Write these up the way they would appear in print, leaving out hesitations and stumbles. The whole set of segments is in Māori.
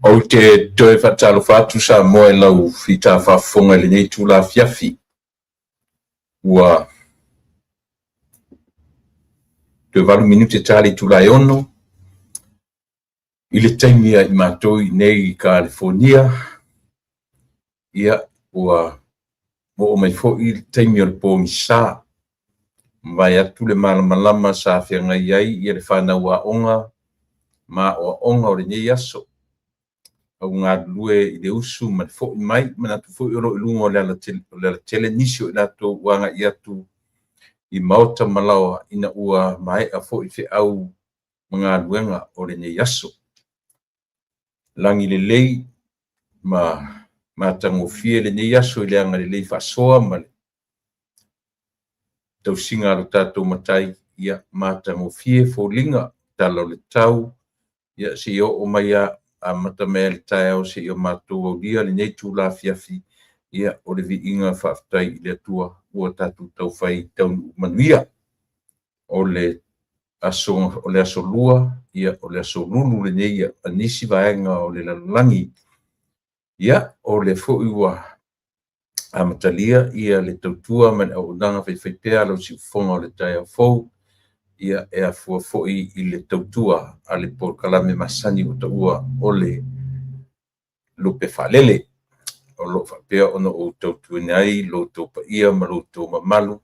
O te toe whatalo whatu sa moe lau whita whafonga le nei tūla fiafi. Ua te 8 minute tali tūla e ono. I le taimia i mātou i nei California. Ia ua mo o mai fo i le taimia le pōngi sā. Mai atu le malamalama sa whianga iai i le whanau a onga. Ma o onga o le nei aso. Au ngā lue i le usu ma fo i mai mana tu fo i ro i lungo le ala tele nisio i lato wanga i atu i maota malawa ina ua mai a fo i fe au mga luenga o le nei aso. Langi le lei ma tango fie le nei aso i le anga le lei whasoa ma le tau singa alo tato matai ia ma tango fie fo linga tala le tau ia si o mai a mata mea le tae au se i o mātou au lia le nei tūla fiafi ia o le vi inga whaftai i le atua ua tatu tau whai tau manuia o le aso lua ia o le aso lulu le nei a nisi vaenga o le lalangi ia o le fōi ua a matalia ia le tautua man au nanga whaiwhaitea lau si ufonga o le tae au fōu ia e a fuafoi i le tautua a le porkalame masani o taua o le lupe whalele. O lo whapea ono o tautua nei, lo taupa ia ma lo tau mamalu,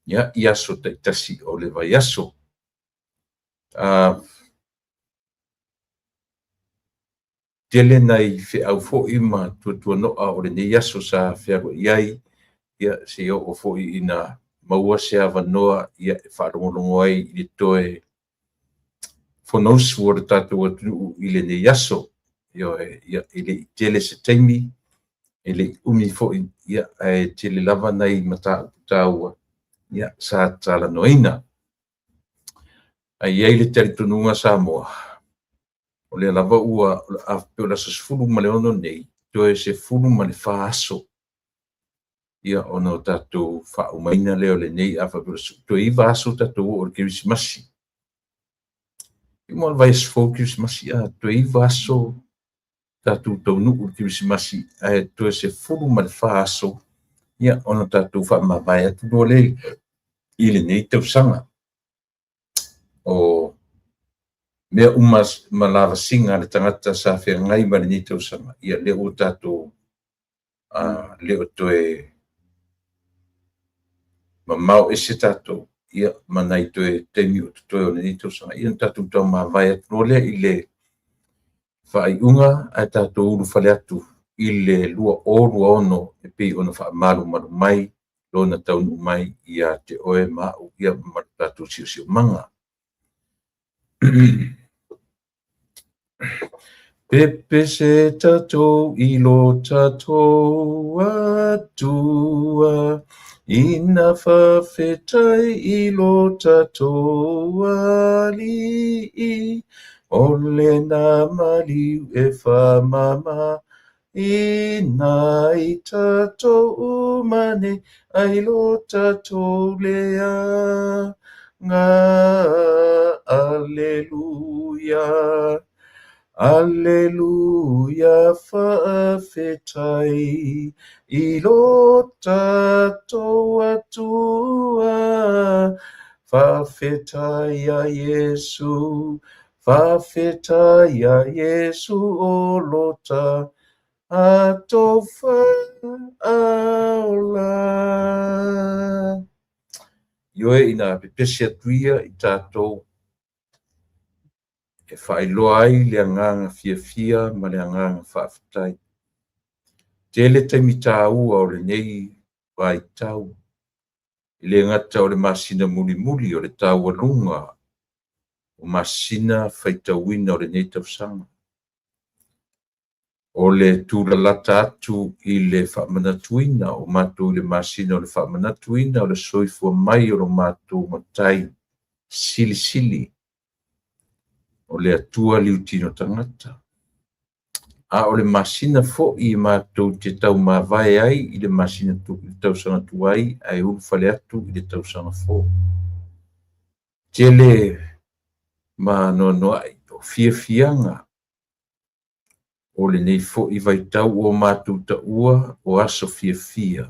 ia i aso taitasi o le vai aso. Tele nei whi au fōi ma tuatua noa o le nei aso sa whiago iai, ia se o fōi ina maua se avanoa ia e whaarongolongo ai i le toe whanausu o le tātou atu i le nei aso. Ia i le tele se taimi, i le umi fo ia e tele lava nei mata utaua ia sa tala noina. Ai ei le tele tununga sa moa. O le lava ua a peola sa sfulu ma le ono nei, toe se fulu ma le whaaso. Ia ono tātou whaumaina leo le nei a whapirasu. To i vaso tātou o le Kirisimasi. I mua vai sfo Kirisimasi a to i vaso tātou tau nuku le Kirisimasi a to se fulu ma le whaaso. Ia ono tātou whamawai atu no le i le nei tau sanga. O mea umas malava singa le tangata sa whea ngai ma le nei tau sanga. Ia leo tātou leo toe ma mau ese tātou, ia manai toe teimi o toi o nei tau sanga. Ia tātou tau mawai atu no le i le whaiunga a tātou uru whale atu i le lua orua ono e pei ono whaamaru maru mai, lona taunu mai ia te oe mau ia maru tātou sio manga. Pepe se tātou i lo tātou atua, ina whawhetai i lo tātou ali, o le nā maliu e whamama, ina i tātou umane, ai lo tātou lea, ngā aleluia. Alleluia whawhetai i lo tātou atua. Whawhetai a Iesu, whawhetai a Iesu o lota atou whaola. Ioe ina pepesi atuia i tātou e whailoa ai le anganga fia ma le anganga whawhetai. Tele taimi tā ua o le nei vai tau. I le ngata o le masina muli o le tau alunga. O masina whaitauina o le nei tausanga. O le tūlalata atu i le whamanatuina o mātou le masina o le whamanatuina o le soifua mai o lo mātou matai sili. O le atua liutino tangata. A o le masina fo i mātou te tau mawai ai i le masina tu i tausanga tuai ai ulu whale atu i le tausanga fo. Tele ma no ai o fiafianga o le nei fo'i vaitau o mātou taua o aso fiafia.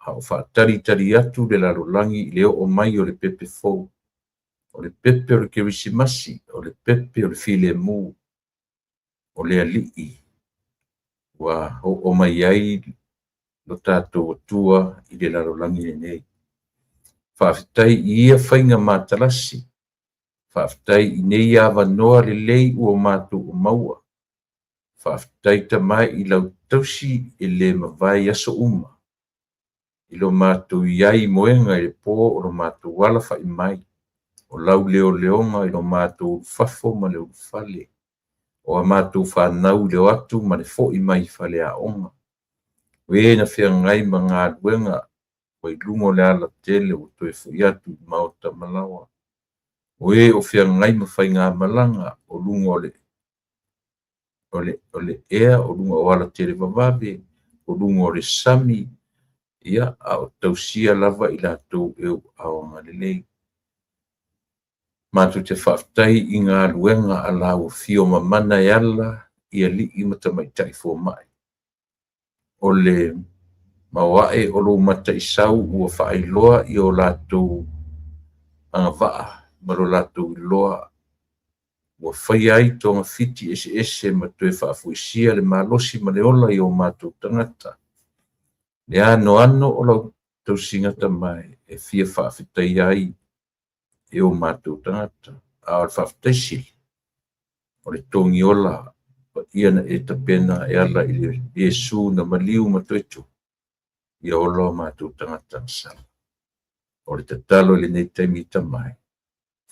Hao whaatari atu le larolangi i leo o mai o le pepe fou. O le pepe o le kerisimasi, o le pepe o le filemu, o le alii. Wa o mai ai lo tātou atua i le larolangi le nei. Whaafitai i ia whainga mātalasi. Whaafitai i nei awa noa le lei ua mātou o maua. Whaafitai ta mai i lau tausi e le mawai aso uma. I lo mātou iai moenga i le pō o lo mātou wala wha i mai. O lau leo leonga i lo mātou fafo ma leo fale. O a mātou whanau leo atu ma le fo i mai fale a onga. We na whia ngai ma ngā luenga o i lungo le ala tele o toi fo i atu i maota malawa. We o whia ngai ma whai ngā malanga o lungo o le ea, o lungo o ala tele wawabe, o lungo o le sami, ia a o tausia lava i lātou eo aonga lelei. Mātou te whaftai i ngā luenga a lau fio mamana e ala i a li i matamaitai fo mai. O le mawae o lo mata i sau ua whaailoa i o lātou anga waa, ma lo lātou i loa. Ua whai ai tonga fiti ese ma tue whaafuisia le malosi ma le ola i o mātou tangata. Le ano o lau tau singata mai e fia whaafitai ai e o mātou tangata. A o whaafitai sili. O le tongi ola iana e tapena e ala i le Iesu na maliu matoetu. Ia ola o mātou tangata sala. O le tatalo le nei taimi tamai.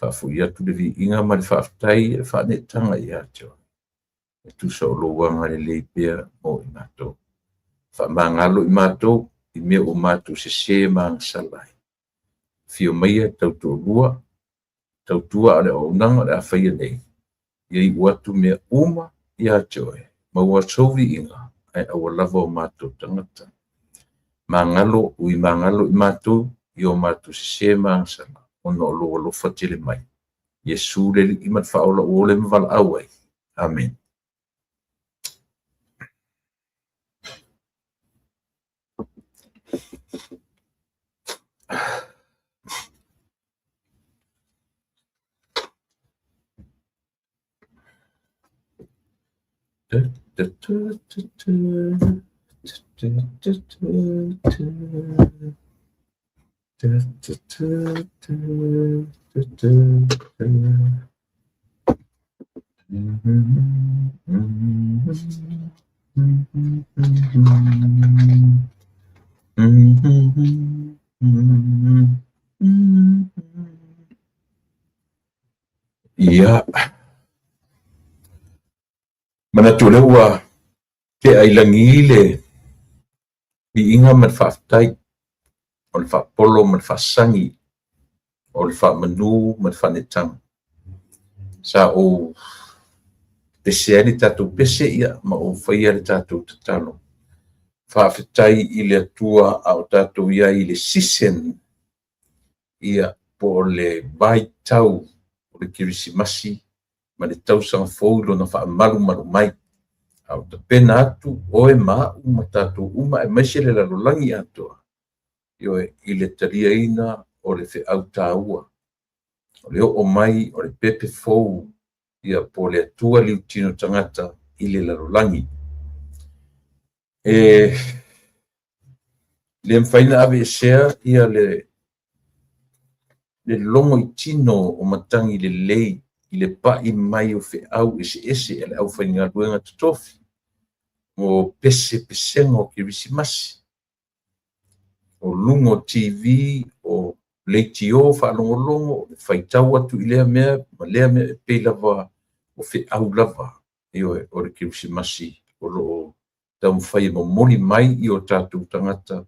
Whaafu i atu le vi inga ma le whaafitai e whaanetanga i ato. E tusa o lo wanga le leipea o i mātou. Whaamangalo i mātou, i mea o mātou se maang salai. Fio maia tautua lua, tautua ale o unanga le a whaia nei. Iei uatu mea uma i ato e. Maua sovi inga, ai awa lava o mātou tangata. Mangalo ui mangalo i mātou, i o mātou se maang salai. Ono lo lo fatile mai. Yesu le i mat faola o le mval awai. Amen. Ia. Mana tole ua te ailangi le i inga man whaftai o le whapolo man whasangi o le whamanu man whanetang. Sa o pese ali tātou pese ia ma o whaia le tātou tatalo. Whawhitai i le atua au tātou ia i le sisen ia po le vai tau o le kirisimasi ma le tausanga fōilo na whaamalu mai. Au ta pena atu o e maa uma tātou uma e maise le lalolangi atua. Io i le taria ina o le whi au tāua. O le o mai o le pepe fōu ia po le atua liu tino tangata i le lalolangi. Le mwhaina ave e sea ia le longo i tino o matangi le lei i le pai mai o whi au ese e le au whainga luenga tutofi. O pesenga o kirisimasi. O lungo TV, o leitio whaalongolongo, o whaitau atu i lea mea, ma lea mea e peilava o whi au lava. Io o le kirisimasi, o lo tau mwhai mo moli mai i o tātou tangata.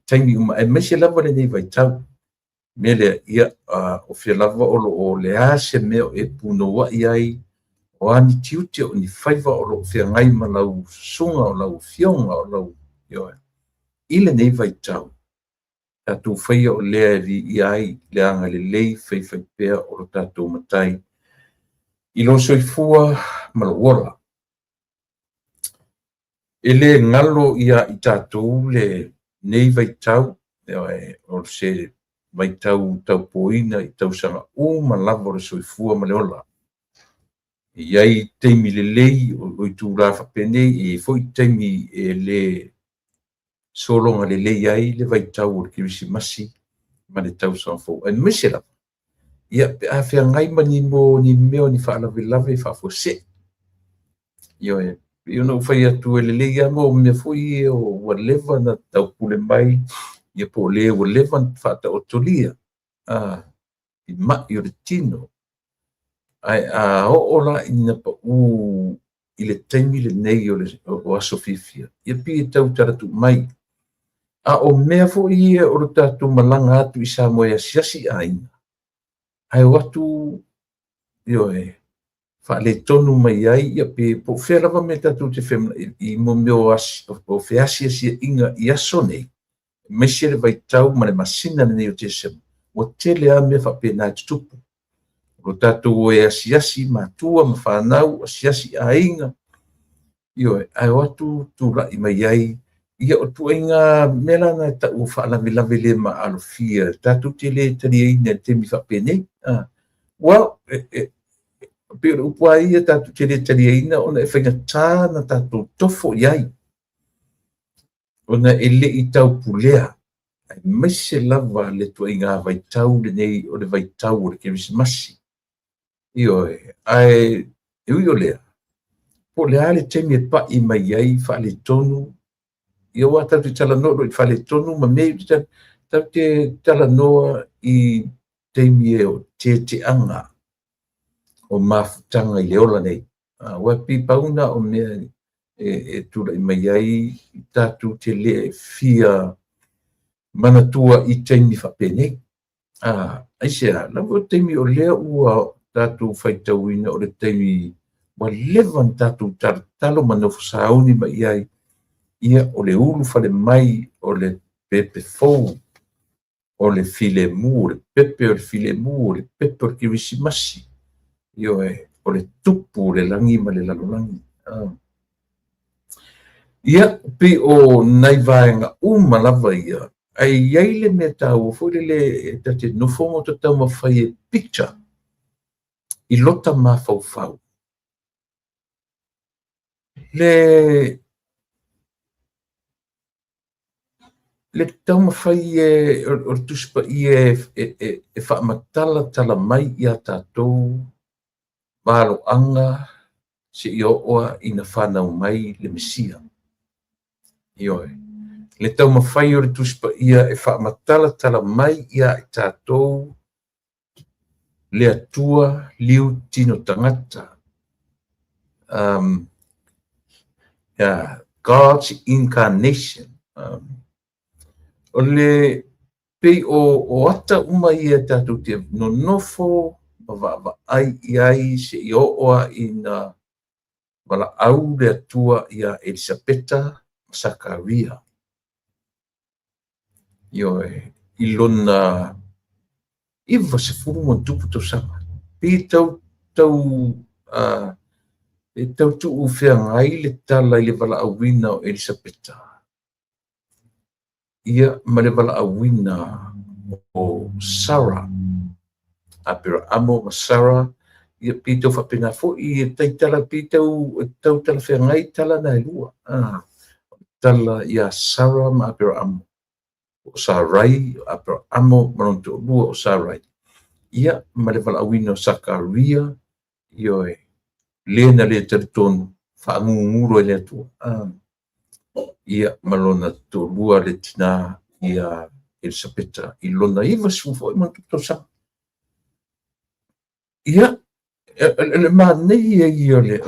Taimi uma, e mese lava le nei vaitau. Mele ia o whi lava o le ase mea o e punoa i ai, o ani tiuti o ni whaiva o lo whia ngai ma lau sunga o lau fionga o lau ioe. Ile nei vai tau. Tātou whaia o lea vi i ai, le anga le lei whai pēr o lo tātou matai. I lo soifua malaola. E le ngalo ia i tātou le nei vaitau, o se vaitau taupoina i tausanga malava o le soifua ma le ola. Iai teimi lelei o i tūra whapenei e foi teimi e le solonga lelei ai le vaitau o le kirisimasi ma le tausanga fo. E mese la. Ia pe a whea ngai ma ni meo ni whaalawe whafo se. Io e io no fai atu e lelei a mo me foi o whatever na tau pule mai ia po le whatever whata o tolia. I mai o le tino. Ai a ola ina pa i le taimi le nei o aso fifia. Ia pi e tau taratu mai. A o mea fo ia o le tatu malanga atu i sa moe a siasi aina. Ai watu io e fa le tonu mai ai ia pe po fe lava me tatu te fem i mo meo as o fe asia sia inga i aso nei. Mese le vai tau ma le masina nei o te sem. O tele a mea fa pe na tupu. O tatu e asiasi matua ma whanau asiasi a inga. Io e ai watu tūra i mai ai ia o tu inga mela na ta u whaala me lave le ma alofia. Tatu te le tani e ina te mi whapene. Well, pero upua ia tatu te le tani e ina ona e whainga tā na tatu tofo iai. Ona e le i tau pulea. Ai mese lava le tu inga vai tau le nei o le vai tau o le kirisimasi. Io e ai io lea. Po le ale temi e pa i mai ai fa le tonu. Ia wa tau te tala noa i fa le tonu ma mei tau te tala noa i temi e o te anga o mafutanga i leola nei. Wa pi pauna o mea e tura i mai ai tatu te le fia manatua i temi fa pene. Ai sea, lavo temi o lea ua tatu faitauina o le temi wa levan tatu talo manofu sauni ma iai ia o le ulu fale mai o le pepe fou o le filemu, o le pepe o le filemu, o le pepe o le kirisimasi io e o le tupu o le langi ma le lalolangi. Ia pe o nai vaenga lava ia ai iai le mea tau foi le tate nofongo ta tau mawhai e picture i lota mafaufau. Le tau mawhai o tuspa i e whaamatala tala mai i a tātou malo anga se i oa i na whanau mai le mesia. Ioe. Le tau mawhai o le tuspa i e whaamatala tala mai i a tātou le atua liu tino tangata. God's incarnation. O le pei o ata uma i e tātou te nonofo ma ai i ai se i oa i na wala au le atua i a Elisabeta Sakaria. Ioe, i lona iwa se furu mo tupu tau sama. Pei tau tu ufea ngai le tala i le wala awina o Elisabeta. Ia ma le wala awina o Sarah. Apira amo ma Sarah. Ia pei tau whapena fo i tai tala pei tau tala whea ngai tala na lua. Tala ia Sarah ma apira amo. O Sarai, apira amo maronto lua o Sarai. Ia ma le wala awina o Sakaria. Ioe. Lena le teritonu whaangunguro e le atua. Ia malona to lua le tina ia Elisabeta i lona iwa sufo i mantuto sa. Ia le manei e o le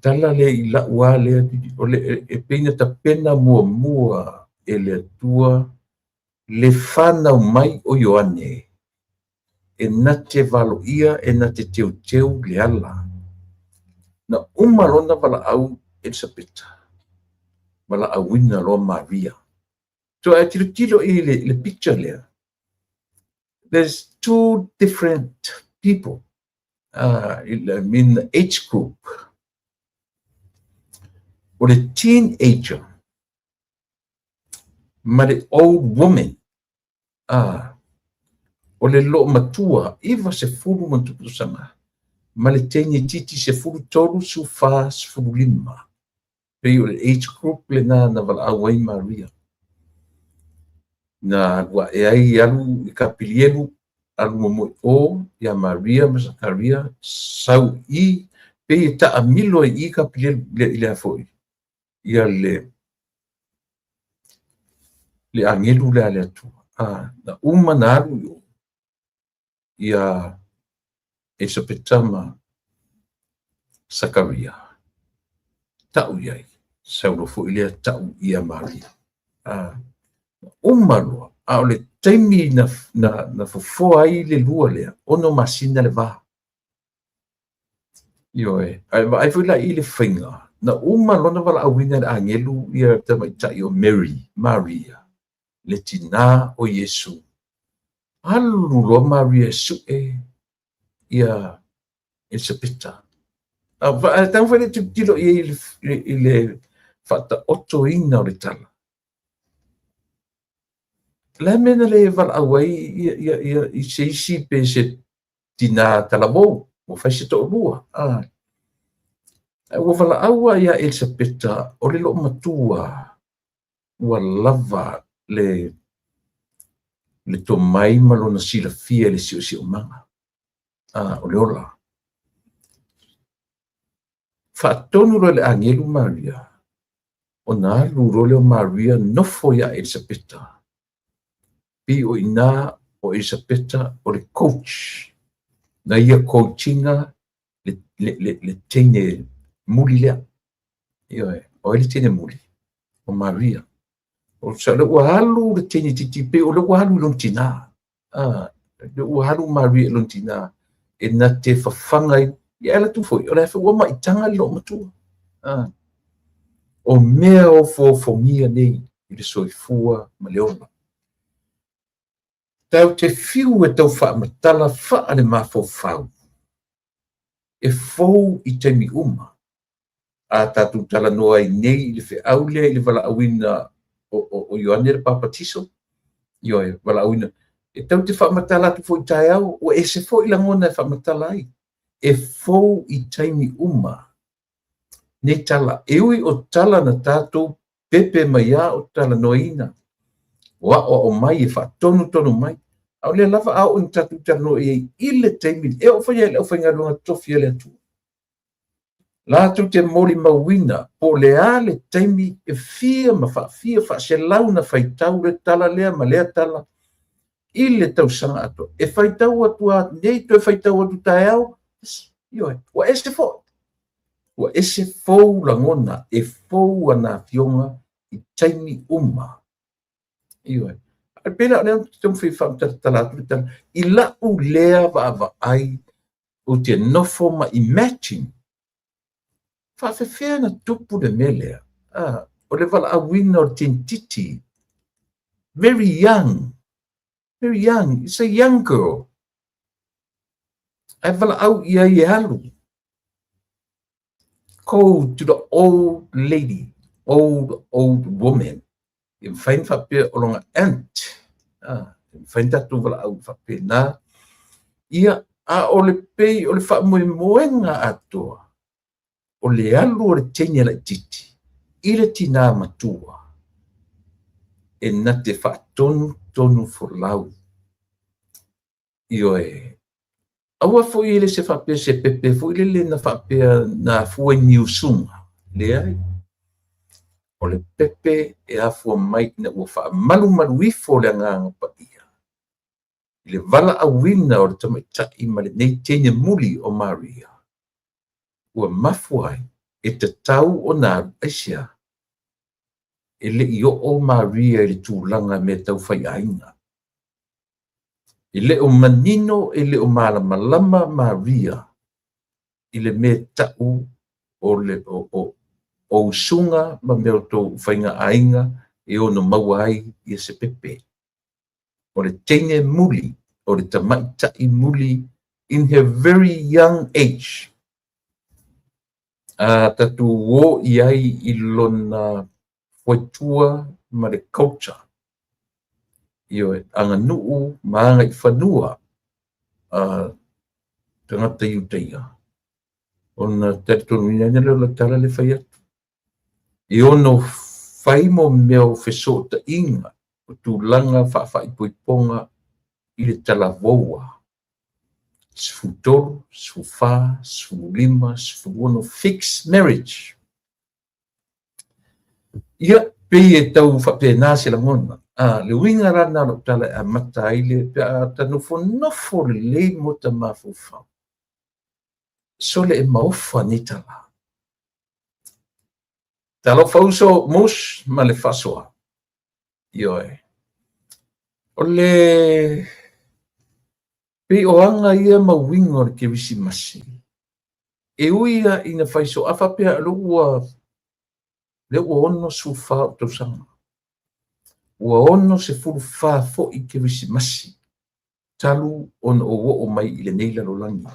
tala le i la ua le o le e peina ta pena mua e le atua le whanau mai o Ioane. E na te valo ia e na te teu le ala. Na umalona wala au Elisabeta. Wala awina lo Maria. So I tilo i le picture there. There's two different people. min age group o le teenager ma le old woman o le lo matua iwa se fulu man tupu sanga ma le teni titi se fulu tolu su fa se fulu lima pe o le age group le na vala awai Maria na wa e ai alu i kapilielu alu momo o ya Maria ma Zakaria sau i pe ta amilo i kapilielu le afoi ia le angelu le ale atu na uma na alu ia Esapetama Zakaria tau iai saulo fo ile tau ia Maria umalo a o le taimi na fofo ai le lua lea ono masina le va io ai foi la i le whainga na lona wala awina le angelu ia tamaitai o Maria le tina o Yesu alu lo Maria su ia Elisabeta tau foi le tilo i le fata oto ina o le tala la mena le wala awai ia i se isi pe se tina talamo o fai se to lua ua wala aua ia Elisabeta o le lo matua ua lava le tomai ma lona silafia le siʻosiʻo maga o le ola faatonu lo le angelu Maria ona alu lo le o Maria nofo ia Elisabeta pi o ina o Elisabeta o le coach na ia coachinga le tene muli lea o ele tene muli o Maria o sa le ua halu le tene titi pe o le ua halu lon tina le ua halu Maria lon tina e na te fafanga ia ela tu foi o le fa ua maitanga lo matua o mea o fofongia nei i le soifua ma le ona tau te fiu e tau whaamatala wha le mafofau e fou i temi uma a tatu tala noa i nei i le whiaulea i le wala awina o Ioane le Papatiso ioe wala awina e tau te whaamatala atu fo i tae au o e se fo i langona e whaamatala ai e fou i temi uma ne tala eui o tala na tātou pepe mai a o tala noina wa o mai e whaatonu mai au le lava au in tatu tano e ile temi e o whaia lunga tofi ele atu la tu te mori mawina po le ale temi e fia ma fia se launa faitau le tala lea ma lea tala ile tau sanga ato e faitau atua nei to e faitau atu tae au ioe wa ese fo langona e fo ana fionga i taimi uma ioe pena ne tum fi fam tala i la u lea va ai o te nofo ma imagine fa fe na tupu de melea o le vala awina o tintiti very young it's a young girl ai vala au ia i halu go to the old lady old woman in fain fa pe o longa aunt in fain tatu vala au fa pe na ia o le pei o le fa moenga atoa o le alu o le tenia la titi i le tina matua e na te fa tonu folau ioe aua fo i le se fa pe se pepe fo i le na fa pe na fo ni usunga le ai o le pepe e afu mai na ua fa malu ifo le nganga pa ia i le vala awina o le tamaitaʻi ma lenei tene muli o Maria ua mafu ai e tatau o na aluaisia e leʻi o'o Maria i le tulaga me tau faiaiga i le o manino e le o malamalama Maria i le me ta'u o le o usunga ma mea o tou faigaaiga e ono maua ai ia se pepe o le tene muli o le tamaitaʻi muli in her very young age. Tatu o iai ilona whaitua ma le culture. Io anga nuu maanga I whanua tangata iuteia. Ona tatonu ina leo la tala le whai atu. I ono whai mo meo wheso ta inga o tūlanga whawhai poiponga I le tala waua. Sfutoro, sfufa, sfulima, sfuono, fixed marriage. Ia pe e tau whapena se la ngona. Le winga rana no tala a mata ile pe a tanofo le mo ta mafufa. So le e maufa ni tala. Talo fauso mus ma le fasoa. Ioe. Ole pe o anga ia mawinga ke visi masi. E uia ina faiso afa pe a lua le ua ono sufa o tau sanga. Ua ono se furu faa fo I ke visi masi. Talu ono o mai I le neila lo langi.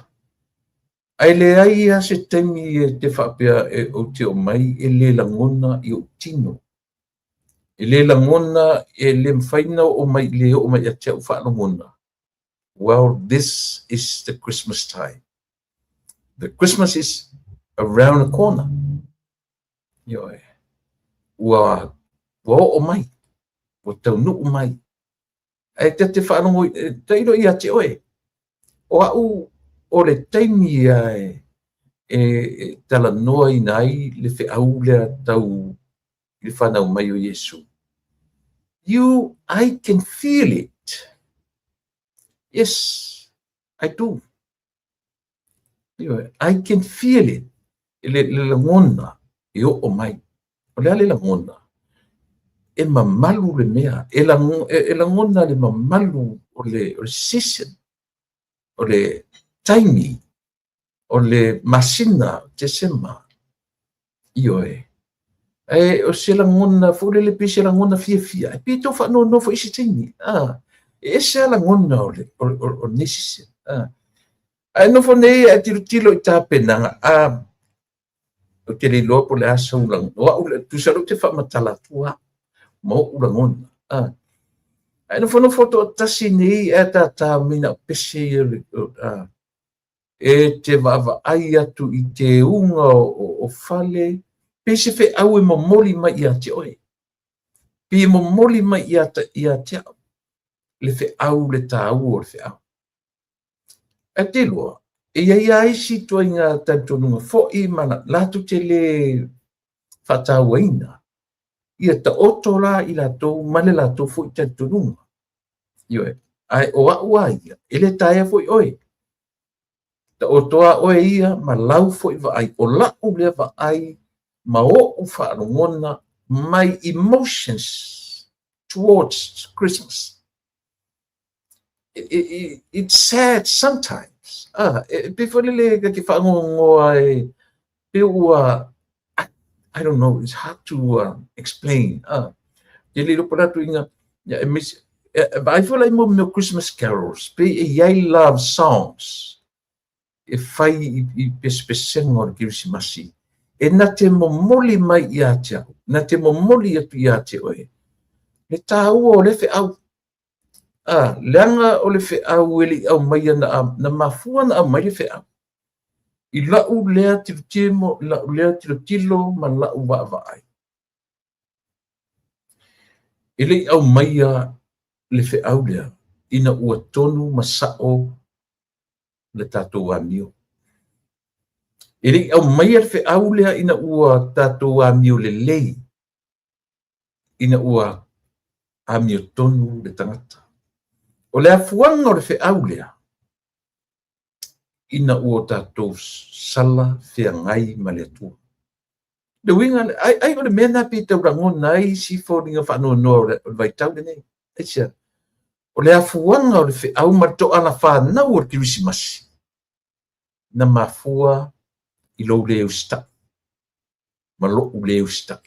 Ai le aia se temi e te whapea e o te o mai e le langona I o tino. E le langona e le mwhaina o mai le o mai a te au wha langona. Well, this is the Christmas time. The Christmas is around the corner. Yoe. Ua o mai. Ua tau nu mai. E te whanongo, te iro I a te oe. O au o le taimi e tala noa I nai le whi au lea tau le whanau mai o Yesu. I can feel it. Yes, I do. I can feel it. Le langona e o mai. O le langona. E mamalu le mea. E langona le mamalu o le season. O le taimi. O le masina te sema. Ioe. O se langona, fule le pise langona fia. E pito fa no fo isi taimi. E se langona o nesise. Ai no fo nei a tilo I tā penanga. O te le loa po le asa ulang. Tu salo te wha matala tua. Mo ulangona. Ai no fo to tasi nei e tā mina pese e te vava ai atu I te unga o fale. Pese fe au e momoli mai I a te oe. Pi momoli mai I a te au. Le fe au le tā au o le fe au. E te loa. E ia isi tua inga tantonunga fo I mana latu te le whatawaina. Ia ta oto la I lato male lato fo I tantonunga. Ioe. Ai o a ia. Ele taia fo I oe. Ta otoa oe ia ma lau fo I vaai. O lau le vaai ma o whaarongona my emotions towards Christmas. It's sad sometimes. Before le ki whangongo ai peua, I don't know, it's hard to explain. Te liro paratu inga, I feel like more Christmas carols, pe iai love songs. E whai I pespesengo ki Christmasi. E na te momoli mai I a te au. Na te momoli atu I a te oe. Le tāua o le whi au. Leanga o le whi au eli au mai na mafua na au mai le whi au. I lau lea tilo lau lea tilo ma lau wa ai. Ele au mai le whi au lea. Ina ua tonu masao le tātou amio. Ele au mai al fe au lea ina ua tātou amio le lei. Ina ua amio tonu le tangata. O lea fuanga o le fe au lea. Ina ua tātou sala fea ngai ma le atua. Le winga, ai o le mena pi tau rangona ai si fōringa whanua noa o le vaitau le nei. Eisia. O lea fuanga o le fe au mato ana whanau o le Kirisimasi. Na mafua I lo leo sta. Ma lo leo sta.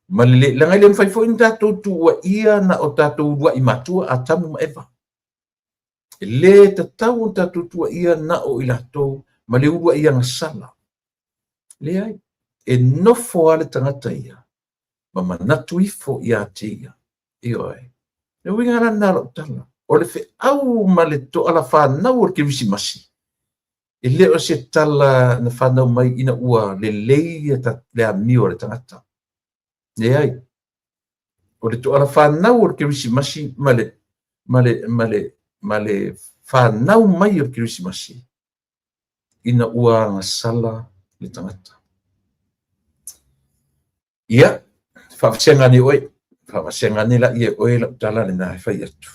Ma le langai le mfai fo in tātou tua ia na o tātou ua I matua a tamu ma eva. Le tatau tatutua ia na o ilato ma le ua ia ngasala. Le ai, e nofo ale tangata ia, ma manatu ifo ia te ia. Io ai. Le winga na nalo tala. O le fe au ma le to ala whanau o ke visi masi. E le o se tala na whanau mai ina ua le leia ta le amio le tangata. Le ai. O le to ala whanau o ke visi masi ma le whanau mai o ke visi masi. Ina ua ngasala le tangata. Ia, whawhasenga ni oi. Whawhasenga ni la ia oi la utala le nai whai atu.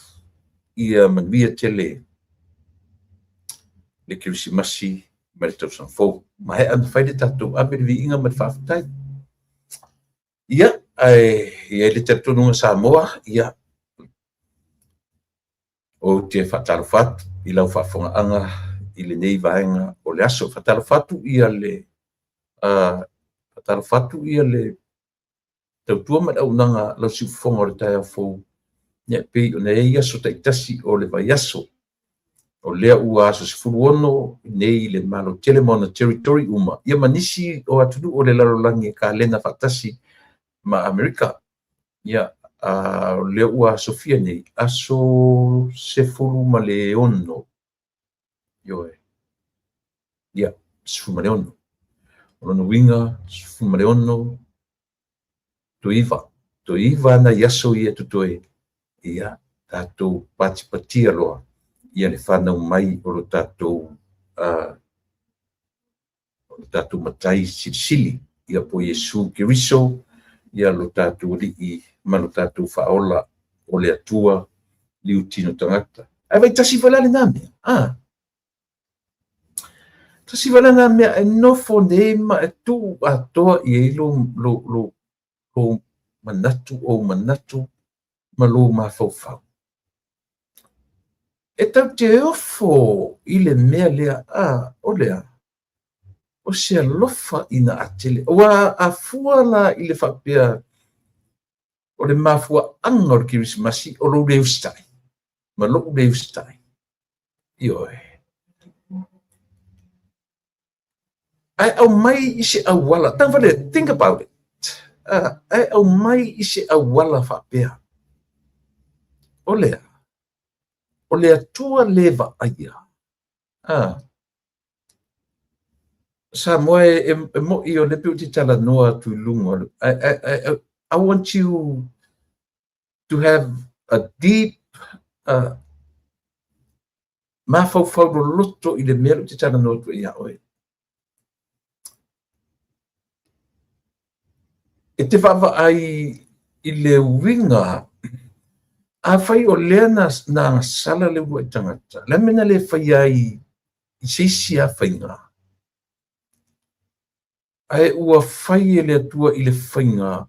Ia manuia tele le Krismasi ma le tausan fou. Ma he anu whai le tatou abe le vi inga ma le whawhatai. Ia, ia le tatununga Samoa, ia. O te whatalo whatu, i lau whafonga anga, i le nei vaenga o le aso. Whatalo whatu ia le, whatalo whatu ia le tautua ma au nanga lau si fonga o le tai au fou. Nia pei o nei aso taitasi o le vai aso. O lea ua aso si furu ono, nei le malo telemona territory uma. Ia manisi o atunu o le lalolangi e ka lena whatasi ma Amerika. Ia, o lea ua Sofia nei, aso se furu ma le ono. Ioe. Ia, se furu ma le ono. Ono winga, se furu ma le ono. Tuiva. Tuiva na yaso ia tutoe. Ia, tatou pati aloa. Ia le whanau mai o lo tatou matai sili. Ia po Yesu Kiriso. Ia lo tatou li ma lo tatou whaola o le atua liu tino tangata. Ai vai tasi valale nā mea. Tasi valale nā mea e nofo ne ma e tu atoa i e lo manatu ma lo mawhauwhau. E tau te ofo i le mea lea o lea. O se alofa ina atele. Wa a fua la i le whapea o le mafua anga o le Kirismasi o lo reustai. Ma lo reustai. Ioe. Ai au mai i se awala. Tang vale, think about it. Ai au mai i se awala whapea. O lea. O lea tua leva aia. Sa moe e mo i o le piu ti tala noa tu lungo. I want you to have a deep mawhauwhau loto i le mea ti tala noa tu ia oe. E te whawa ai i le winga a whai o lea na sala le ua i tangata. Le mena le whai ai i seisi a whainga. Ai ua whai e le atua i le whainga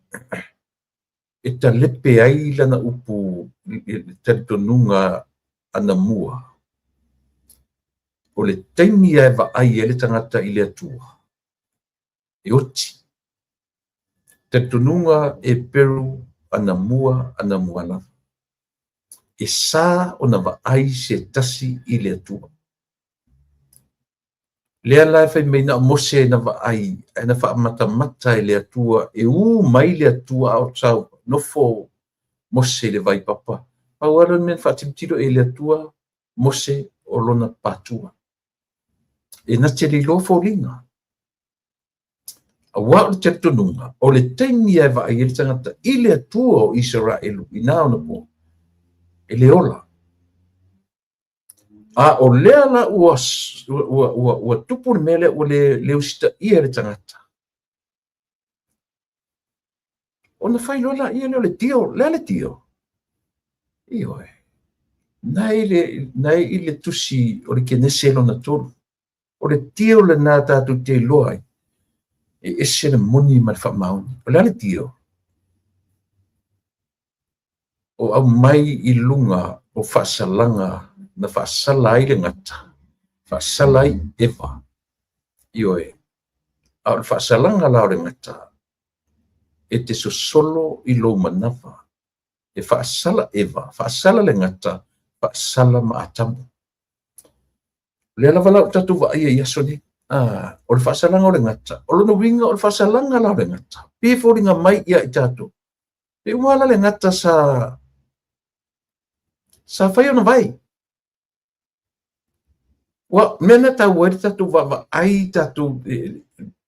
e ta lepe ai lana upu i taritonunga ana mua. O le taimi ai wa ai e le tangata i le atua. E oti. Taritonunga e peru ana mua lava. E sa o na wa ai se tasi i le atua. Lea lai whai meina mose na wa ai, e na wha mata i le atua, e mai le atua au tau, no fo mose le vai papa. Pau aron men wha timtiro e le atua, mose o lona patua. E na te li lo fo linga. A wa o te tonunga, o le taimi e wa ai e le tangata, i le atua o Israelu, i nao na po, e le ola. O lea la ua tupu mele o le usita ia le tangata. O na whai lola ia le tio, lea le tio. Ioe. Nai i le tusi o le kenese lo na tolu. O le tio le nā tātou te loai. E ese na moni ma le whamauni. O lea le tio. O au mai i lunga o whaasalanga na whaasala ai le ngata. Whaasala ai Eva. Ioe. Au le whaasalanga lao le ngata. E te sosolo i lo manawa. E whaasala Eva. Whaasala le ngata. Whaasala ma atamu. Le lava lau tatu wa ia ia soni. O le whaasalanga o le ngata. O lono winga o le whaasalanga lau le ngata. Pifo ringa mai ia i tatu. E umala le ngata sa whai ona vai. Wa mena tau wari tatu wa ai tatu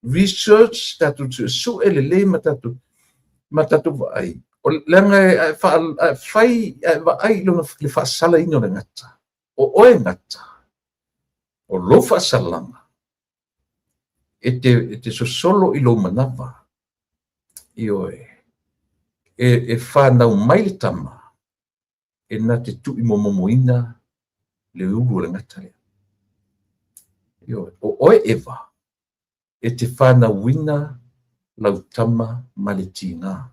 research tatu su ele le ma tatu wa ai. O langa whai wa ai lona le whaasala ino le ngata. O oe ngata. O lo whaasalanga. E te sosolo i lo manawa. I oe. E whanau mai le tama. E na te tu i momomoina le uru le ngata lea. O oe ewa. E te whanau wina lau tama ma le tinga.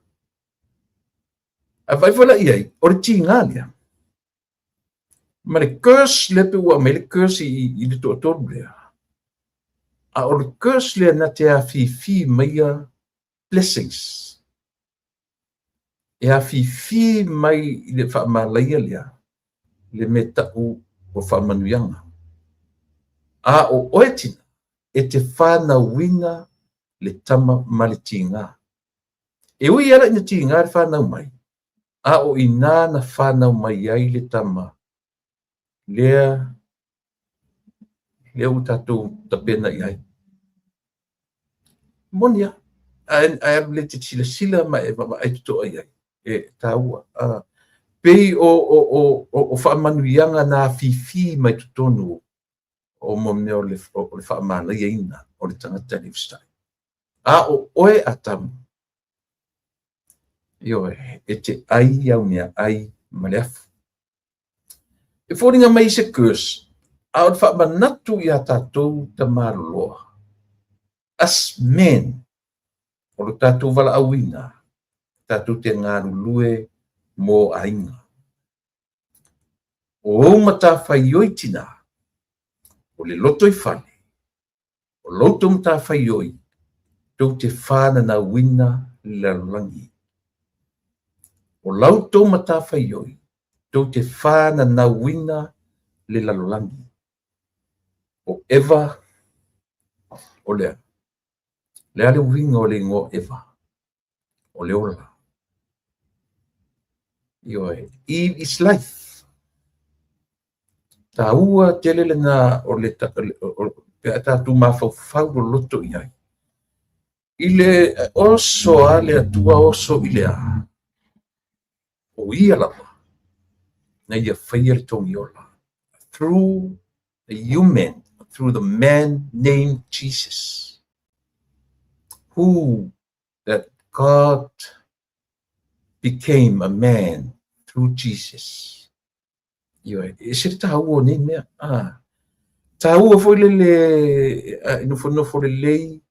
A vai wala iai, o le tinga lea. Ma le curse le pe ua me le curse i le toa lea. A o le curse lea na te a fi maia blessings. E a fi mai i le whaamalaia lea. Le me tau o whaamanuianga. A o oetina e te whanau wina le tama ma le tinga. E ui ala ina tinga le whanau mai. A o ina na whanau mai ai le tama. Lea utatou tapena i ai. Monia. Ai le te sila ma e ai tuto ai ai. E taua. Pei o whaamanuianga na fi mai tutonu o momneo le whaamana i ina o le tangata lifestyle. A o oe atamu. Ioe, e te ai au mea ai maleafu. E fōringa mai se curse, a o le whaamanatu i a tātou ta maroloa. As men, o le tātou wala awina, tātou te ngāru lue mō ainga. O mata whaioi tina, o le loto i whale, o loto mata whaioi, tau te whāna na wina le langi. O lautou mata whaioi, tau te whāna na wina le lalolangi. O Eva, o lea. Lea le winga o le ngō Eva. O le ola. Ioe, Eve is life. Ta ua tele le ngā o le pea tātou mawhau o loto i ai. I le oso a le atua oso i le a. O ia lava. Na ia whaia le tongi ola. Through the human, through the man named Jesus, who that God became a man through Jesus. Ioe, e se ta ua ni mea. Ta ua foi le inofo le lei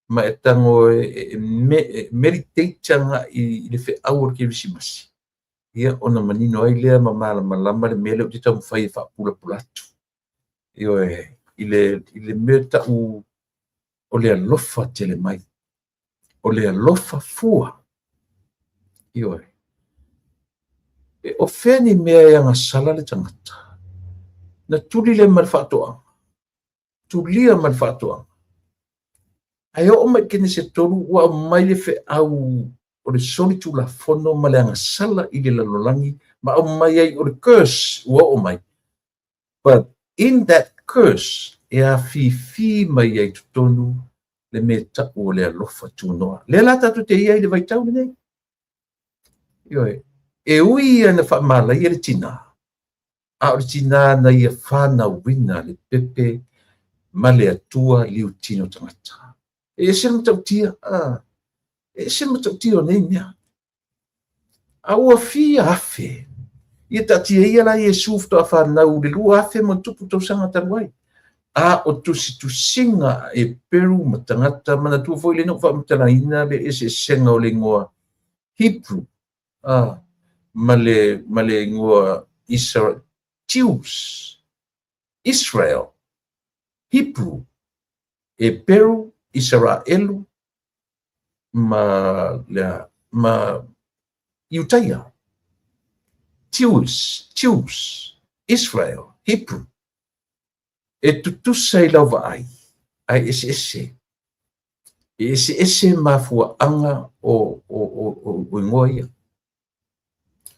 ma e tango meditatanga i le fe awar ke visimasi. Ia ona manino ai lea ma malama le mele o te tau mwhai e whaapulapulatu. Ioe, i le mea tau o le alofa tele mai. O le alofa fua. Ioe. E o wheni mea e anga sala le tangata. Na tuli le malwhatoa. Tulia malwhatoa. Ai o mai kene se toru ua mai le fe au o le soli tu la fono ma le anga sala i le lalolangi ma o mai ai o le curse ua o mai. But in that curse e a fi mai ai tutonu le me ta o le alofa tunoa. Le la tatu te ia i le vaitau nei. Ioe, e ui ana whaamala i le tina. A o le tina na ia whana wina le pepe ma le atua liu tino tangata. E se matautia, e se matautia o nei mea. A ua fia afe. Ia tatia ia la Iesu fto a whanau le lua afe ma tupu tau sanga taruai. A o tusinga e peru ma tangata mana tua foi le no whaamutana ina le ese senga o le ngoa Hebrew. Ma le ngoa Israel. Jews. Israel. Hebrew. E peru Israelu ma Iutaia. Jews, Israel, Hebrew. e tutusa I lau vaai ai ese mafuaaga o ingoa ia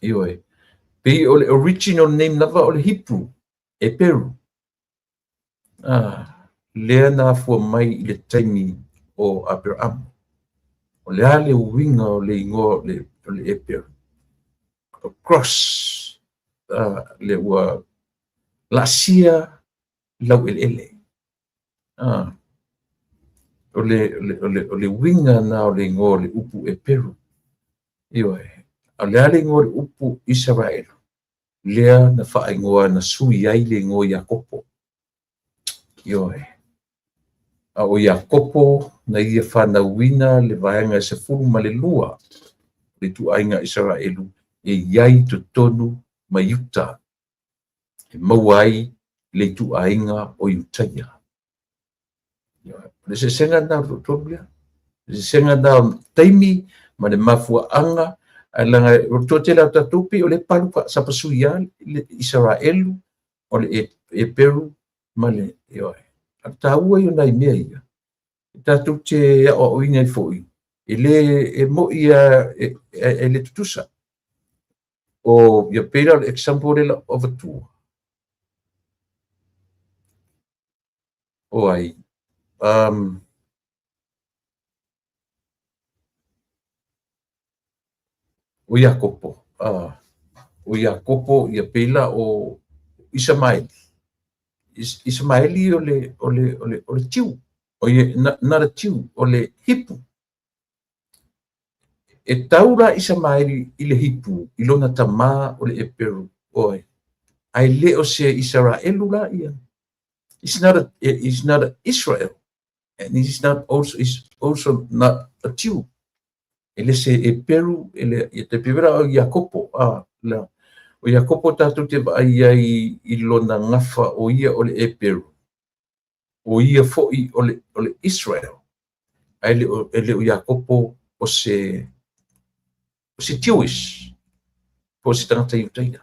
ioe pei o le original name lava o le Hebrew e Peru lea na afua mai I le taimi o Abraham o le ale uiga o le ingoa o le e Peru o cross le ua laasia lau ele o le uiga na o le ingoa o le upu e Peru ioe o le ale ingoa o le upu Israel lea na faaigoa na sui ai le ingoa Iakopo ioe a o Iakopo na ia fanauina le vaega e 12 le tuaiga Israelu e iai totonu ma Yuta e maua ai le tuaiga o Iutaia le sesega na totonu lea le sesega na taimi ma le mafuaaga alaga o toatele au tatou pei o le palu faasapasui ia le Israelu o le e Peru ma le ioe taua I ona I mea ia tatou te aʻoaʻoina ai foʻi e lē e moʻi e le tutusa o ia pei la le example le laʻoavatua o ai o Iakopo o Iakopo ia pei la o Isamaeli o le tiu o ia na le tiu o le hipu e tau la Isamaeli I le hipu I lona tamā o le e Peru oe ai le o se Israelu la ia it's not a Israel and it's not also not a tiu ele se e Peru ele te pivera o Iakopo la o Iakopo tatou te vaai ai I lona ngafa o ia o le e Peru o ia foʻi o le Israel ai le o Iakopo o se Jewish po se tagata Iutaia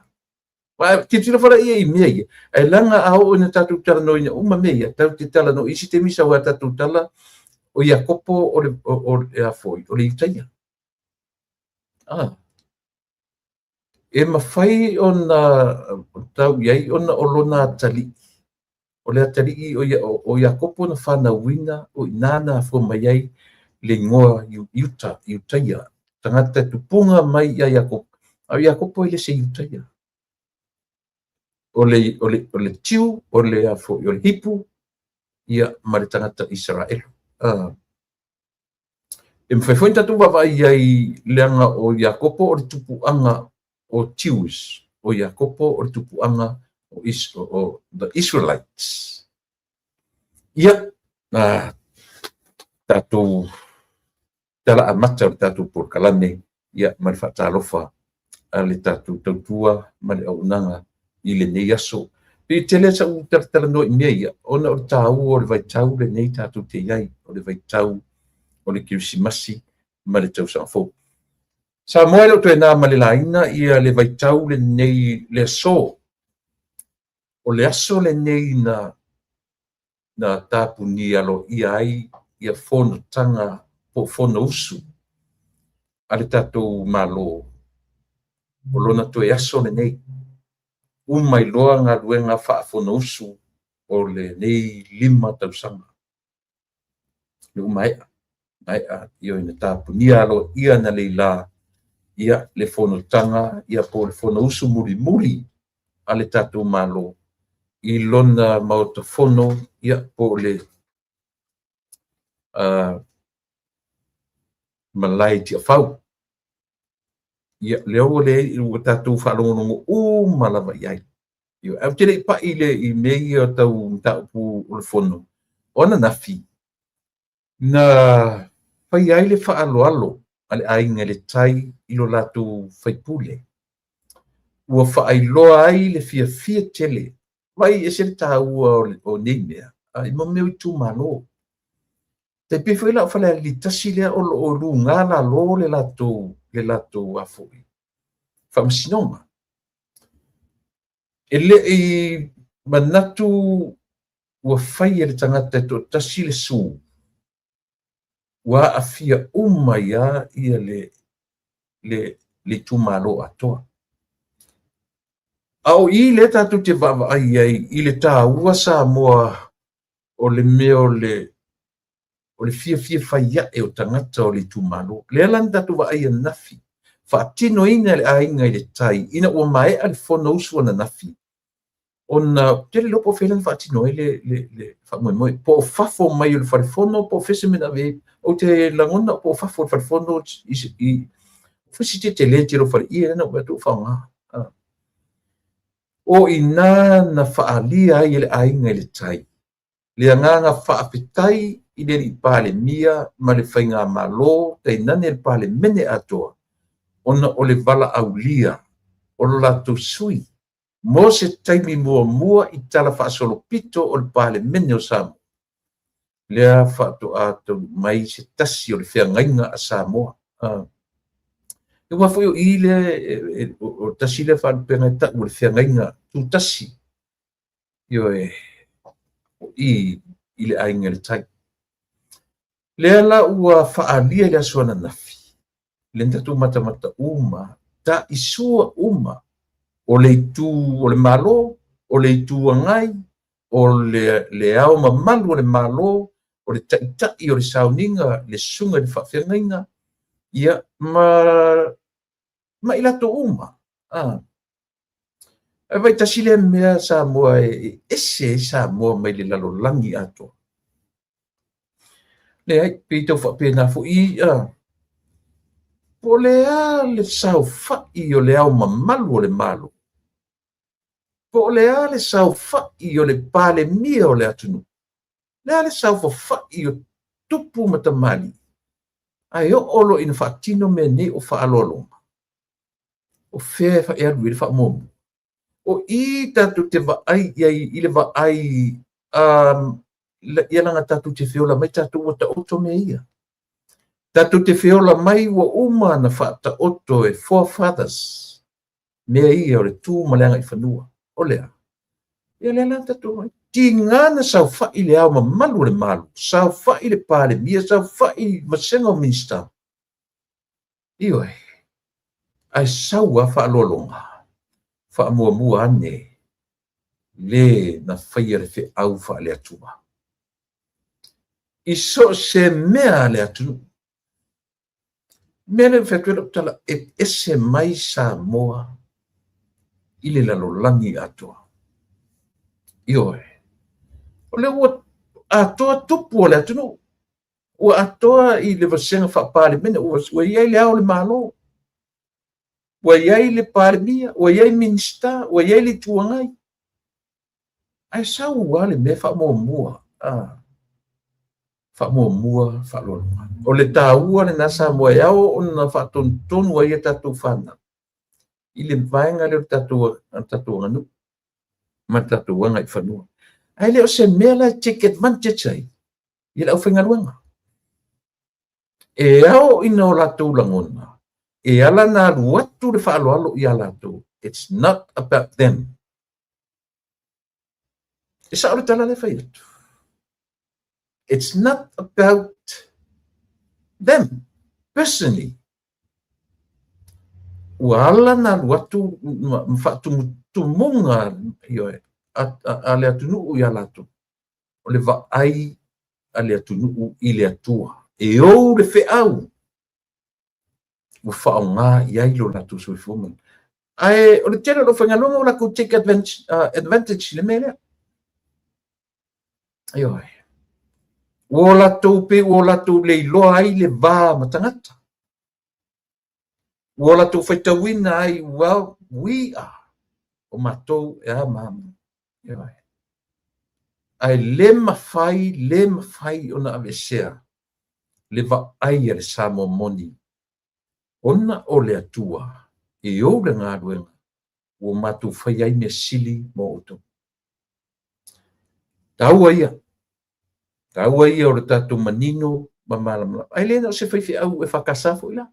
titila fara ia I mea ia ai laga a o ina tatou talanoina uma mea ia tau te talano isi te misa ua tatou tala o Iakopo o le afoi o le Iutaia e mawhai ona tau iai ona o lona atali o le atali o Iakopo na whanauina o inana afua mai ai le ngoa Iutaia tangata tupunga mai ia Iakopo a Iakopo ile se Iutaia o le tiu o le afo o le hipu ia ma le tangata Israel e mwhaifoin tatu wawai ai leanga o Iakopo o le tupuanga o tius o Iakopo o le tupuanga o the Israelites ia tatu tala amata o tatu por kalame ia ma le whaatalofa a le tatu tautua ma le aunanga I le nei aso pe tele sa u tala no I mea ia ona o tau o le vaitau le nei tatu te iai o le vaitau o le kirisimasi ma le tau sa fo sa moe lo tena ma le laina ia le vaitau le nei le aso o le aso le nei na tapuni alo ia ai ia fono tanga po fono usu ale tatou malo o lona toe aso le nei mai loa ngā luenga whaafono usu o le nei 5 tausaga le umaea ia ina tapuni alo ia na leila ia le fonotaga ia po le fono usu mulimuli a le tatou malo I lona maotafono ia po le malai tiafau ia leo le ua tatou whaalongolongo uma lava iai ia au tele paʻi le I mei o tau mataupu o le fono ona nafi na pai ai le whaaloalo a le aiga le tai I lo latou faipule ua whaailoa ai le fiafia tele vai e se le tāua o nei mea I ma mea I tūmalo te pifo I la whale a litasi lea o lunga la lo le latou afoi whamasinonga e le I manatu ua faia le tangata to tasi le su. Ua afia uma ia le tumalo atoa. Au I le tatu te vava ai I le tā ua sa moa o le meo o le fia faia o tangata o le tumalo. Le alan tatu va ai nafi. Faatino ina le ainga I le tai. Ina ua mai al fono usu na nafi. Ona te le lopo felan faatino le famoe. Po fafo mai o le farifono, po fese mena ve. O te langona po fafo le farifono I fesi te le tiro fari ia na ua tu whaonga. O ina na faalia ai le ainga le tai. Le anganga faapetai I le pale mia ma le whainga malo te inane le pale mene atoa. Ona o le vala aulia o lo lato sui. Mo se taimi mua I tala whaasolo pito o le pale mene o Samoa. Lea whaato ato mai se tasi o le whiangainga a Samoa. E wafo yo I le o tasi le whaapenga ta o le whiangainga tu tasi. Yo I le ainga le tai. Lea la ua whaalia le asuana nafi. Le tatu mata uma, ta isua uma, o le tu, o le malo, o le tu angai, o le ao mamalu o le malo, o le tai o le sauninga, le sunga le whawhengainga, ia ma ilato uma. E vai tasile mea sa moa ese sa moa mai le lalo langi ato. Le ai pito whapena fu I, po lea le sau fai o le au mamalu o le malo. Po lea le sau fai o le pale mia o le atunu. Lea le sau fai o tupu matamali. Ai o olo ina whaatino me ne o whaalolonga. O whea whae adu i le whaamomu. O I tatu te vaai I le vaai ia langa tatu te whiola mai tatu o ta oto me ia. Tatu te whiola mai wa uma na whaata oto e forefathers. Mea ia o le tū maleanga I whanua. O lea. Ia lea lana tatu mai. Ti ngana sau whai le au mamalu le malu. Sau whai le pale mia. Sau whai masenga o minsta. Ioi. Ai sau a whaalolonga. Whaamua ane. Le na whaia le whi au wha le atua. I so se mea le atu. Mea le whatuera tala e ese mai sa moa I le lalolangi atua. Ioi. O le ua atoa tupu o le atunu. Ua atoa I le vasenga whapale mene. Ua iai le au le malo. Ua iai le pale mia. Ua iai minsta. Ua iai le tuangai. Ai sau ua le mea whamua. Whamua whalolonga. O le tāua le nasa mua iau o na whatontonu a ia tatu whana. I le vaenga leo tatu nganu. Ma tatu wanga I whanua. Ai leo se mea la take advantage ai. I lau whengaruanga. E au ina o latu langona. E ala na ruatu le whaaloalo I ala tu. It's not about them. E sa ora tala le whaiatu. It's not about them, personally. Wala na watu tumunga yoe ale atunu ya latu. Ole va ai ale atunu ile atua. E o le fe au. Wa nga ya ilo latu so fomen. Ai ole tele lo fanga longa la ko take advantage le mele. Yoe. Wola tope wola to le loa ai le va matangata. Wola to whaitawina ai, well, we are. O matou e a mama. Ai le mawhai ona avesea. Le va ai le samo moni. Ona o le atua. E o le ngā ruenga. O matou whai ai me sili mo oto. Taua ia. Taua ia o le tatu manino mamala. Ai le na o se whaifi au e whakasafo ila.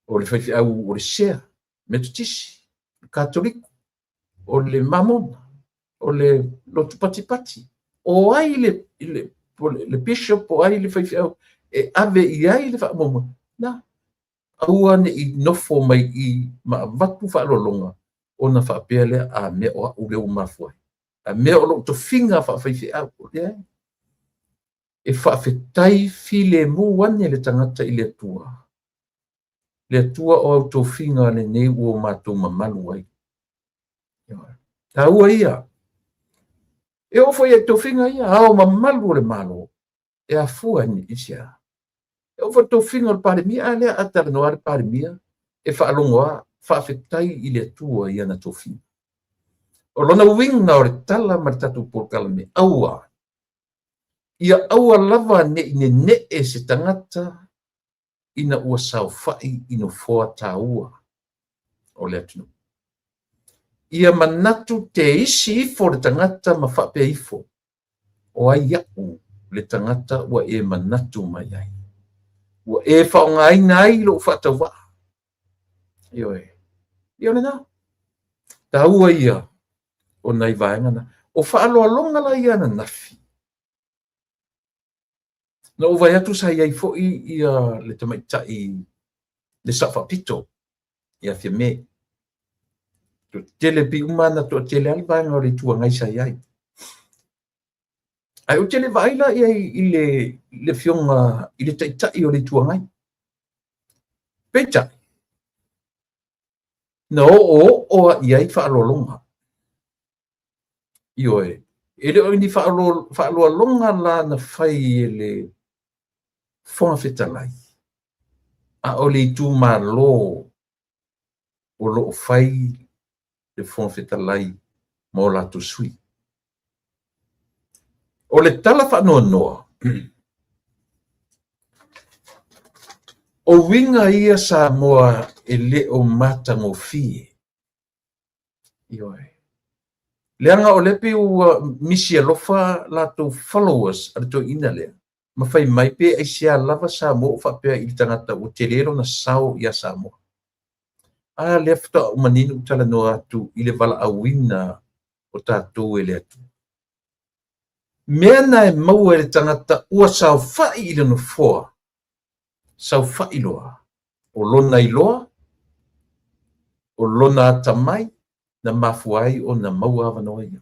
O le whaifi au o le sea. Metotisi. Katoliku. O le mamona. o le lotu patipati. O ai le bishop o ai le whaiwhiau e ave i ai le whaamoma. Nā, aua ne i nofo mai i ma watu whaalolonga o na whaapea lea a mea o au leo mafuai. A mea o lo to finga whaawhiau o lea. E whaafetai file mu wane le tangata i le atua. Le atua o au to finga le nei ua mātou mamalu ai. Ta ua ia. E ofo ia to finga ia, ao mamalu le malo. E a fua ni isia. E ofo to finga le parimia, a lea atara noa le parimia. E whaalongoa, whaafetai i le atua ia na to finga. O lona winga o le tala maritatu porkala me aua. Ia aua lava ne e se tangata ina ua sau fai ino foa taua o le atunu. Ia manatu te isi ifo le tangata ma whape ifo. O ai iau le tangata ua e manatu mai ai. Ua e whaongaina ai lo whatawa. Ioe. Io le nā. Taua ia o nei vaengana. O whaaloalonga la ia na nafi. Na o vai atu sa iai fo'i ia le tamaitai le sawhapito ia fia me. To tele pi umana to tele alvanga o le tuangai sa iai. Ai o tele vaila ia i le fionga i le taitai o le tuangai. Peta. Na o iai whaalolonga. Ioe. Ele o ni whaalolonga la na whai ele fonga fetalai. A o le tu malo o lo whai le fonga fetalai mo la tu sui. O le tala whanoa noa. O winga ia sa moa e le o matango fie. Ioe. Leanga o lepe ua misi alofa la tu followers ar to ina lea. Ma fai mai pe ai sia lava sa mo fa pe i tangata o telero na sao ia sa mo. A lefta o maninu tala no atu i le vala awina o tātou e le atu. Mea na e maua e le tangata ua sao fai i le no foa. Sao fai loa. O lona i loa. O lona atamai. Na mafuai o na maua avanoa ia.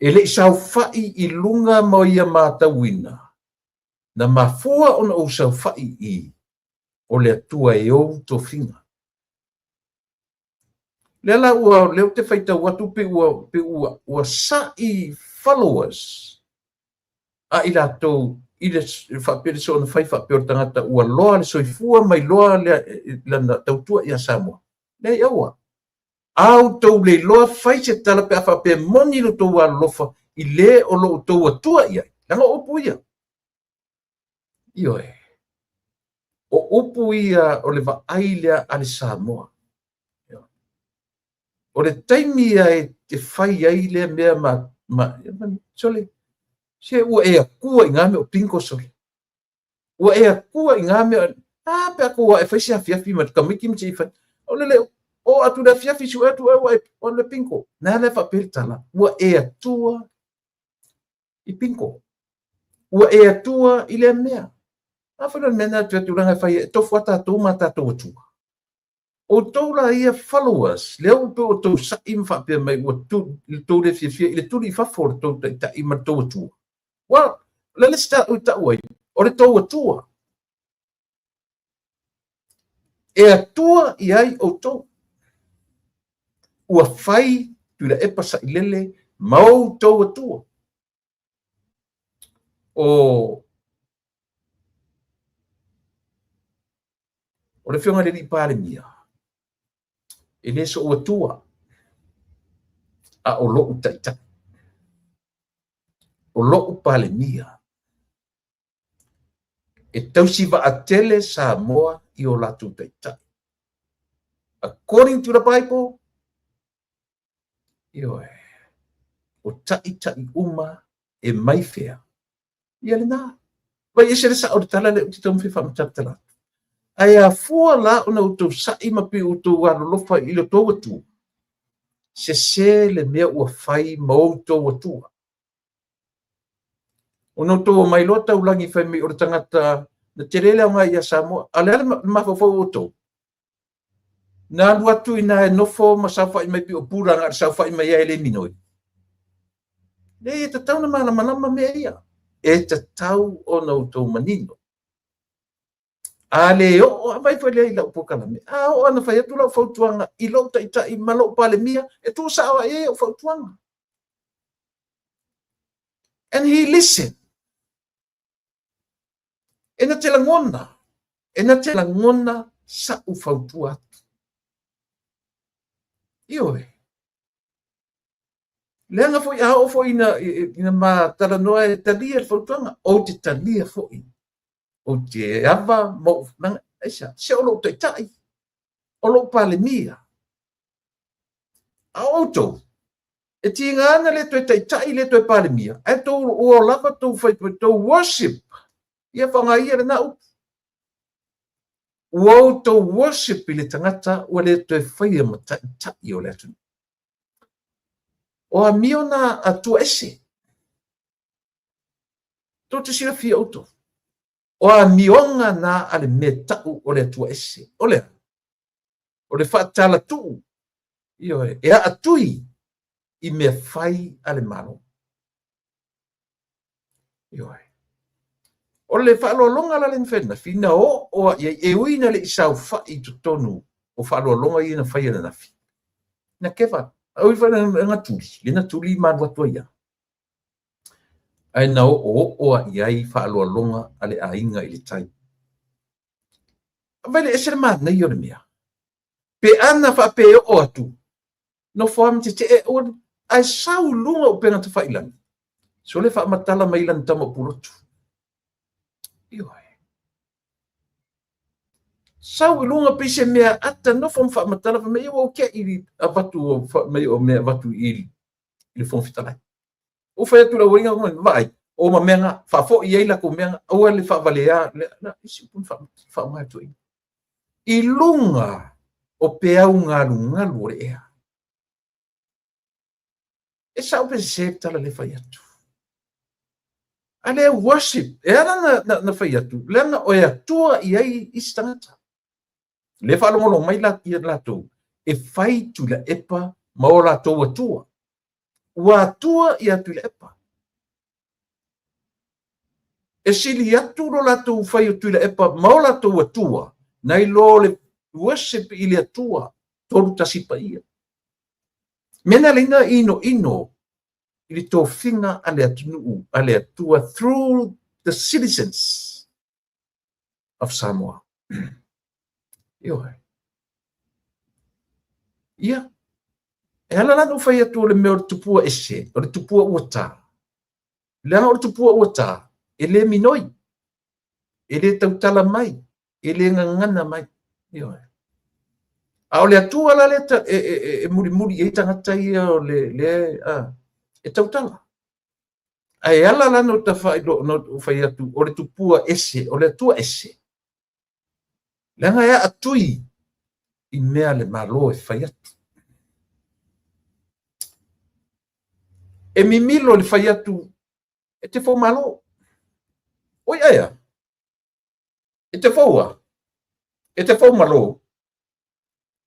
E le sao fai i lunga mo ia mātawina. Na mafua o na o sao fai i. O le atua e o to finga. Lela ua leo te whaita watu pe ua sa i followers. A i la tau i le whapere so na whai whapere tangata ua loa le soifua mai loa le na tautua ia Samoa. Le iaua. Au tau le loa whai se tala pe a whapere moni lo tau a lofa i le o lo tau atua ia. Langa opu ia. Ioe. O upu ia o le vaailia ale Samoa. O le taimi ia e te whai ai lea mea sole, se ua e akua i ngame o pinko sole. Ua e akua i ngame pe ako ua e whai se hafiafi ma kamiki mti i whai. O le leo, o atu le hafiafi su atu o le pinko. Nā le whapere tala, ua e atua i pinko. Ua e atua i lea mea. Awhana mena tu aturanga whai e tofu ata tō ma tātou atua. O tau la ia followers, leo pe o tau sa im whapea mai ua tau le fia i le turi whafo le tau ta ima tau atua. Well, le sta o tau ai, o le tau atua. E atua i ai o tau. Ua whai tu la epa sa ilele mau tau atua. O le whionga le li pāre mia. E le so ua tua. A o lo utaita. O lo pāle mia. E tausiva a tele Samoa i o latu utaita. According to the Bible, ioe, o tai uma e mai fea. Ia le nā. Vai ese le sa o le tala le uti tamu whiwha mataptala. Ai a fua la o na utou sa ima pe utou alolofa i le tau atu. se le mea ua fai mautou atua. Ono tō mai lota ulangi fai mi o le tangata na te rele o ngai a Samoa, ale ale mawhawhau o tō. Nā luatu i nā e nofo ma sauwhai mai pi o pūranga ar sauwhai mai ele minoi. Le e ta tau na mana manama mea ia. E ta tau o nau tō manino. A le o mai fai le ila upokala me. A o ana fai atu lau fautuanga i lau ta i malo pale mia e tō sawa e o fautuanga. And he listened. Ena te langona sa u fautua atu. Ioe. Leanga foi a o foi ina ma talanoa e talia fautuanga o te talia foi. O te ava mo nanga esa se o lo tai. O lo pale mia. A auto. E ti ngana le tai le to pale mia. E to o lava to fai to worship. Ia whanga ia le nau. Ua to worship i le tangata ua le to e whaia ma tai o le atu. O a miona a tua ese. Tō te sira fia auto. O a mionga na ale me tau o le tua ese. O le. O le whaatala tuu. Io e a atui i me whai ale malo. Io e. O le whaalolonga la len whenna, whina o e uina le isau whai to tonu o whaalolonga i na whai ana nafi. Na kewa, au i whana nga tuli, le na tuli man watua ia. Ai na o iai whaalolonga ale a inga i le tai. Vele esere man na i o le mea. Pe ana wha pe o atu, no whaam te e o ai sau lunga o penga te whailan. So le wha matala mailan tama purotu. Ioe. Sau lunga pise mea ata no fom fa matala fa me o ke i avatu me o me avatu i le fom fitalai. O fa tu la winga ko vai o ma menga fa fo i la ko menga o le fa valea na isi pun fa mai tu i lunga o pe au nga lunga lore ea. E sau pe se tala le fa yatu. Ale worship, era na fai atu, lena o e atua i ai istangata. Le whalongolo mai la i lato, e fai tu la epa ma o lato atua. Ua atua i atu la epa. E sili atu lo lato fai atu la epa ma o lato atua, nai lo le worship i le atua, tolu tasipa ia. Mena lina ino, ili tō whinga ale atunuu, ale atua through the citizens of Samoa. Ioe. Ia. E ala lana whai atu le mea o le tupua ese, o le tupua uata. Leanga o le tupua uata, e le minoi, e le tautala mai, e le ngangana mai. Ioe. A o le atua la leta, e muri e tangata ia o le e tautala. Ai ala la no ta fai no fai atu o le tupua ese, o le atua ese. Langa ia atui i mea le malo e fai atu. E mimilo le fai atu e te fau malo. Oi aia. E te faua. E te fau malo.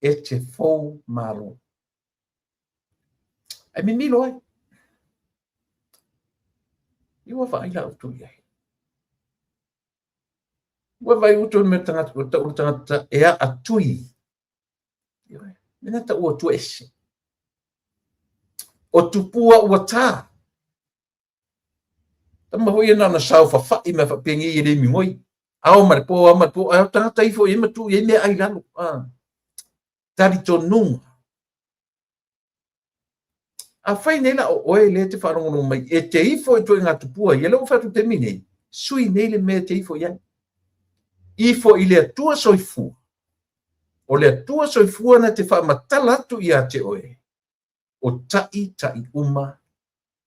E te fau malo. E mimilo ai. Iwa vai la utu ia. Wa vai utu me tangata e a atui. Iwa. Mena ta ua tu ese. O tupua ua tā. Tama hoi ana na sau whawhai me whapengi i le mingoi. Ao maripo, ao tangata ifo e matu e mea ai lalo. Tari to nunga. A whai nela o oe le te wharongono mai, e te ifo e toi ngā tupua, i lau whatu te mine, sui nele mea te ifo iai. Ifo i le atua soifua. O le atua soifua na te whamatalatu i a te oe. O tai uma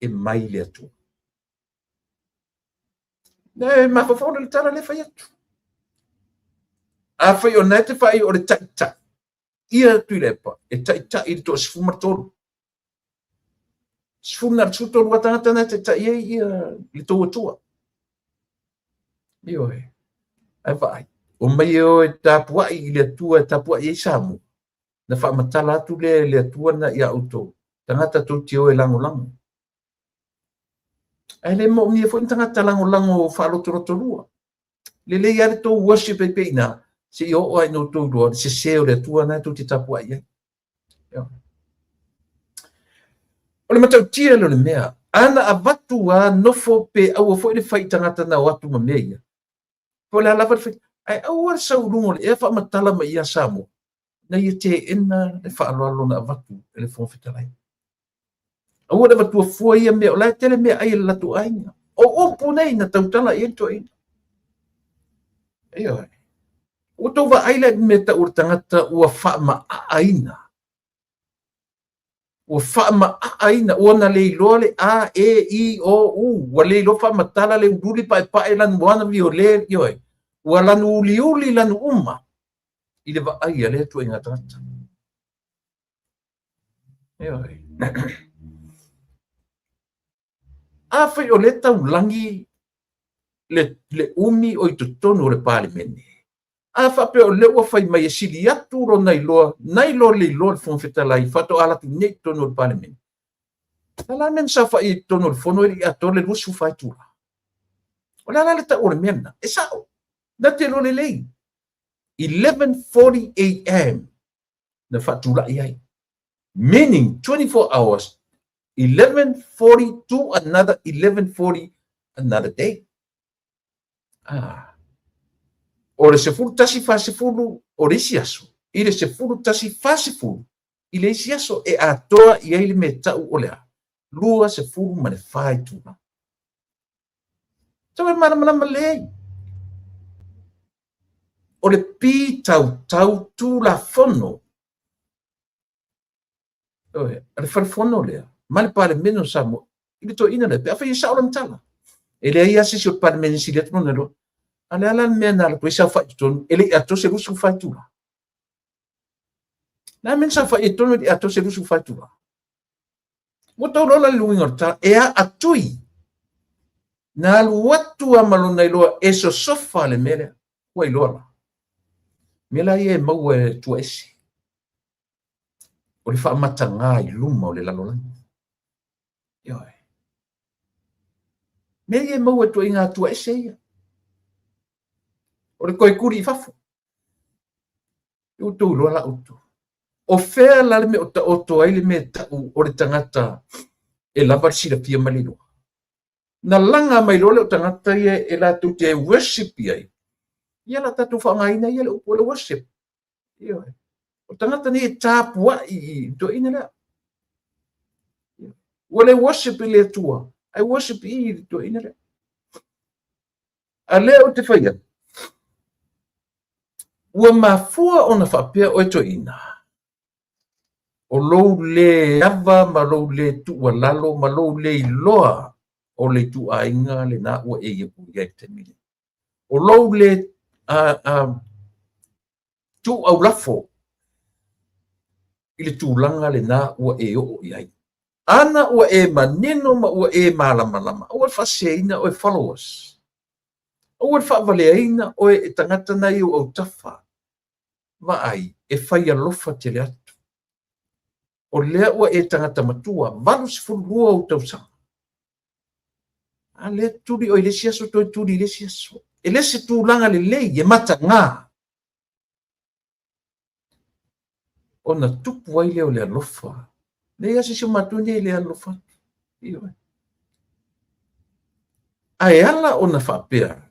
e mai le atua. Ne, mawhawhona le tala le whai atu. A whai o nei te whai o le tai. Ia tui lepa, e tai i to sifumatoro. sfuna suto wa tangata na te ia le tua. Io ai vai. O mai o tapua i le tua tapua i samu. Na fa matala atu le tua na ia auto. Tangata tu tio e lango. Ai le mo mi fo tangata lango fa lo toro lua. Le ia to worship e peina. Se yo ai no to do se o le tua na tu te tapua ia. O le matau tia le mea. Ana avatu a nofo pe au fo le fai tangata na watu ma mea. Po le lava fe ai au sa urungo le fa matala ma ia samo. Na ia te ena le fa alo na avatu le fo fitalai. Au le vatu fo ia me o la tele me ai la tu ainga. O punei na tautala ia to ina. Ai. O to va ai le me ta ur tangata ua fa ma aina. O fa ma aina o na le lole a e i o u wa le lo fa matala le uduli pa e lan wana viole yo e wa lan uli lan umma i le va ai le tu inga tata yo a fa o le tau langi le umi o i tonu le parliament a fa pe o le wa fa mai sili atu ro nai lo le lo fon fetalai fa to ala tu nei tonu le parliament. La men sa fa i tono le fono i atole lu su fa tu. Ola la ta o mena. E sa da te lo le lei. 11:40 a.m. na fa tu la ai. Meaning 24 hours. 11:40 to another 11:40 another day. O le se fulu tasi fa se fulu o le siaso. I le se fulu tasi fa se fulu. I le siaso e atoa i ai le meta o le a. Lua se fulu ma le fai tuna. Tawe mana lei. O le pi tau tu la fono. Le fono lea. Ma le pale meno samo. Ile to ina le pe afa isa ola mtala. Ele ia sisi o pale meno si letu nero. Ale ala mena le isa fa ton. Ele ato se lusu fa tula. Na men sa fa ton di ato se lusu fa tula. Mo to rola luingorta e a atui. Na watu amalona iloa eso sofa le mele. Wa iloa. Mela ia mau e tuesi. O le whaamatanga i luma o le lalolanga. Ioi. Mela ia mau e tuai ngā tuesi ia. O le koe kuri i fafu. I utu loa la utu. O whea lale me o ta oto ai le me tau o le tangata e lava sila pia malino. Na langa mai lole o tangata ia e la tu te worship ia. Ia la tatu whangaina ia le upo le worship. Ioi. O tangata ni e tāpua i to ina lea. Wale worship i le tua. Ai worship i to ina lea. A lea o te whaia. Ua mafua o na whapea o e to ina. O lou le ava ma lou le tua lalo ma lou le iloa o le tua inga le na ua e ipu ia i te mili. O lou le tu au lafo i le tūlanga le nā ua e o iai. Ana ua e manino ma ua e malama. Ua whaseina o e followers. Ua whaavaleaina o e tangata nei o au tafa. Vai e whai alofa te le atu. O lea ua e tangata matua. Valu si fulua o tausanga. A le turi o i le siaso toi turi i le siaso. E le se tūlanga le lei e mata ngā. Ona tupu ai leo le alofa. Le ia se matuni le alofa. Ioi. Ai ala ona whapea.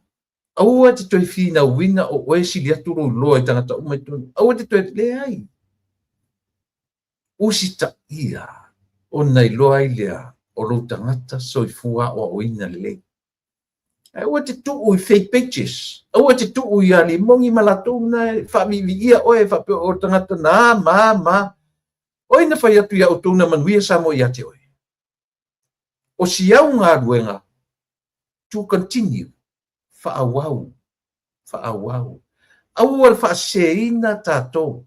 Aua te toi whina wina o oe sili aturo loa i tangata umaitoni. Aua te toi le ai. Usi ta ia. Ona i loa i lea o lo tangata soifua o oina le. Aua te tuu i fake pages. Aua te tuu i ali mongi malatou na whamivi ia oe whapea o tangata na ma. Oina whai atu ia o tūna manuia samo i ate oe. O si au ngā ruenga to continue. Whaawau. Aua whaaseina tātou.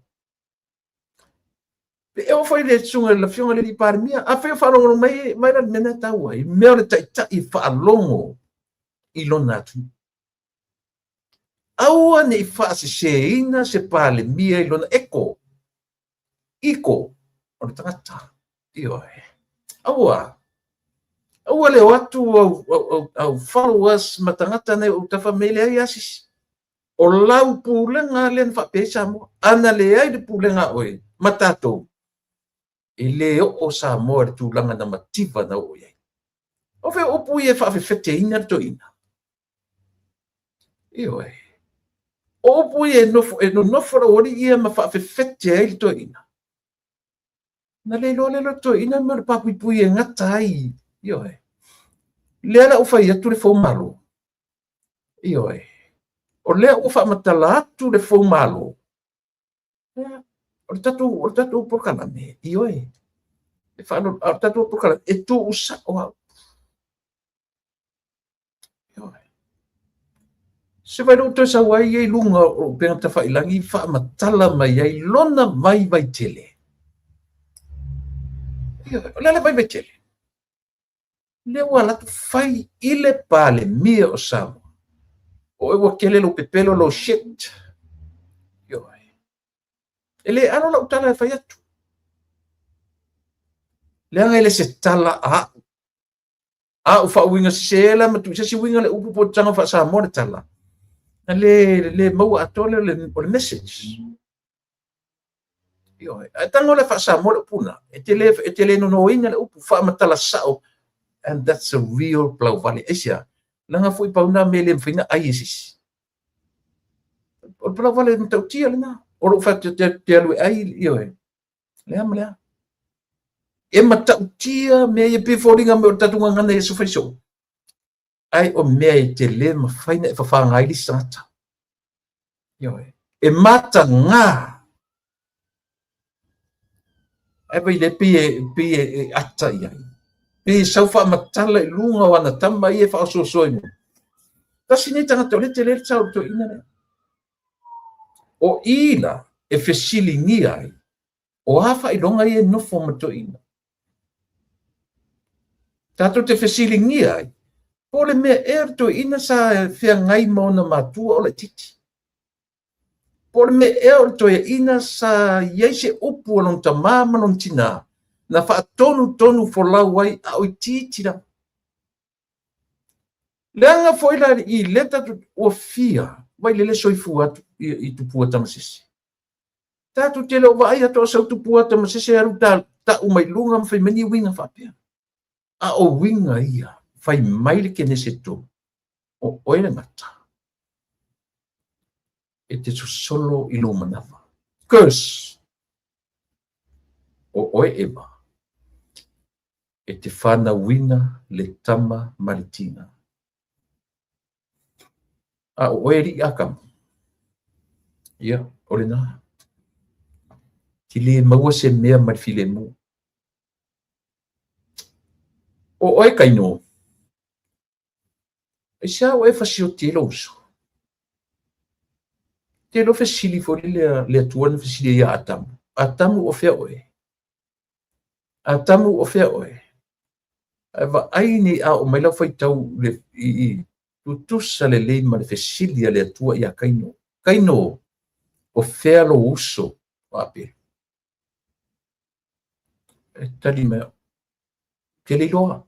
Eu foi le sunga la fiona le par mia a fe fa lo mai mai na mena ta wa I me le ta I fa longo I lona tu aua ne I fa se ina se pale mia I lona iko o le tangata io aua le watu au followers matangata nei o tafa mele ai asis o lau pulenga len fa pesa mo ana le ai de pulenga oe matato ele o Samoa le tūlanga na mativa na o iai. O fe opu I fa fete ina to ina. Io e. Opu I no nofo la ori ia ma fa fete ai to ina. Na le lo to ina me le papu pui ngata ai. Io e. Le ala ufa ia tu le fo malo. Io e. O le ufa matala atu le fo malo. O tatu por kalame. Io e. E fa no tatu por kalame. E tu usa o se vai roto sa wai ai lunga o pena ta fai langi fa matala mai ai lona mai vai tele. Lele vai tele. Le wala tu fai ile pale mia o Samoa. O e wakele lo pepelo lo shit. Yo. Ele ano la utala fai atu. Le anga ele se tala a ufa winga sela matu se winga le upu po tanga fa Samoa tala. Le mau atole le message. Yo, tango le fa Samoa puna. E tele no inga le upu fa matala sao. And that's a real Plau Valley Asia. Langa foi pauna mele mfina aisis. O Plau Valley mtau tia lena. O lo fa te alu ai yo e. Lea. E matau tia me e pe foringa me o tatunga ngana e sufaiso. Ai o me te le mfaina e fa ngai li sata. Yo e. E mata nga. Ai vai le pe ata ia. Pe saufa matala I lunga wana tama I e fa so mo. Tasi ni tanga tole te le tau to ina ne. O ila e fesili ni ai. O hafa I longa I e nofo ma to ina. Tato te fesili ni ai. Po le mea to ina sa fea ngai maona matua o le titi. Po le mea to ina sa yeise upu alon tamama non tina. Na fa tonu for la wai au titira. Leanga foi la I leta o fia. Vai lele soifu atu I tupua tamasisi. Tatu tele o vai ato sa tupua tamasisi aru ta umai lunga mfai mani winga fapia. A o winga ia. Fai maile ke neseto. O oile ngata. E te solo I lo manava. Curse. O oe eba. E te whana wina le tama maritina. A o eri akam. Ia, ole nā. Ti le maua se mea marfile mu. O oe kaino. E sa oe fasio te lo uso. Te lo fasili fori le atuana fasili ia atamu. Atamu o fea oe. Atamu o fea oe. Ava aini a o maila fai tau le I tutusa le leima le fasili le atua ia kaino. Kaino o fea lo uso. Wape. E tali mea. Ke le iloa.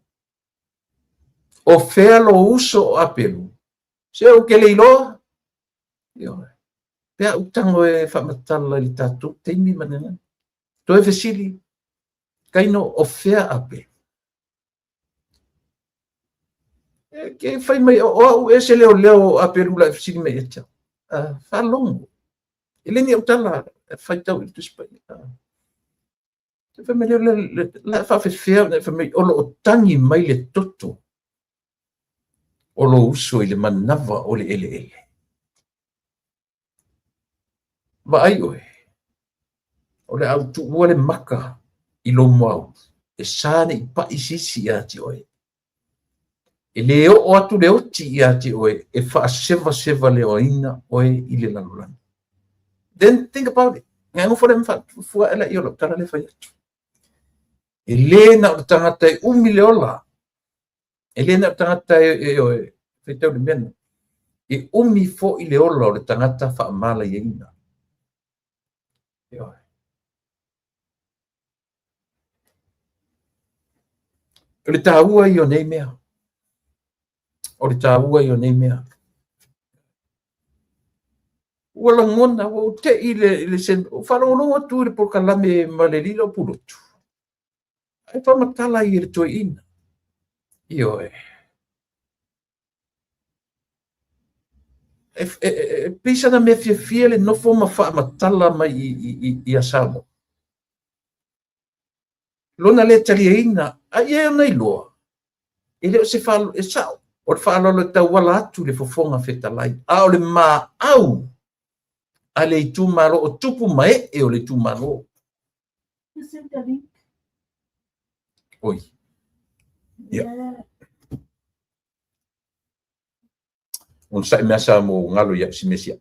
O fea lo uso o apelu. Se o ke le iloa. Io. Pea utango e whamatala li tatu. Teimi manena. To e fasili. Kaino o fea ape. Ke fai mai o e se leo apelu la fasili me echa. Fa longo. Ele ni utala fai tau I tuspai. Fa me la fa fea fa me o lo tangi mai le toto. O lo uso I le manava o le ele. Va ai oe. O le au tu ua le maka I lo mau. E sane I pa isisi ati oe. E le o atu le oti ati oe. E fa seva le oina oe I le lalolani. Then think about it. Ngai ngo fole mfa fua ela yo lo tala le fai. Elena o tangata e umi le ola. Elena o tangata e fetau le mena. E umi fo i le ola o le tangata wha amala i ina. O le tāua i o nei mea. O le tāua i o nei mea. Ua la ngona, o te i le sen, o whanonga tu le pokalame ma le lila o pulotu. Ai whamatala i le toi ina. I oe. Pisa na mea fia le nofo ma whamatala ma i asamo. Lona le tali ina, ai e nei loa. E leo se whalo, e sao. O le whalo le tau wala atu le fofonga whetalai. A o le maa au. A le tu malo o tupu mai e o le tu malo. Oi. Yeah. Un sa me asa mo ngalo ya si mesia.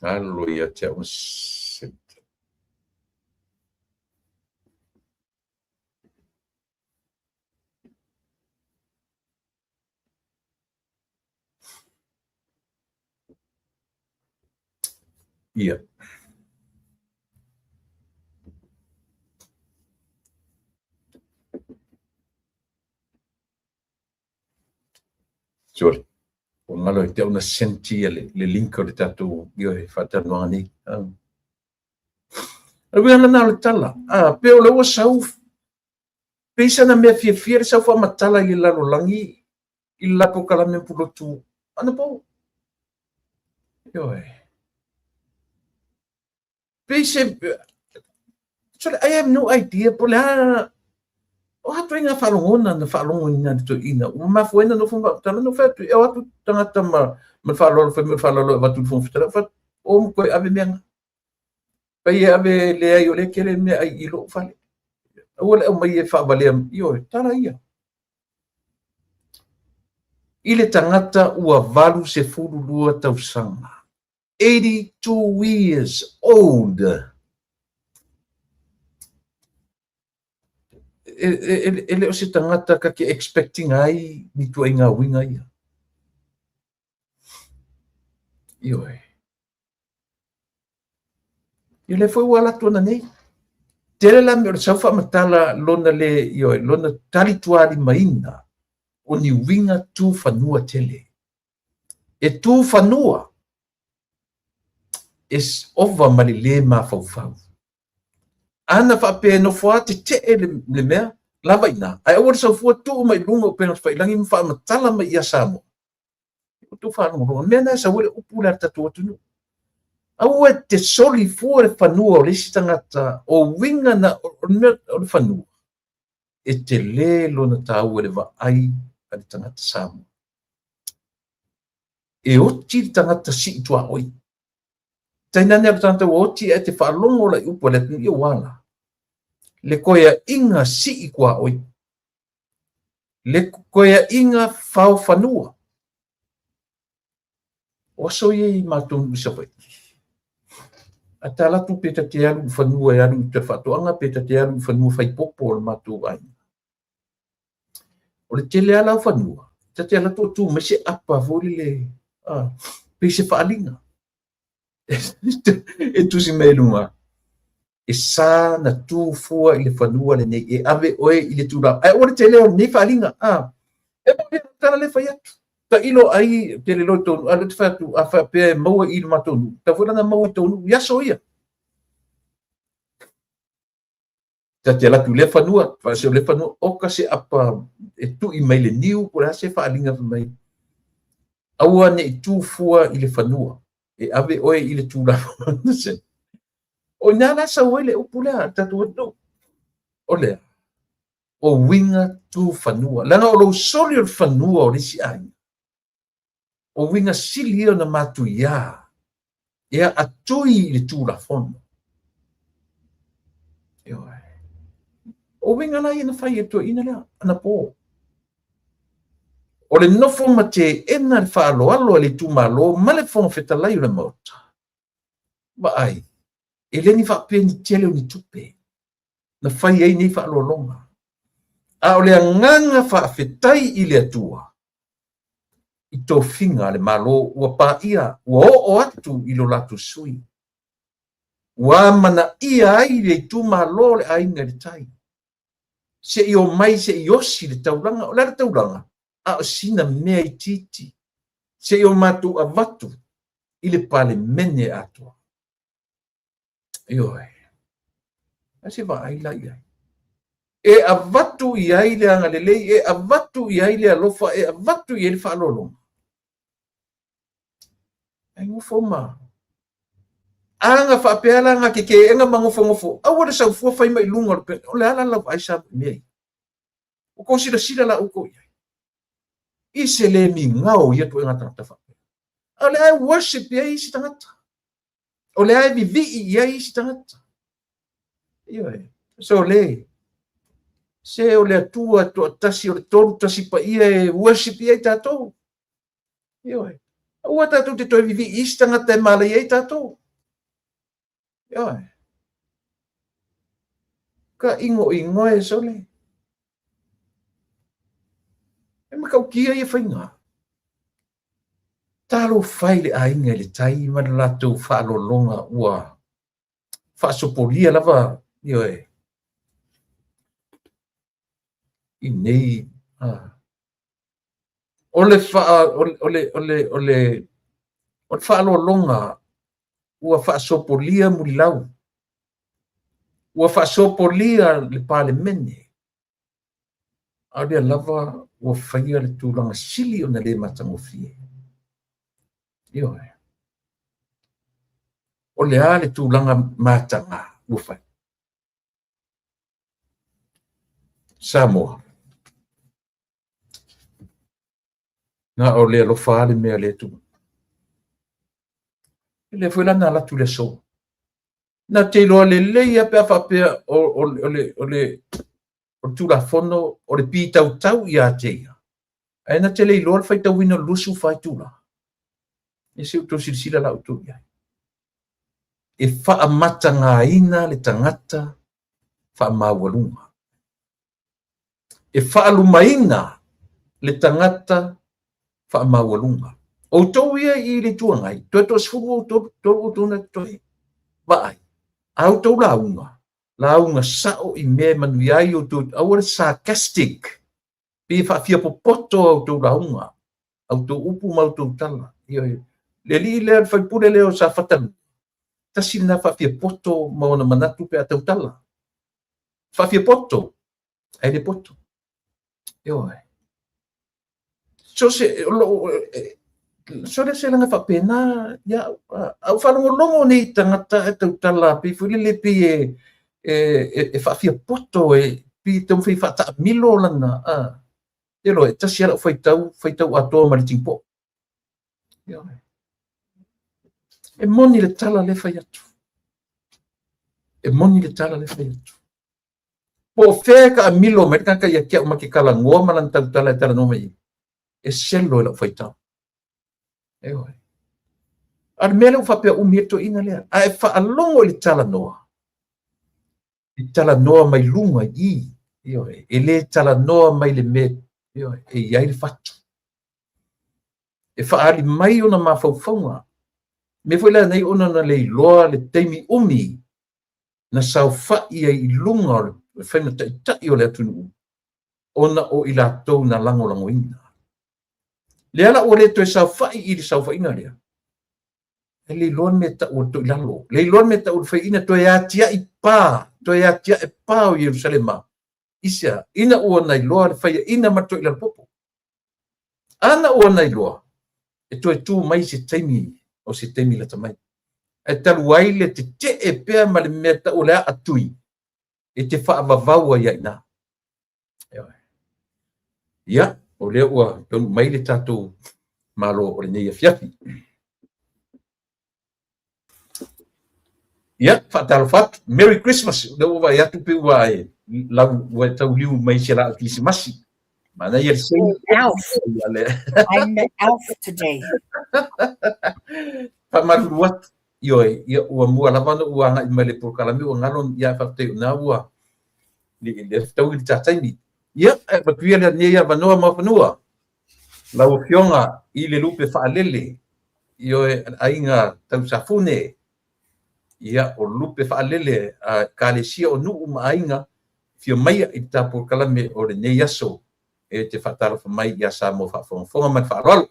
Ngalo ya te un Iya. Sorry. O ngalo te una senti le link o le tatu io e fata no ani. Awe ana na le tala. Pe o le o sau. Pesa na mea fia le sau fa matala i lalo langi i lapo kala me pulotu. Ana po. Yo e. Pesa so I have no idea po la o hatu inga whalongona na whalongona na to ina. O mafuena no fumba tala no fatu e watu tangata ma whalolo me whalolo watu fumba tala fat o mkoi ave meanga. Pai ave le ai o le kele me ai ilo fale. O le o mai e whabalea yo tala ia. Ile tangata ua valu se furu lua tausanga. 82 years old. Ele o se tangata ka ke expecting ai ni tua inga winga ia. Ioi. Ile foi wala tona nei. Tere la me o saufa matala lona le ioi, lona tali tuari maina o ni winga tu fanua tele. E tu fanua is over mali le ma fau. Ana fa pe no fo te le mea lava ina. Ai o sa fo tu mai lunga o pe no fa langi fa matala mai ia samo. O tu fa no me na sa wele upula tatu tunu. Au e te soli fua le whanua o lesi tangata o winga na o le whanua. E te le lona tāu e le wa ai a le tangata Samoa. E oti le tangata si i tua oi. Tainane a le tangata o oti e te whaalongo la upo le tunu i wala. Le koea inga si i kua oi. Le koea inga whao whanua. O so i mātou usawai. Atala tu peta te alu whanua e alu te whatoanga, peta te alu whanua whaipopo o le mātou ai. O le tele ala whanua, te ala tō tū mese apa voli le pese whaalinga. E tusi me lunga. E sā na tū fua i le whanua le nei, e ave oe i le tūra. Ai o le tele o nei whaalinga. E mo le tala le whai atu. Ta ilo ai tele lo tonu, ala te whatu, a whapea maua i le matonu. Ta whananga maua i tonu, yaso ia. Ta te latu le whanua, se le whanua oka se apa e tu i mai le niu, kura se whaalinga mai. Aua ne i tū fua i le whanua, e ave oe i le tūra. O nana sa oe le upulea, tatu atu. O lea, o winga tū whanua. Lana o lo soli o whanua o le si ai. o winga sili o na matu ia ia atui le tula fono yo o winga na ina fai to ina le ana po o le nofo mate ena le fa alo le tu malo male fo feta lai le mota ba ai ele ni fa pe ni tele ni tupe na fai ai ni fa lo longa a o le nganga fa fetai i le atua i tō whinga le malo ua pā ia, ua o atu i lo latu sui. Ua mana ia ai le tū malo le ainga le tai. Se i o mai se i osi le tauranga, o le tauranga, a o sina mea i titi. Se i o matu a vatu i le pale mene atua. Ioi. Ase va ai lai ai. E a vatu i ai le anga le lei, e a vatu i ai le alofa, e a vatu i ai le whaalolonga. Ai ngofoma. Anga whapeala nga ke enga mangofo. Awara sa ufua whai mai lunga o le ala lau aisa mei. O ko sila la uko iai. I se le mi ngau ia tu enga tangata whapea. O le ai worship ia isi tangata. O le ai vivi ia isi tangata. Ioi. So le. Se o le atua to tasi o le toru tasi pa ia e worship ia i tātou. Ioi. Ua tātou te toi vivi isi tangata e mala ia i tātou. Ioi. Ka ingo e sole. E makau kia ia whainga. Talo whaile a inga le tai mana latou whaalolonga ua whaasopolia lava. Ioi. I nei. Ole whaalolonga ua whaasopolia mulilau. Ua whaasopolia le pale mene. Aria lava ua whaia le tūranga sili o na le matangofie. Ioi. O le a le tūranga matanga ua whai. Samoa. Na o le alofa le mea le tu. Le foi lana la tu le so. Na te loa le leia pe whapea o tu la fono o le pi tau i a teia. Ai na te le loa fai tau wina lusu fai tu la. E se uto sirisira la utu ia. E wha mata ngā ina le tangata wha mawalunga. E wha alumaina le tangata wha mawalunga. O tau ia i le tuangai, toi to sfuru o tōna toi. Vai, au tau launga sao i me manu iai o tō, au are sarcastic. Pe whawhia popoto au tau launga, au tō upu mau tō tala. Le li lea whaipure leo sa whatanu. Tasi na whawhia poto maona manatu pe a tau tala. Whawhia poto, ai le poto. Ioi. So se langa whapena, ia, au whanongolongo nei tangata e tau tala, pi whilile pi e whawhia poto pi tau whi whata milo lana, ilo e tasi ala whaitau atoa maritingpo. E moni le tala le whai atu. E moni le tala le whai atu. Po wheka a milo, mai kaka ia kia umaki kala ngoa malan tau tala e tala noma i. E selo e la whaitau. Eoi. Ar mele u whapea umieto ina lea. A e whaalongo le tala noa. I tala noa mai lunga i. Eoi. E le tala noa mai le me. Eoi. E iai le whatu. E whaari mai ona ma whauwhaunga. Me whaila nei ona na le loa le teimi umi. Na sau whai ai lunga. Whaima tai o le atunu. Ona o ila tau na lango ina. Le ala o le to sa fai i le sa fai ina le. Le lon me ta o to lalo. Le lon me ta o fai ina to ya tia i pa, to ya tia e pa o Jerusalem. Isia ina o na lo le fai ina ma to ila popo. Ana o na lo. E to tu mai se temi o se temi la tamai. E talu ai le te e pe ma le me ta o le atui. E te fa vavaua ia ina. Ya. O le ua, mai le tātou malo o le nei fiafi. Ia, whaatalo whatu, Merry Christmas, le ua ia tupe ua e, lau ua tau liu mai se la Krisimasi. Mana ia le sei. Elf. I'm the elf today. Whamaruru atu, ia ua mua lavana ua ngai mai le prokalami ua ngalon ia whapteu na ua. Le tau i tataini. Ia, matuia le nia ia vanoa mawhanua. Lau fionga i le lupe whaalele, ioe ainga tau safune, ia o lupe whaalele ka le sia o nuu maainga, fio mai i tapo kalame o le nei aso, e te whataro mai ia sa mo whafonga man whaarolo.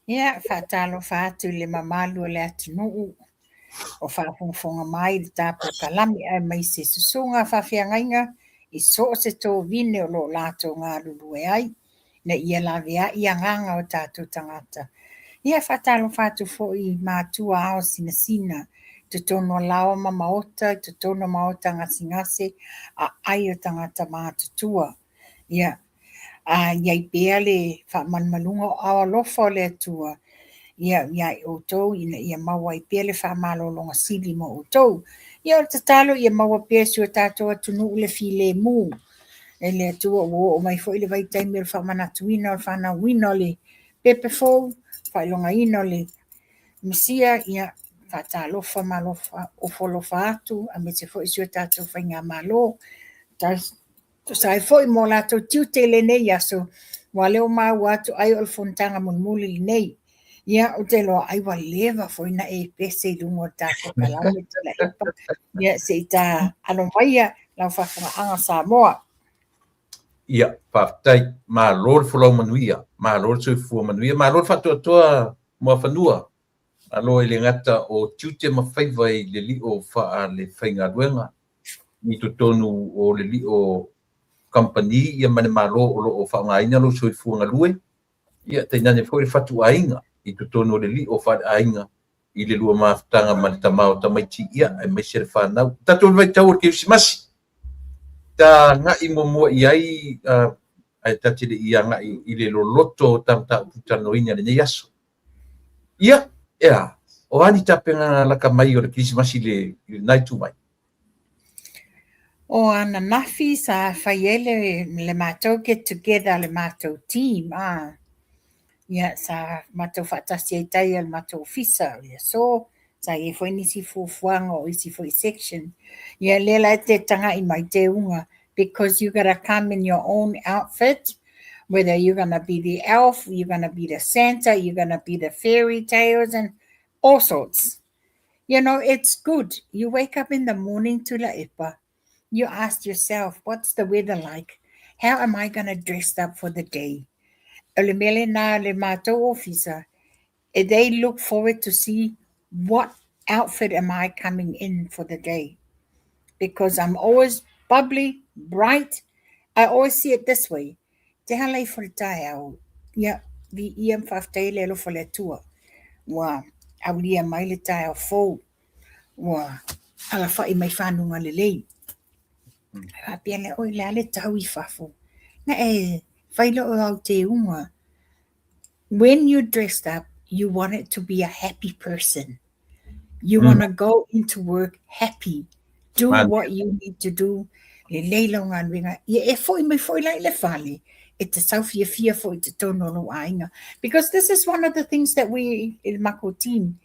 Ia, whaatalo whaatu le mamalu le atu nuu, o whafonga mai le tapo kalame ai mai se susunga whawhiangainga, i so se tō vine o lo lato ngā lulu e ai, na ia lavea ia nganga o tātou tangata. Ia whatalo whatu fo i mātua ao sina sina, te tono lawa ma maota, te tono maota ngasi ngase, a ai o tangata mātutua. Ia, iai bea le whamanmalunga o awa lofa o le atua. Ia o tau, ia maua i bea le whamalolonga sili mo o tau. Ia o te talo, ia maua bea sua tātou atunu ule file mū. E le atua o mai fo i le vai taimi o le whamanatuina o le whanauina o le pepe fou, whailonga ina o le misia, ia whatalofa malofa o folofa atu, a me te fo i sua tātou whainga malo. Sai fo i mo lato tiute le nei aso, wa leo mau atu ai o le fontanga mulmuli le nei. Ia o te loa ai wa lewa fo ina e pese i lungo tātou kalame tila epa. Ia se i tā alomwaia lau whafunga anga Samoa. Ia, whaftai, ma lor fulau manuia, ma lor sui fua manuia, ma lor whatua toa mua whanua. Alo e le ngata o tiute mawhaiwai le li o wha le whainga ruenga. Ni tu tonu o le li o company, ia mane malo o lo o wha inga lo sui fua ngalue. Ia, te nane fwoi whatu ainga, i tu tonu o le li o wha ainga, i le lua maftanga mani tamao tamaiti ia, ai mai sere whanau. Tatu mai tau o Krisimasi. Ta ngai mo mo iai ai tatile ia ngai i le loloto tamta utano ina le yaso. Ia, ea, o ani tapenga laka mai o le Krisimasi le nai tu mai. O ana nafi sa whaiele le mātou get together le mātou team. Ia sa mātou whatasi e tai le mātou ofisa. Ia so, sa e fwoi nisi fufuanga o isi fwoi section. Ia lela te tanga i mai te unga. Because you gotta come in your own outfit, whether you're gonna be the elf, you're gonna be the Santa, you're gonna be the fairy tales and all sorts. You know, it's good. You wake up in the morning to la epa. You ask yourself, what's the weather like? How am I gonna dress up for the day? Le mele na le mātou officer, they look forward to see what outfit am I coming in for the day. Because I'm always bubbly, bright. I always see it this way. Te halai for tai au. Ia, vi iam whaftai lelo for le tua. Wa, au lia mai le tai au fou. Wa, ala whai mai whanunga le lei. Hapia le oi le ale tau I whafo. Na whailo o au te unga. When you're dressed up, you want it to be a happy person. You want to go into work happy. Do what you need to do. Le leilonga ringa. Ia foi mai foi lai le fale. E te saufia fia foi te tono no ainga. Because this is one of the things that we in Mako team.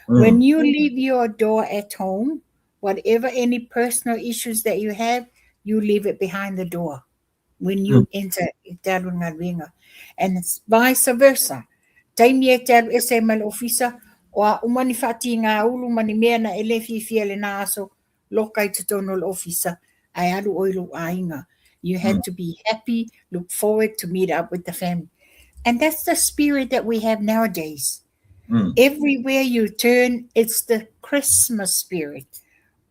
When you leave your door at home, whatever any personal issues that you have, you leave it behind the door when you enter Itarunga ringa. And it's vice versa. Taimi e te alu ese mal ofisa, o umani whati ngā ulu mani mea na ele fia le nā aso, lokai te tono le ofisa, ai alu oilu ainga. You had to be happy, look forward to meet up with the family. And that's the spirit that we have nowadays. Everywhere you turn, it's the Christmas spirit.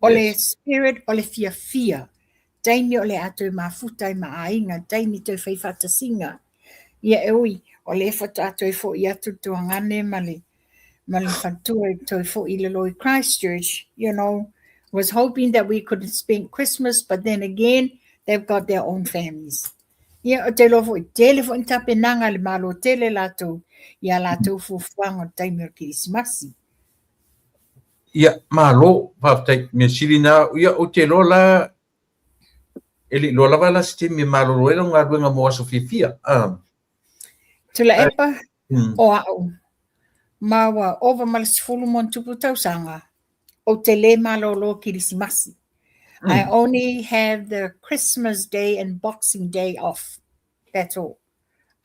Ole spirit, ole fia. Taimi ole atu mafuta ma ainga, taimi te whaiwhata singa. Ia eoi, ole whata atu fo I atu tuangane mali whantua to fo I leloi Christchurch, you know, was hoping that we could spend Christmas, but then again, they've got their own families. Ia o te lofo i tele fo inta penanga le malo tele lato ia lato fufuanga taimi o kirismasi. Ia malo whaftai me sirina ia o te lola eli lola wala sti me malo roelo ngā ruenga mo aso fifia. Tula epa o au. Maua ova malasifulu mon tupu tausanga o te le malo lo kirismasi. I only have the Christmas Day and Boxing Day off. That's all.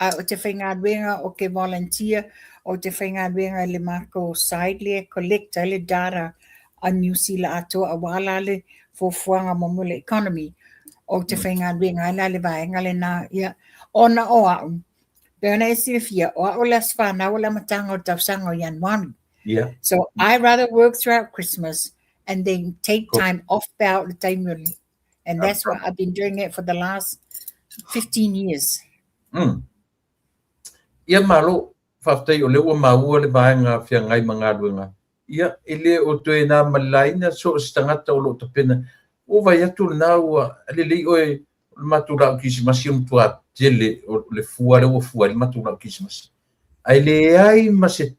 O te whaingaruenga o ke volunteer, o te whaingaruenga le mako side le collect le data a New Zealand ato a wala le fuanga momule economy. O te whaingaruenga la le vaenga le na ia ona o au. Pena e sirifia o au las whana o la matanga o tausanga o Januari. Yeah. So I rather work throughout Christmas and then take time off about the time. And that's what I've been doing it for the last 15 years. Ia malo whaftai o lewa maua le vaenga whia ngai mga ruenga. Ia ele o toe nā malaina so stangata o lo tapena. O vai atu na ua lelei oe matura o kisimasi o mtua tele o le fuare o fuare matura o kisimasi. Ai le ai mase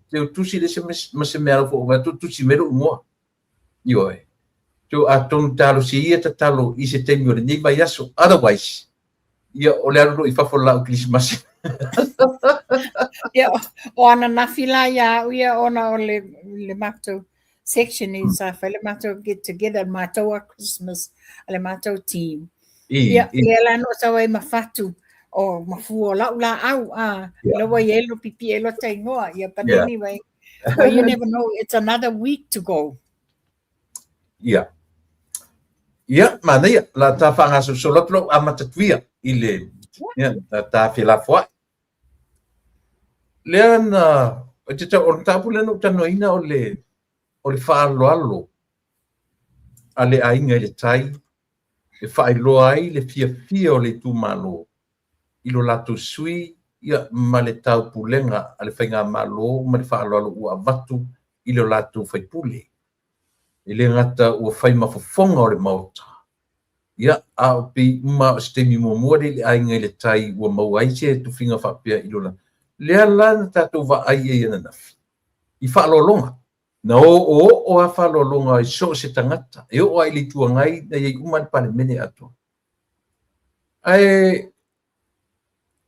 te utusi le se mase mea fo o tusi mero ngoa. Ioe. To atong talo si ia tatalo i se teimi o le nei vai aso. Otherwise, ia o le aru i fafola o kisimasi. Ia o ana nafila ia ia ona o le mato section is le mato get together mato Christmas le mato team. Ia ia no sa wai mafatu o mafu o la au lo wai elo pipi elo taingoa ia but anyway well, you never know, it's another week to go. Yeah. Ia mana ia la ta fanga so solotlo amatatwia ile ia ta fila foi. Leana o te o tapu le no tanoina o le whaaloalo a le ainga le tai e whaeloa ai le fia o le tūmalo i lo lato sui ia ma le tau pulenga a le whainga malo ma le whaaloalo ua vatu i lo lato whaipule i le ngata ua whai mafofonga o le maota ia a o pi uma o stemi mua le ainga le tai ua mauaise tu whinga whapea i lo la lea lana tātou wa ai e ana nafi. I whaalolonga. Na o a whaalolonga i so se tangata. E o ai li tuangai na iei umani pale mene ato. Ai,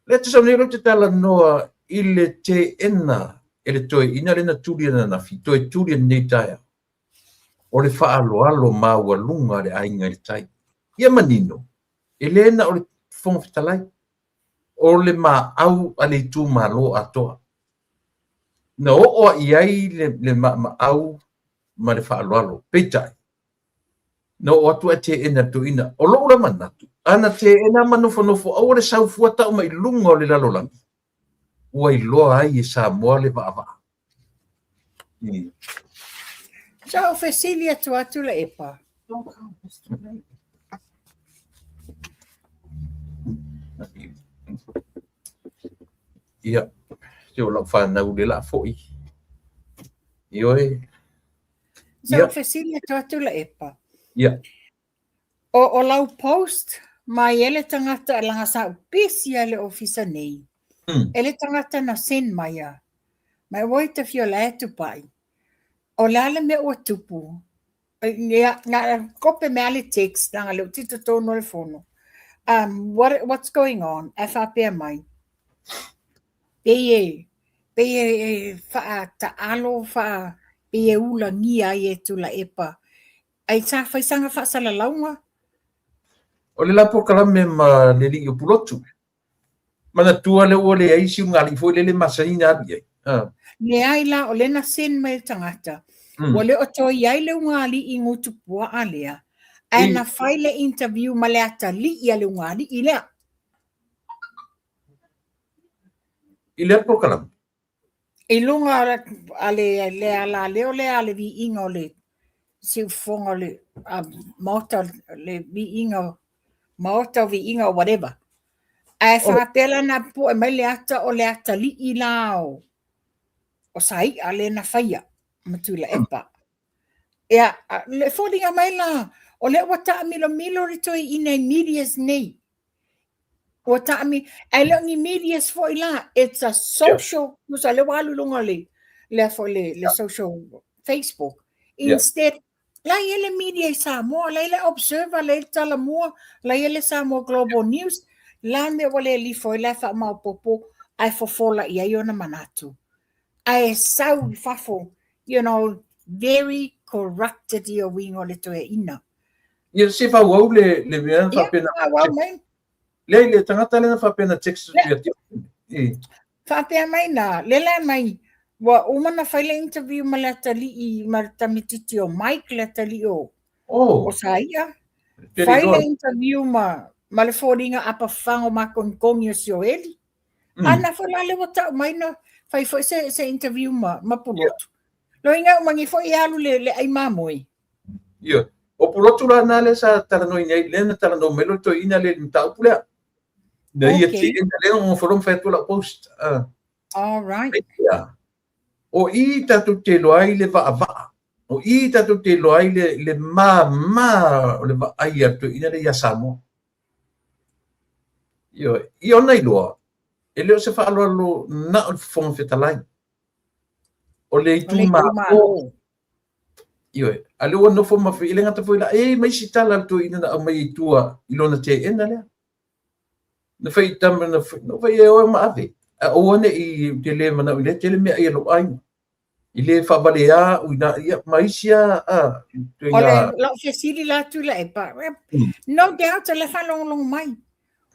le te saunero te tala noa i le te ena e le toi ina le na turi ana nafi. Toi turi ana nei taia. O le whaaloalo maua lunga le ainga le tai. Ia manino. E le ena o le fonga fitalai. O le ma au ale tu malo atoa. Na o iai le ma au ma le whaaloalo. Peitai. Na o atu a te ena tu ina. O lo ura manatu. Ana te ena manofo au le sau fuata o mai lunga o le lalolangi. Ua i loa ai e sa moa le vaava. So, Cecilia tu atu le epa. Ia, te o lau whanau le la foi. Ioe. So, Cecilia tu atu le epa. Ia. O lau post, mai ele tangata langa sa pisi le ofisa nei. Ele tangata na sen maia. Mai woita fio la etu pai. O lale me o tupu. Nga kope me ale text nanga leo tito tono le fono. What's going on? FAP mai. Peye fa taalo fa peye ula ngia ye tu la epa. Ai sa fa sanga fa sala launga. O le lapo kalame ma le li o pulotu. Mana tua le o le aisi unga li foi le masaina abi. Le ai la o le na sen me tangata. Wale o to iai le unga li i ngutu pua alea. Ai na fai le interview ma le ata li i le unga li i lea. I le po kalame. I lunga ale le ala leo le ale vi ingo le si fonga le mota le vi ingo mota vi ingo whatever. Ai fa pela na po e mai le ata li i lao. O sai ale na faia matula epa. Ea le fodinga mai la o le wata milo ri toi ina medias nei. O taami, alangi medias fo ila, it's a social, nusa le walu lunga le fo le social Facebook. Instead, la yele media Samoa, la yele Observer, la yele Talamua, la yele Samoa Global News, la me wale li fo ila fa maupopo, ai fo fola ia yona manatu. Ai sau fafo, very corrupted ia wingo le toe ina. Ia se fa wau le mea fa pena. Wau mai. Le tangata le na fa pena text ia. Fa pena mai na, le mai. Wa umana faile interview malatali I martamititi o Mike latali o. O saia. Faile interview ma le fodinga apa fango ma konkongi o sio eli. Ana fala le wata mai na fai foi se interview ma pulotu. Lo inga umangi foi alu le ai mamoi. Ia. O pulotu la na le sa tarano nei le na tarano melo to ina le mta pula. Na ia ti le on forum fetu la post. All right. Yeah. O I tatu te loai le va. O I tatu te loai le ma o le va ai atu ina le yasamo. I ona I loa. E leo se fa alo na o fong fetalai. O le tu ma o. Ale o no fo ma fe ilenga ta foi la mai si tala tu ina na mai tua ilona te ena le. Na fai tam na no vai o ma ave. O one I te le mana ile te le me ai lo ai. Ile fa balea uina ia maisia Ole lo fesili la tu la epa. No doubt le fa long mai.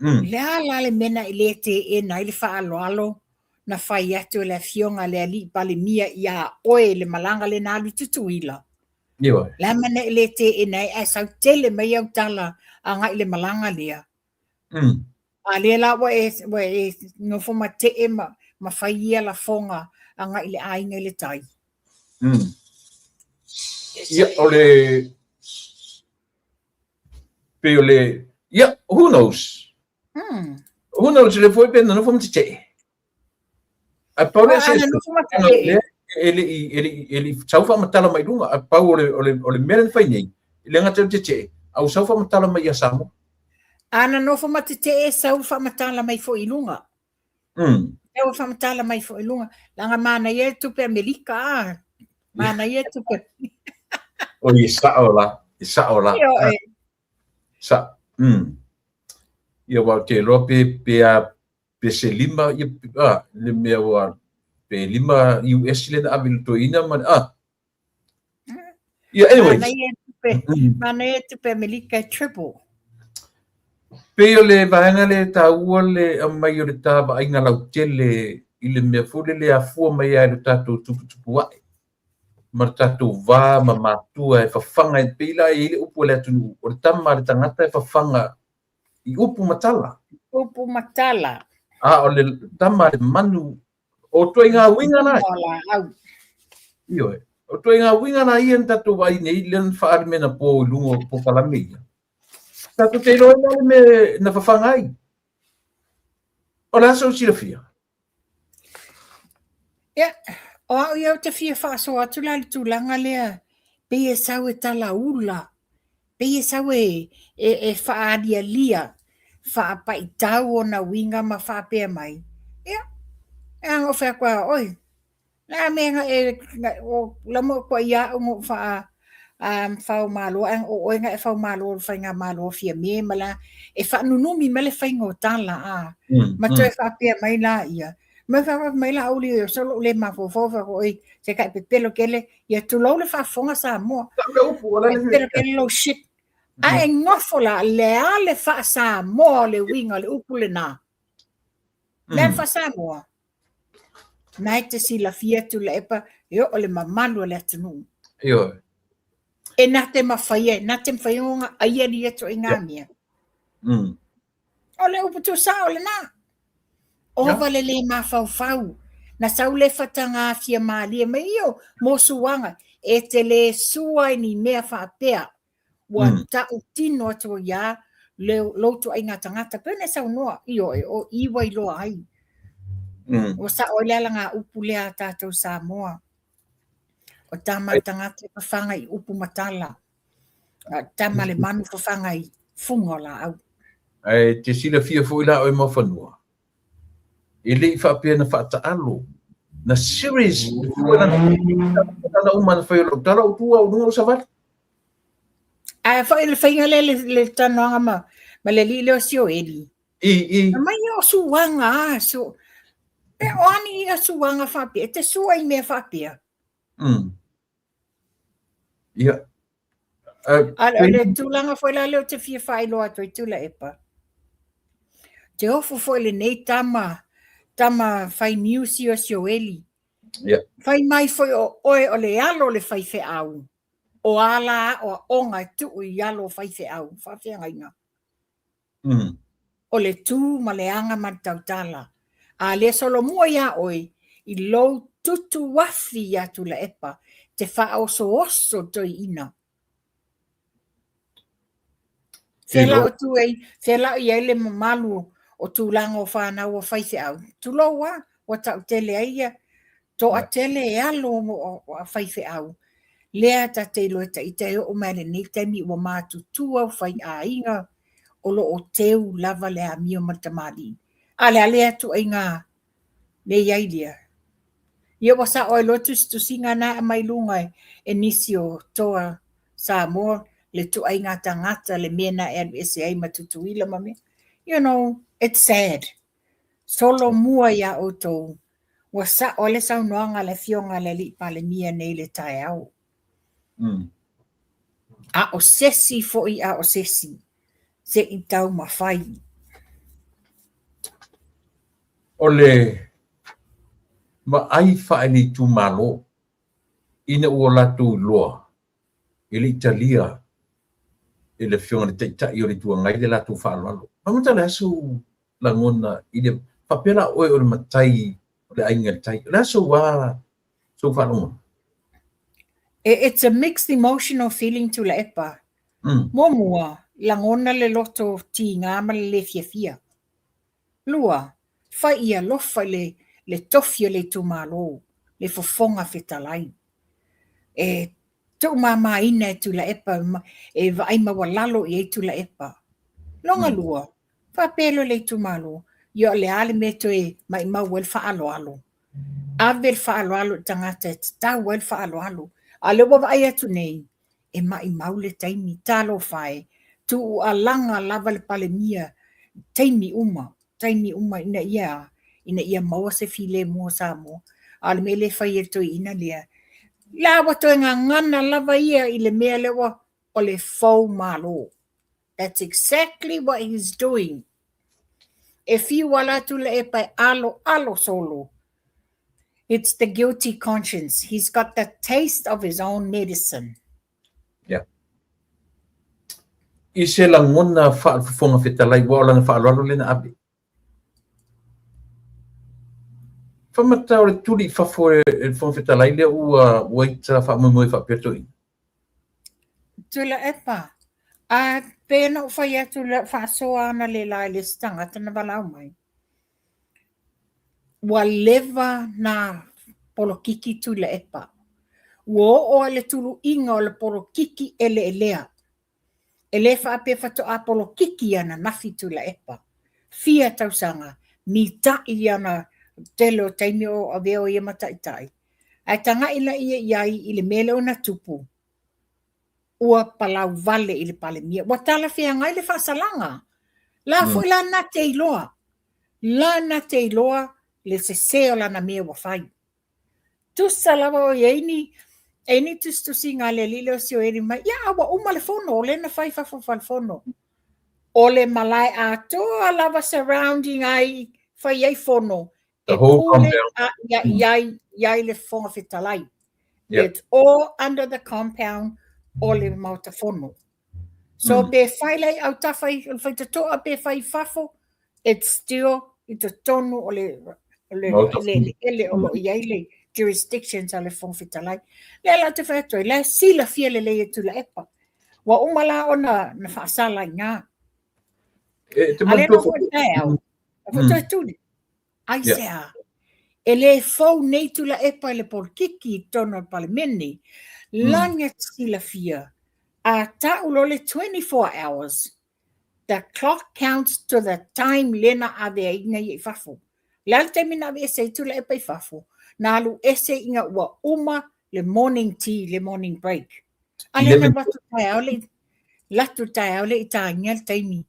La le mena ile te ena ile fa alo na fai atu le fionga le ali pale mia ia oe le malanga le na lu tutuila. La mena ile te ena e sa tele mai au tala anga ile malanga lea. Ale la wa e no fo ma te ema ma fai ia la fonga anga ile ainga ile tai. Yeah, who knows? Who knows? Le foi pena no fomos te. A Paula se ele saufa matala mai lunga a Paula ole melen fai nei. Ile ngata te. Au saufa matala mai asamo. Ana no fomos te saufa matala mai fo ilunga. Eu fa matala mai fo ilunga. Langa mana ye tu pe Amerika. Mana ye tu pe. O isa ola. Sa. Ia wa te rope pe se lima le mea wa pe lima US le na abil to ina man anyway. Mana ye tu pe Amerika triple. Pe o le vaenga le taua le mai o le taba ainga lau tele I le mea fule le afua mai ai le tatou tupu ai. Ma le tatou vā ma mātua e whawhanga e pila I le upu le atunu. O le tama le tangata e whawhanga I upu matala. Upu matala. O le tama le manu. O toi ngā winga nai. O toi ngā winga nai en tatou vai nei len whaari mena po lungo po kalamea. Tatou te loa me na whawhanga ai. O le aso si la fia. O au iau te fia whaaso atu la tu langa lea. Pe e sau e tala ula. Pe e sau e whaadia lia. Whaapai tau o na winga ma whaapea mai. Ango whea kwa oi. La mea o lamo kwa ia o ngo whao malo. O oinga e whao malo o whainga malo fia me mala. E whaanunumi mele whaingo tala Ma toi whaapea mai la ia. Ma fa mai la uli solo le ma fo oi se kai pe pelo kele ia tu lo le fa fonga sa mo pero kele lo shit a ngofola le fa sa mo le winga le upule na le fa sa mo nai te si la fia tu le epa yo le mamalo le tunu e na te mafaie na te mfaionga aia ni eto ingamia ole upu tu sa ole na o vale le mafau na saule fatanga fia mali me io mo suanga e te le sua ni mea whaapea wa ta utino to ya le loto ai ngata pene sa noa io o iwa I loa ai o sa o le langa upu le tatou Samoa o tama tangata whanga I upu matala tama le manu whanga I fungola au Ai te sila fia fu ila o mo fanua. Ile fa pena fa ta alo. Na series fu na uma fa yo tala o tua o no savat. Fa ele fainga le tanoanga ma le lile o sio eli. I Mai o suanga so e oni ia suanga fa pia te sua I me fa pia. Ia. Le tulanga foi la le te fia fai lo atu I tula epa. Te ofu foi le nei tama fai news o sio eli. Ia. Fai mai foi o le alo le fai fe au. O ala o onga tu I alo fai fe au. Fa fe ngainga. O le tu ma le anga ma tautala. A le solo mua ia oi I lou tutu wafi ia tu la epa. Te fa oso toi ina. Fela o tu ei, fela I ele malu o tu lango whanau o whaise au. Tu loa, o tau tele aia, to a tele e alo o whaise au. Lea ta te loe ta I te o mele ni temi o mātu tua whai a inga, o lo o teu lava le a mio matamali. Ale alea tu ai ngā, le iai lia. Ia wasa oi lotus tu singa na mai lungai e nisi o toa sa mo le tu ai ngā tangata le mena LSA matutuila mame. You know, it's sad. Solo mua ia o tō. Wasa o le sau noanga le fionga le li pale mia nei le tae au. A o sesi foi a o sesi. Se I tau mawhai. Ole ma ai fa ni tu malo ina o la tu loa ele Italia ele fiona te ta yo le tu ngai de la tu fa malo ma ta la su la ngona ide papela o le matai le ainga tai la su wa su fa lo It's a mixed emotional feeling to la epa. Momua, langona le loto ti ngama le fia. Lua, fai ia lofa le tofia le tumalo, le fofonga fetalai. E tu mama ina tu la epa, e vai mawalalo I tu la epa. Longa lua, fa pelo le tumalo, yo le ale meto e mai mawel fa alo. Avel fa alo tangata e tawel fa alo. Ale wa ai atu nei, e mai maule taimi talo fai, tu u alanga lava le pale mia, taimi uma ina ia maua se file mua sa mo, ale mele fai e toi ina lia. La wato ngā ngana lava ia I le mea lewa o le fau malo. That's exactly what he's doing. E fiu wala tu le e pai alo solo. It's the guilty conscience. He's got the taste of his own medicine. Yeah. I se la ngona fa fonga fetalai wa la fa lo le na abi. Fa mata o le tuli fa fo e fonga fetalai le u wait fa mo fa pertoi. Tu la epa. A pena fa ia tu la fa so ana le la le stanga tana bala mai. Wa leva na polokiki tu la epa. Wo o le tulu inga o le polokiki ele elea. Ele fa ape fato a polokiki ana nafi tu la epa. Fia tausanga, mi tai ana telo taimi o aveo ia mataitai. Ai tanga ila ia iai ili mele o na tupu. Ua palau vale ili pale mia. Watala fia ngai le fasalanga. La fu la na te iloa. La na te iloa le se seo la na mea wafai. Tusa lawa o Eni tu singa le lilo si o eri mai. Ia awa uma le fono. O le na fai fafa le fono. O le malai a toa lava surrounding ai fai ai fono. The whole compound. Iai le fonga fitalai. It's all under the compound o le mauta fono. So pe fai lai au tafai te toa pe fai fafo. It's still ito tonu o le iai le jurisdictions ale fong fitalai. Le la te whaeto, le sila fia le tu la epa. Wa umala o na whaasala ngā. Ale no fo te au. Fo te tūni. Ai sea. E le fau nei tu la epa le por kiki tono palemeni. Langa sila fia. A ta ulo le 24 hours. the clock counts to the time lena ave inga i fafo. Lal te mina ve se tu le pe fafo. Na lu ese inga ua uma le morning tea, le morning break. Alena watu tai au le ita ngel taimi.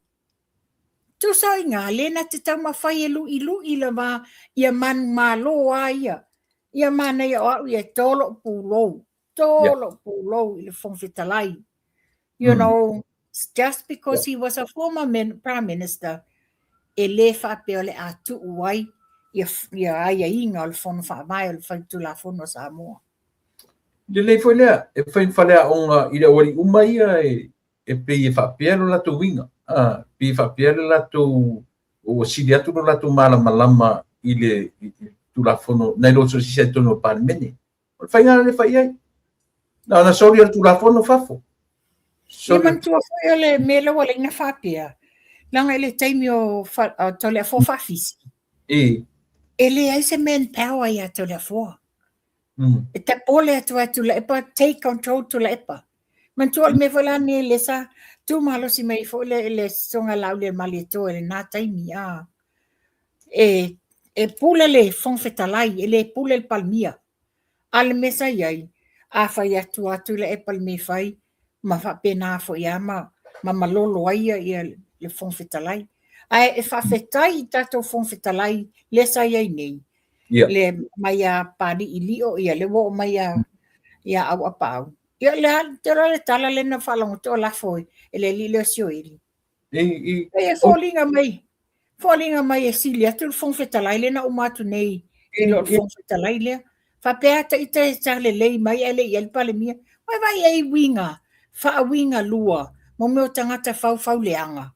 Tu sa inga lena te tau mawhai ilu la ma ia man malo ia. Ia mana ia o ia tolo pulo i le fonfitalai. You know, just because he was a former prime minister, e le whape o le atu uai, ia aia inga o le fono wha mai o le whaitu la fono Samoa. Le foi lea, e whainwhalea onga i le ori umaia e pe i whapea lo lato winga. Pe i whapea lo lato o siri atu lo lato malama i le tu la fono, nei lo so si se tono parmene. O whainga le whai ai. Na sori al tu la fono fafo. Ia mantua foi o le melo o le ina whapea. Langa ele taimi o tole a fōwhawhisi. E le ai se manpower ia tole a fō. E te pole atu la epa, take control tu la epa. Mantua le me whalani e le sa, tu malo si mei fo le songa lau le mali to e le nā taimi a. E pule le whongwhetalai, e le pule le palmia. Ale mesa iai, a whai atu le epa le me whai, ma whapena fo ia ma malolo ai ia le whongwhetalai. Ai e whawhetai tato whongwhetalai le sa iai nei. Le mai a pari i lio ia le wo mai a au apau. Ia le le tala le na whalango to la foi e le li le sio ili. E fōlinga mai e sili atu le whongwhetalai le na umatu nei i lo le whongwhetalai le. Whapea ta ita e tale lei mai ele i elpale mia. Vai e winga, wha winga lua, mo meo tangata fau leanga.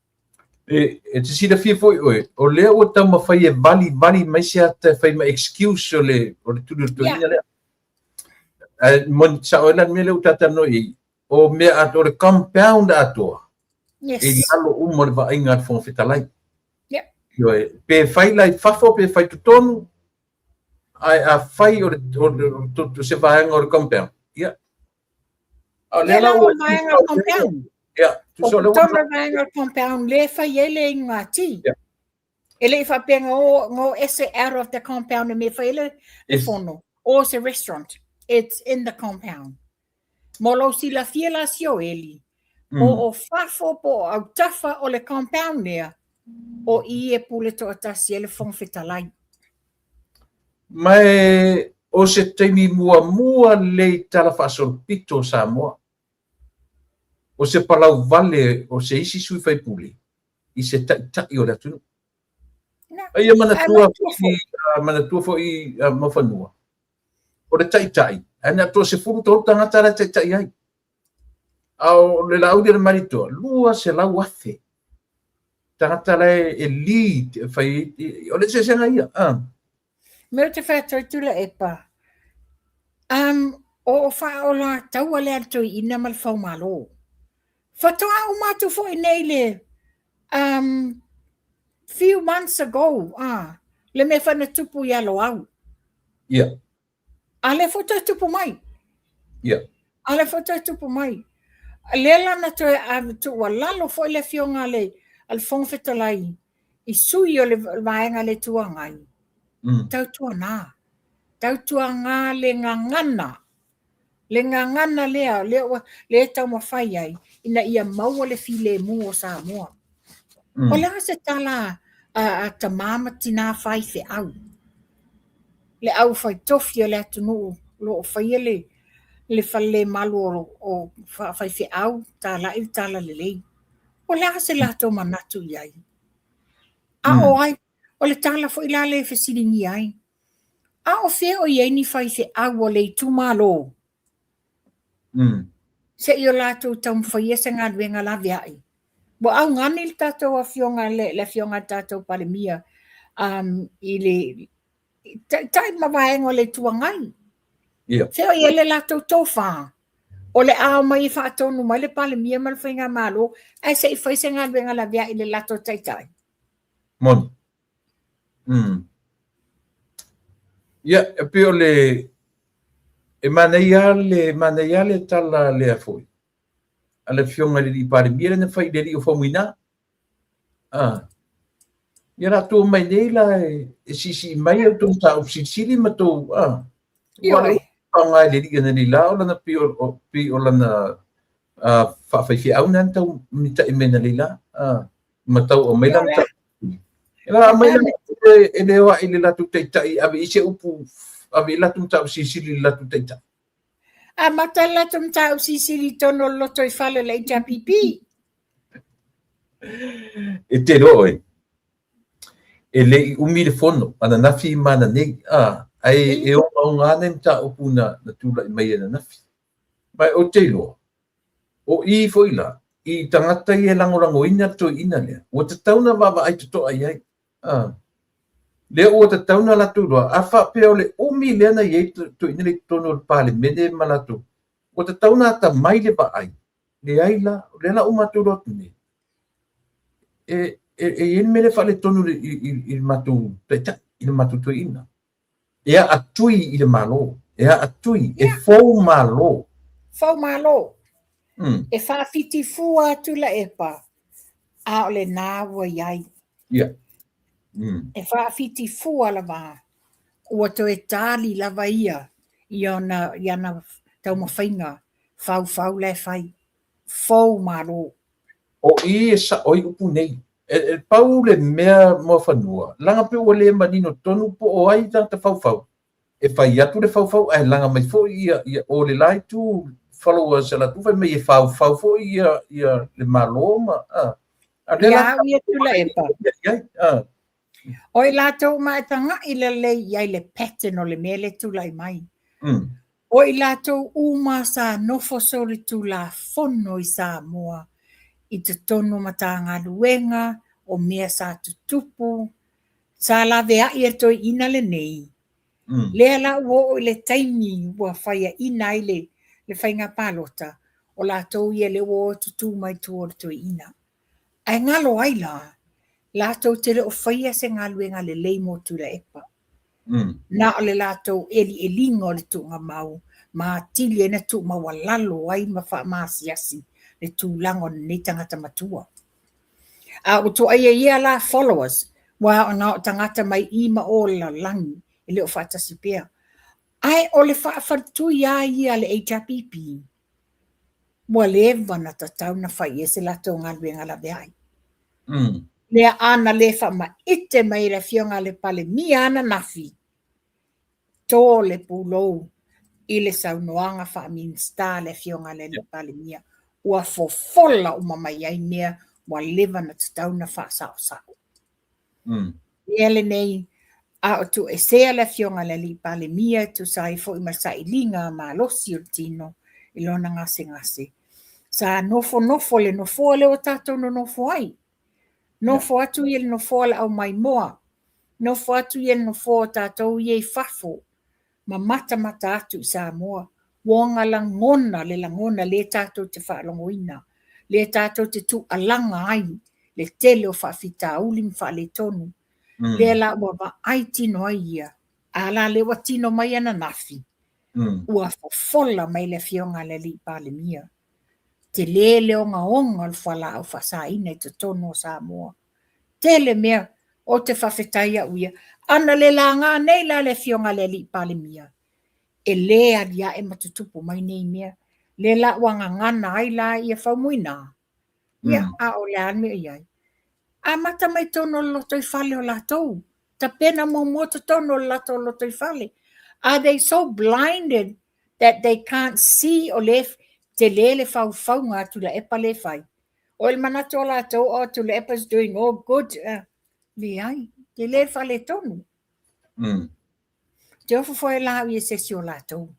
E te sida fia foi oe, o lea o tau mawhai e vali mai se ata whai ma excuse o le tūru tuina lea. Mon sa oelan me leu tata noi, o mea ato le compound atoa. Yes. E lalo umar va inga fong fitalai. Pe whai lai fafo, pe whai tutonu, ai a whai o le se vaenga o le compound. Ia. Lea o vaenga o compound. O tona vaenga compound le whai ele inga ti. Ele i whapenga ngō ese out of the compound e me whai ele e whono. O se restaurant. It's in the compound. Molo si la fia la sio eli. O whafo po au tafa o le compound lea. O i e pule to atasi ele whongwhetalai. Mai o se teimi mua le tala whasol pito Samoa. O se palau vale o se isi sui whai puli. I se tai o le atunu. Ia manatua fo i mawhanua. O le tai. Ana to se furu tō tangata la tai ai. Au le lau le maritoa. Lua se lau afe. Tangata la e li whai. O le se senga ia. Meo te whātoi tula epa. O wha o la taua le ato i ina mal whau malo. Whatoa o mātu fo i nei le few months ago. Le me whana tupu i alo au. Ia. Ale whata tupu mai. Ia. Ale whata tupu mai. Le lana toi tu wa lalo fo i le fionga le al whongwhetalai. I sui o le vaenga le tuangai. Tautua nā. Tautua ngā le ngangana. Le ngangana lea, le tau mawhai ai, ina ia maua le file mu o Samoa. O lea se tala ta mama tina whai fe au. Le au whai tofi o le atunu, lo o whai le whale malu o whai fe au, ta lai tala le lei. O lea se lato manatu iai. O ai, o le tala fo ila le whesiringi ai. O fea o iei ni whai fe au o le tumalo. Se i o lātou tau mwhai esa ngā duenga la viai. Bo au ngani le tātou a fionga le fionga tātou palemia i le tai mawaengo le tuangai. Se o i ele lātou tōwha. O le ao mai i whaatonu mai le palemia ma le whainga malo, ai se i whaise ngā duenga la viai le lātou taitai. Mon. Ia, e pio le e manei ale tala le afoi. Ale fionga le pare mire ne fai le o famina. ia rātou mai nei la e sisi mai au tō tā upsisili ma tō wale whangai le ria ni la o lana pi o lana whawhaiwhi au nan tau mita i mena le la ma tau o mai lan tau ila mai lan e lewa i le latu teitai ave ise upu ave latu tā upsisili latu teitai a mata latu tā upsisili tono loto i whale le ita pipi e te roe e le umi le fono ana nafi mana nei ai e o ngane mta opuna na tula i mai na nafi mai o te loa o i foila i tangata i e langorango ina to ina lea o te tauna wawa ai to ai ai lea o te tauna la tu loa a wha peo le umi lea na i to ina le tono le pale mene malatu o te tauna ta mai le ba ai le ai la le la umatu rotu ni e ien mele fale tonu i matu peta i matu to ina ia atui i le malo ia atui e fou malo e fa fiti fua tu la epa a ole na wa yai ia e fa fiti fua la va o to e tali la va ia iana tau ma fainga fau le fai fou malo o i sa oi upu nei e pau le mea mo fanua langa pe o le manino tonu po o ai ta fau e fai atu le fau ai langa mai fo ia o le lai tu followers la tu fai mai fau fo ia le maloma a le la ia tu la epa oi la to mai tanga i le ia le pattern o le mele tu lai mai oi la to uma sa no fo sori tu la fono i sa moa i te tono matanga luenga o mea sa tutupu sa la vea i to ina le nei le la wo le taimi wa faya ina ile le fainga palota o la to ia le wo tutu mai to ina ai ngalo ai la to te o faya se ngaluenga le leimo tu le epa na le la to eli lingo le tu ngamau ma tili ena tu ma walalo ai ma fa ma siasi le tūlango ni tangata matua. O to ia la followers, wa ona tangata mai ima o la langi, e leo whatasi pia. Ai o le whaafatu ia le HRPP, mua lewa na tatau na whai e se lato ngā luenga la beai. Lea ana le wha ma ite mai le fionga le pale mi ana nafi. Tō le pūlou, i le saunoanga wha minsta le fionga le pale mia. Ua fofola o mamai ai mea wa lewa na tatauna wha sao. Ele nei, a o tu e sea le fionga le li pale mia tu sai fo i masai linga ma losi o tino i lona ngase. Sa nofo le nofo le o tatou no nofo ai. Nofo atu i le nofo le au mai moa. Nofo atu i le nofo o tatou i e fafo. Ma mata atu i sa moa. Wonga langona le tātou te whaalongoina, le tātou te tu alanga ai, le tele o whaafita ulim wha le tonu, le la ua wa ai tino ai ia, ala le wa tino mai ana nafi, ua fofola mai le fionga le li pale mia, te le onga le whala au whasa ina i te tono o Samoa, tele mea o te whawhetaia uia, ana le la ngā nei la le fionga le li pale mia, e lea lia e matutupu mai nei mea. Le la wanga ngana ai la i e whaumuina. Ia, a o le anme iai. A mata mai tono loto i whale o la tau. Ta pena mo moto tono loto i whale. Are they so blinded that they can't see o le te le whaunga tu la epa le whai? O il manato la tau o tu la epa's doing all good. Le ai, te le whale tono. Te ofo foi la i se si o latou.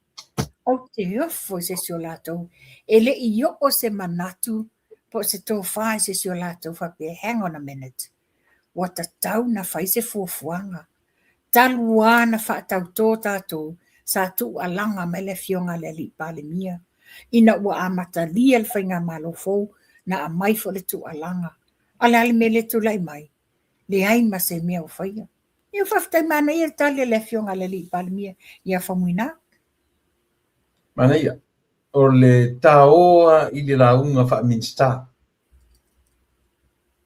O te ofo se si o latou. E le i o se manatu po se tō whai se si o latou whape. Hang on a minute. Wata tau na whai se fuafuanga. Talua na wha tau tō tātou sa tu alanga me le fionga le li pale mia. Ina ua amata lia le whainga malofo na a mai fo le tu alanga. Ala ale me le tu lai mai. Le ai ma se mea o whaia. Ia whaftai mana ia tali le fionga le li palmia ia whamuina. Mana ia, o le taoa i le launga wha minsta.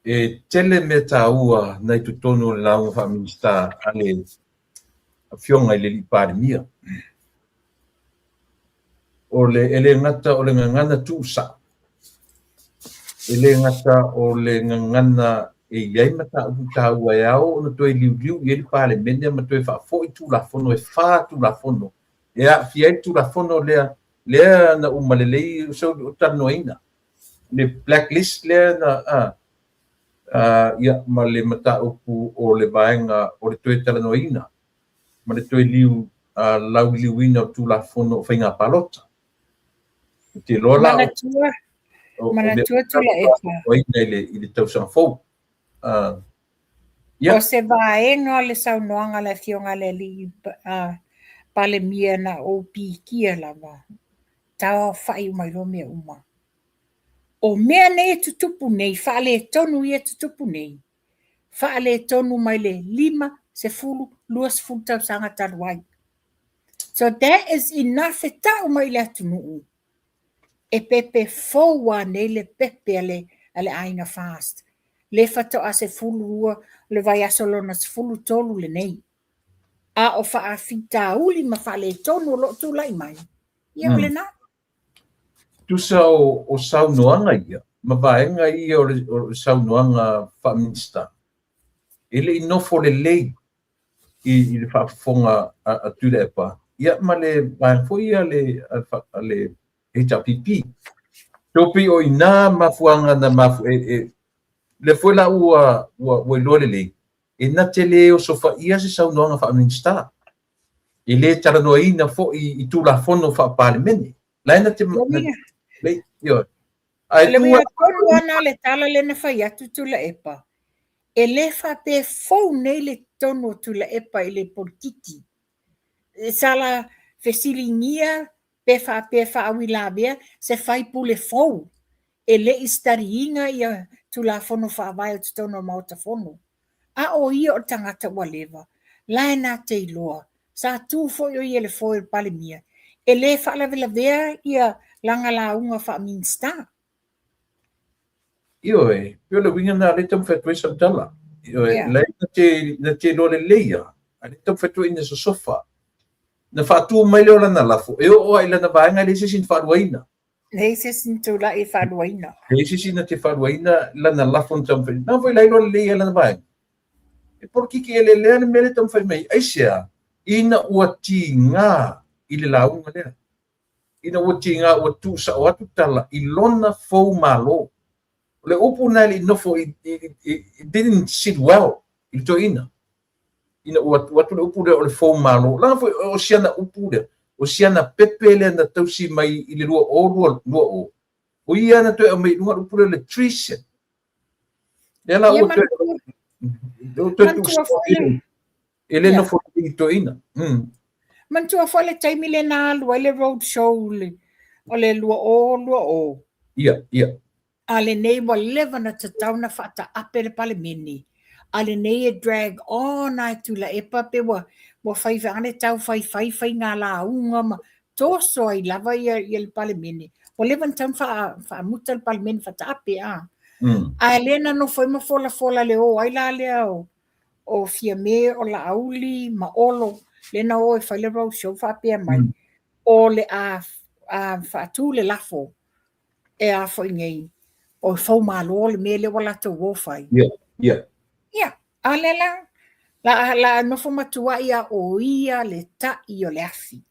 e tele me taua nei tu tonu le lau fa minista ale fionga le li pandemia o le ele ngata o le ngana tu sa ele ngata o le ngana e iai mata u taua e ao no toi liu i le pale mene ma toi fa fo i tu la fono e fa tu la fono e a fia tu la fono lea na umalelei so tanoina le blacklist lea na ia ma le mataupu o le vaenga o le toe talanoina ma le toe liu lau liuina o tulafono o whainga palota te lola Manatua tula epa o ina i le tausanga fou o se vaenga o le saunoanga le fionga le li pale mia na o pikia lava tau whai mai rome uma o mea ne tutupu nei whaale tonu ia tutupu nei whaale tonu mai le 5 se fulu luas fulu tau sanga taruai so that is enough e tau mai le atunu e pepe foua nei le pepe ale aina fast le fato a se fulu rua le vai asolona se fulu tolu le nei a o faa fita uli ma whaale tonu lo tu lai mai ia le na tusa o saunoanga ia ma vaenga ia o saunoanga whaminsta ele inofo le lei i le whaafonga a tule epa ia ma le vaenga fo ia le HRPP topi o ina mafuanga na mafu le foi la ua lole le e na tele o sofa ia se saunoanga whaminsta ele taranoina fo i tula fono fa parlemene laina te le yo ai le mea konu ana le tala le na whai atu tula epa e le fa pe fou nei le tono tula epa i le politiki e sala fesilingia pe fa awila bea se fai pule fou e le istariinga ia tula fono fa vai o tono mauta fono a o ia o tangata waleva laina te iloa sa tu fo yo ia le fo il palemia e le fa la vea ia langa la unga fa minsta io le winga na le tam fetwe samtala io le na te lo le leia ale tam fetwe in so sofa na fa tu mai le na lafo e o ai na va nga le sin fa waina le sin tu la e fa waina le sin na te fa waina la na lafo tam fe na foi le lo leia la va e por que ele le mele tam fe mai ai sia ina uati nga ile la unga le ina uati nga o tu sa o tu tala ilona fo malo le upu na li nofo it didn't sit well il to ina watu le upu le fo malo la fo o siana upu le o siana pepele na tausi mai i le lua o ia na to mai lua upu le tricia ela o ele no fo i to ina man tu fo le taimi le na lua le road show le o le lua o ia ale nei mo leva na tatauna fata ape le palemini ale nei e drag on ai tu la e pape wa fai ane tau fai ngā la unga ma toso ai lava ia le palemini o leva tam fa muta le palemini fata ape ale na no foi ma fola le o ai la le o fia me o la auli ma olo le na o e fai le road show fa ape mai o le a fa tu le lafo e a foi ngei o fau malo le mele wala to wo fai ia alela la no fo matua ia o ia le ta i o le afi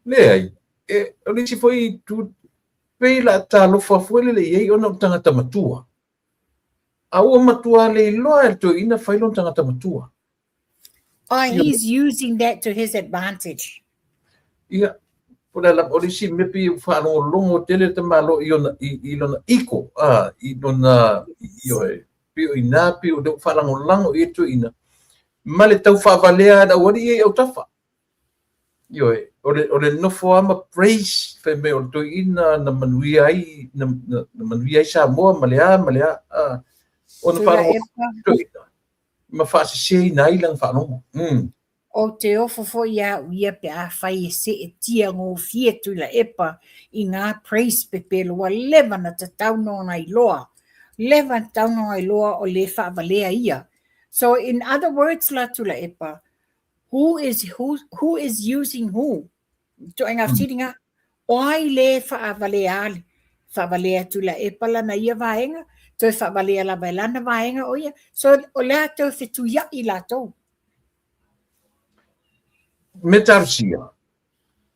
le ai e o le si foi tu pe la ta lo fa fuele le ei ona tangata matua a o matua le loa to ina fai lon tangata matua he's using that to his advantage ia pula la polisi me pi fa no longo tele te malo i lona iko i lona io pi ina pi o de fa lango i to ina male tau fa valea da wari e o tafa io o le no fo ama praise fe me o to ina na manui ai na manui ai sa mo malea o na fa to ina ma fa se nai lang fa no o te ofo fo ia pe a fai se e tia ngō fie tu la epa i ngā praise pe pelo wa leva na te tau no na iloa lewa taunga i loa o le whaavalea ia. So in other words, la tula epa, who is using who? To inga whiringa, oai le whaavalea ale. Whaavalea tula epa lana ia vaenga, to whaavalea la bailana vaenga o ia. So o lea tau whetu ia i la tau. Me tarusia.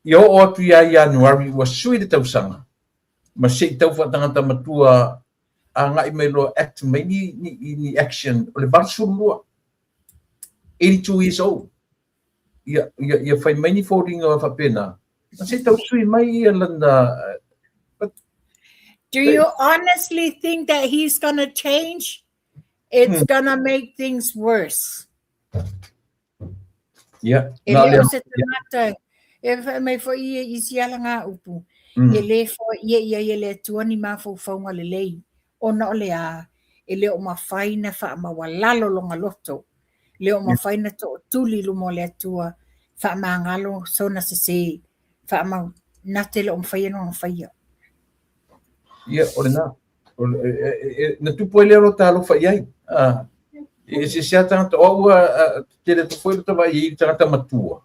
Ia o atu ia Januari ua sui le tausanga. Ma se tau whatangata matua a ngai mai lo act mai ni action o le varsu lua. 82 years old. Ia whai mai ni fōringa o whapena. Ma se tau sui mai ia landa. Do you honestly think that he's going to change? It's going to make things worse. Yeah. Ele o se tamata, e mai fo ia i siala ngā upu. Ele fo ia ele tuani mā whaunga le lei. Ona o le a, ele o mawhaina wha mawalalo longa loto. Le o mawhaina to tuli lumo le atua, wha ngalo sona se, wha ma nate le o mwhaia no mwhaia. Ia, ore nā. Na tupu ele ro tālo whaiai. E se sea tangata o ua te re to foi tawa I tangata matua.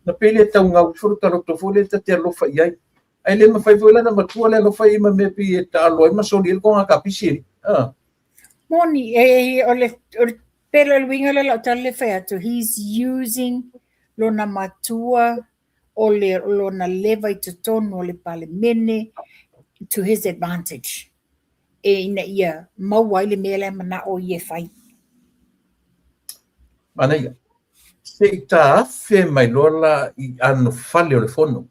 Na pele tau ngau furu taro to foi te te alofa iai. Ai le ma fai foi na matua le alofa I ma me pi e ta alo ma so le ko nga kapisiri. Moni o le pele le winga le la tale fai to he's using lo na matua o le lo na leva I te tono le pale mene to his advantage. E ina ia maua I le mele mana o ie fai. Mana ia. Se ta fe mai lola I anu fale o le fono.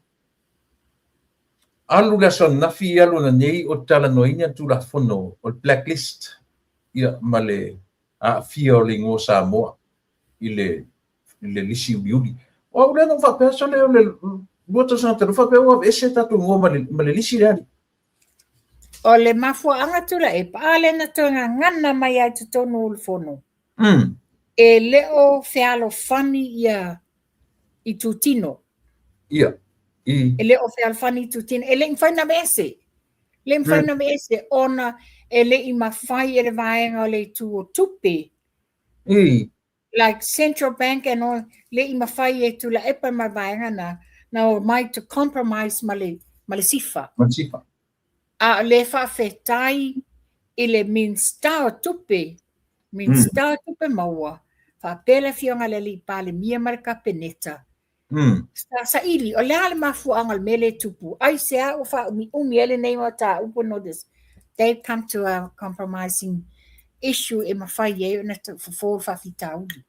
Alu la son na fi alu na nei o tala no ina tu la fono o blacklist. Ia male a fi o le ngo Samoa I le lisi uliuli. O le no fa peso le bota santa no fa pe o ese tatu ngo male lisi le. O le mafua anga tula e pale na tonga ngana mai ai te tonu o le fono. E leo fealo fani ia I tutino. Ia. E leo fealo fani I tutino. E le mwhaina mese. Le mwhaina mese ona e le I mawhai e le vaenga o le tu o tupe. Like central bank and all le I mawhai e tu la epa ma vaenga na o mai to compromise ma le sifa. Ma sifa. A le whawhetai I le minsta o tupe. Minsta o tupe maua. Whapela fionga le li pale mia marika peneta. Sa ili, o lea le mafu angal mele tupu. Ai sea o wha ele nei mo ta upo no this. They've come to a compromising issue e mawhai e na for whawhita uli.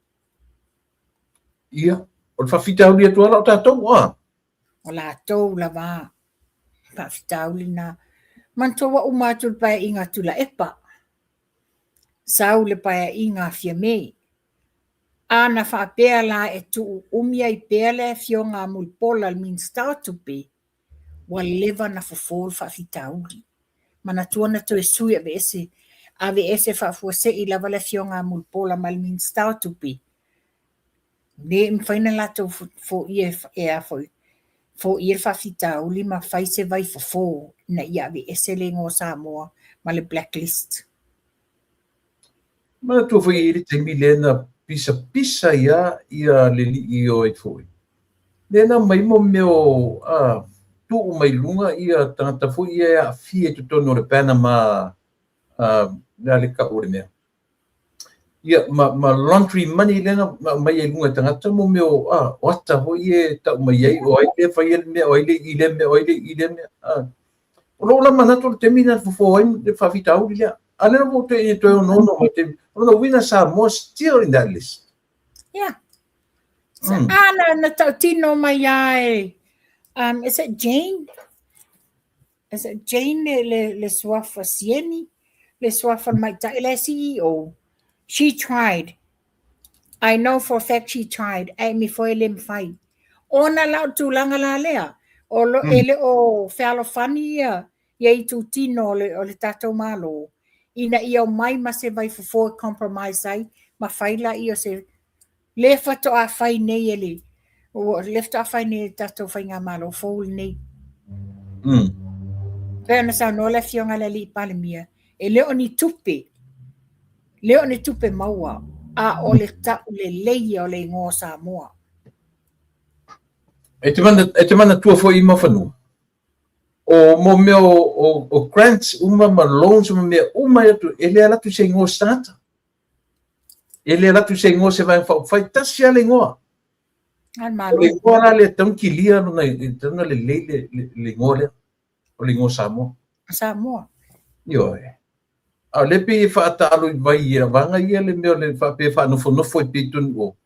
Ia, o whawhita uli atua la o tātou wa. O la tau la wā. Whawhita uli na. Mantoa umatul paya inga tula epa. Sau le paya inga fia mei. Ana whaapea la e tu umia I pea le fionga mulpola min startupe wa leva na fofol whawhita uli. Mana tuana to e sui ave ese whaafua I lava le fionga mulpola mal min startupe. Ne mwhaina lato fo ia e a fo ia whawhita uli ma whaise vai fofo na ia ave ese le ngō Samoa ma le blacklist. Mana tua fai iri te mi lena pisa ia le li I o e foi. Lena mai mo meo tu mai lunga ia tangata foi ia fie tu tono le Panama le ka ore mea. Ia ma laundry money lena mai e lunga tangata mo meo wata hoi e tau mai ei o ai le fai ele mea o ai le ile mea. O lola manato le temina fofo ai le whawhita uri lea. Ale no te e to no no wina Samoa still in that list. Yeah. So ana na tautino mai ai. Is it Jane? Is it Jane le swafa sieni? Le swafa mai ta le CEO. She tried. I know for a fact she tried. Ai mi foi le mfai. Ona la tu langa la lea. O lo ele o fealo fania. Ye tu tino o le tato malo. Ina ia o mai ma se vai fofo compromise ai, ma faila ia se lefa to a fai nei ele. O lefta a fai nei tato fai ngā malo, fōul nei. Pēna sa no le fionga le li pale mia. e leo ni tupe maua a o le ta'u le leia o le ingoa Samoa. E te mana tua foi ima whanua. O mo mea o grants uma ma loans uma mea uma atu ele ala tu se ingoa starter. Ele ala tu se ingoa se vai fai tasi ale ingoa. Al O malo. le ingoa la le tanki lia no na le ingoa le. O le ingoa Samoa. Samoa. Yo e. A le pe fa alo vai ia vanga ia le mea le fa pe fa no foi pe tun o.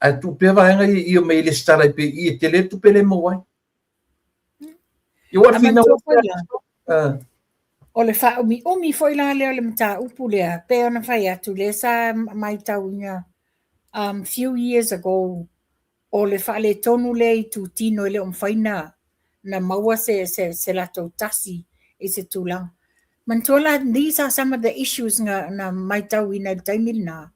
A tu pe vanga ia me le stara pe ia te le tu pe le mo wai. Yo wa fina o le fa umi foi la le mata upu le pe ona fai atu le sa mai tauina few years ago o le fa le tonu le tu tino le faina na maua se la to tasi e se tulang mantola these are some of the issues na mai tauina taimina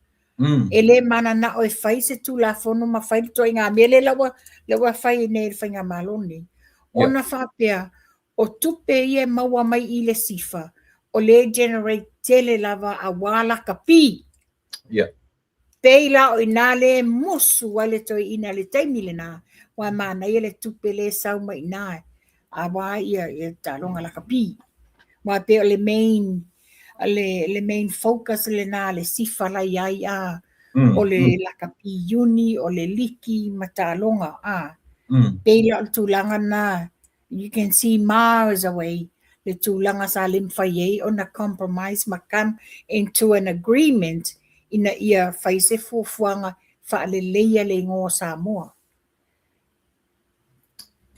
ele mana na o fai se tu la fono ma fai to inga mele la fai ne fainga maloni ona fa pea o tupe ia maua mai i le sifa o le generate tele lava a wala kapi. Peila o ina le musu wale to ina le taimile na wa mana ia le tupe le sau mai na a wa ia talonga la kapi. Wa pe le main focus le na le sifa la iai a o le la kapi uni o le liki matalonga a. Peila o tulanga na you can see miles away the tulanga salim faye on a compromise makam into an agreement in a ia faise fuanga fa le leia le ngo Samoa.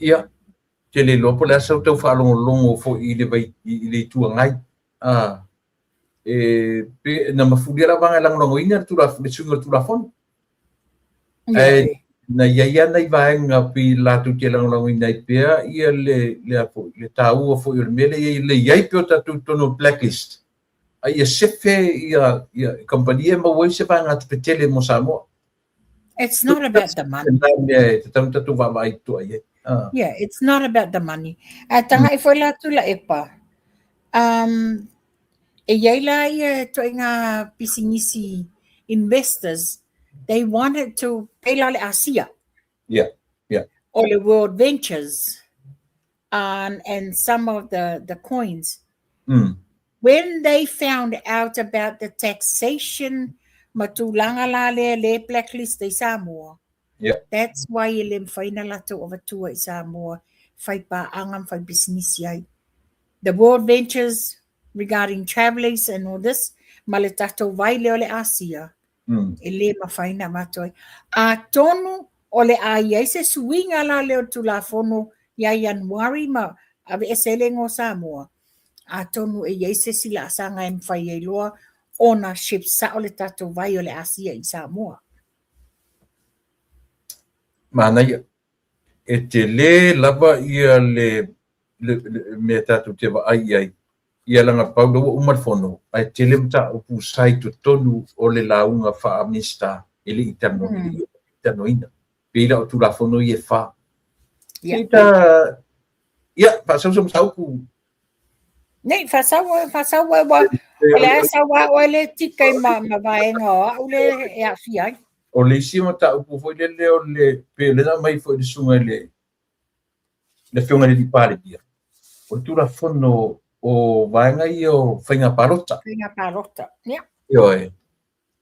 Ia, te le lopo le asau tau whaalongo fo i le vai i le tua ngai. Pe na mafulia la vanga lango ina tu la sunga tu la fon. Na ia nei vaenga pi la tu te lango ina pea ia le tau fo i mele le ia pe ta tu tono blacklist. Ia sefe ia company ma wo se vanga te petele mo Samoa. It's not about the money. Yeah, it's not about the money. Tanga I foi la tu la epa. E yaila ia to inga pisingisi investors, they wanted to pay la Asia. Yeah. Or the World Ventures, and some of the coins. When they found out about the taxation, matulanga la le blacklist de Samoa. That's why ilim faina lato over to Samoa fight pa angam fight business yai. The World Ventures regarding travelers and all this, maletato vai le Asia. Ele mafaina matoi. A tonu ole a ia se swinga la leo tu la fono ya Januari ma ave eselengo Samoa. A tonu e ia se sila sanga em fai e loa ownership sa ole tato vai ole Asia i Samoa. Mana ia e te le lava ia le me tatu te wa ai ia langa paulo o umarfono ai te le mta o pusai tu tonu o le launga fa amista ele itano ina pila o tu la fono ia fa ia pasau ku nei fasau wa ole sawa ole tikai ma vaenga ole e afia o le sima ta o foi le pe le mai foi de sunga le fiona di pare dia o tu la fono o vaenga io finga parota yeah yo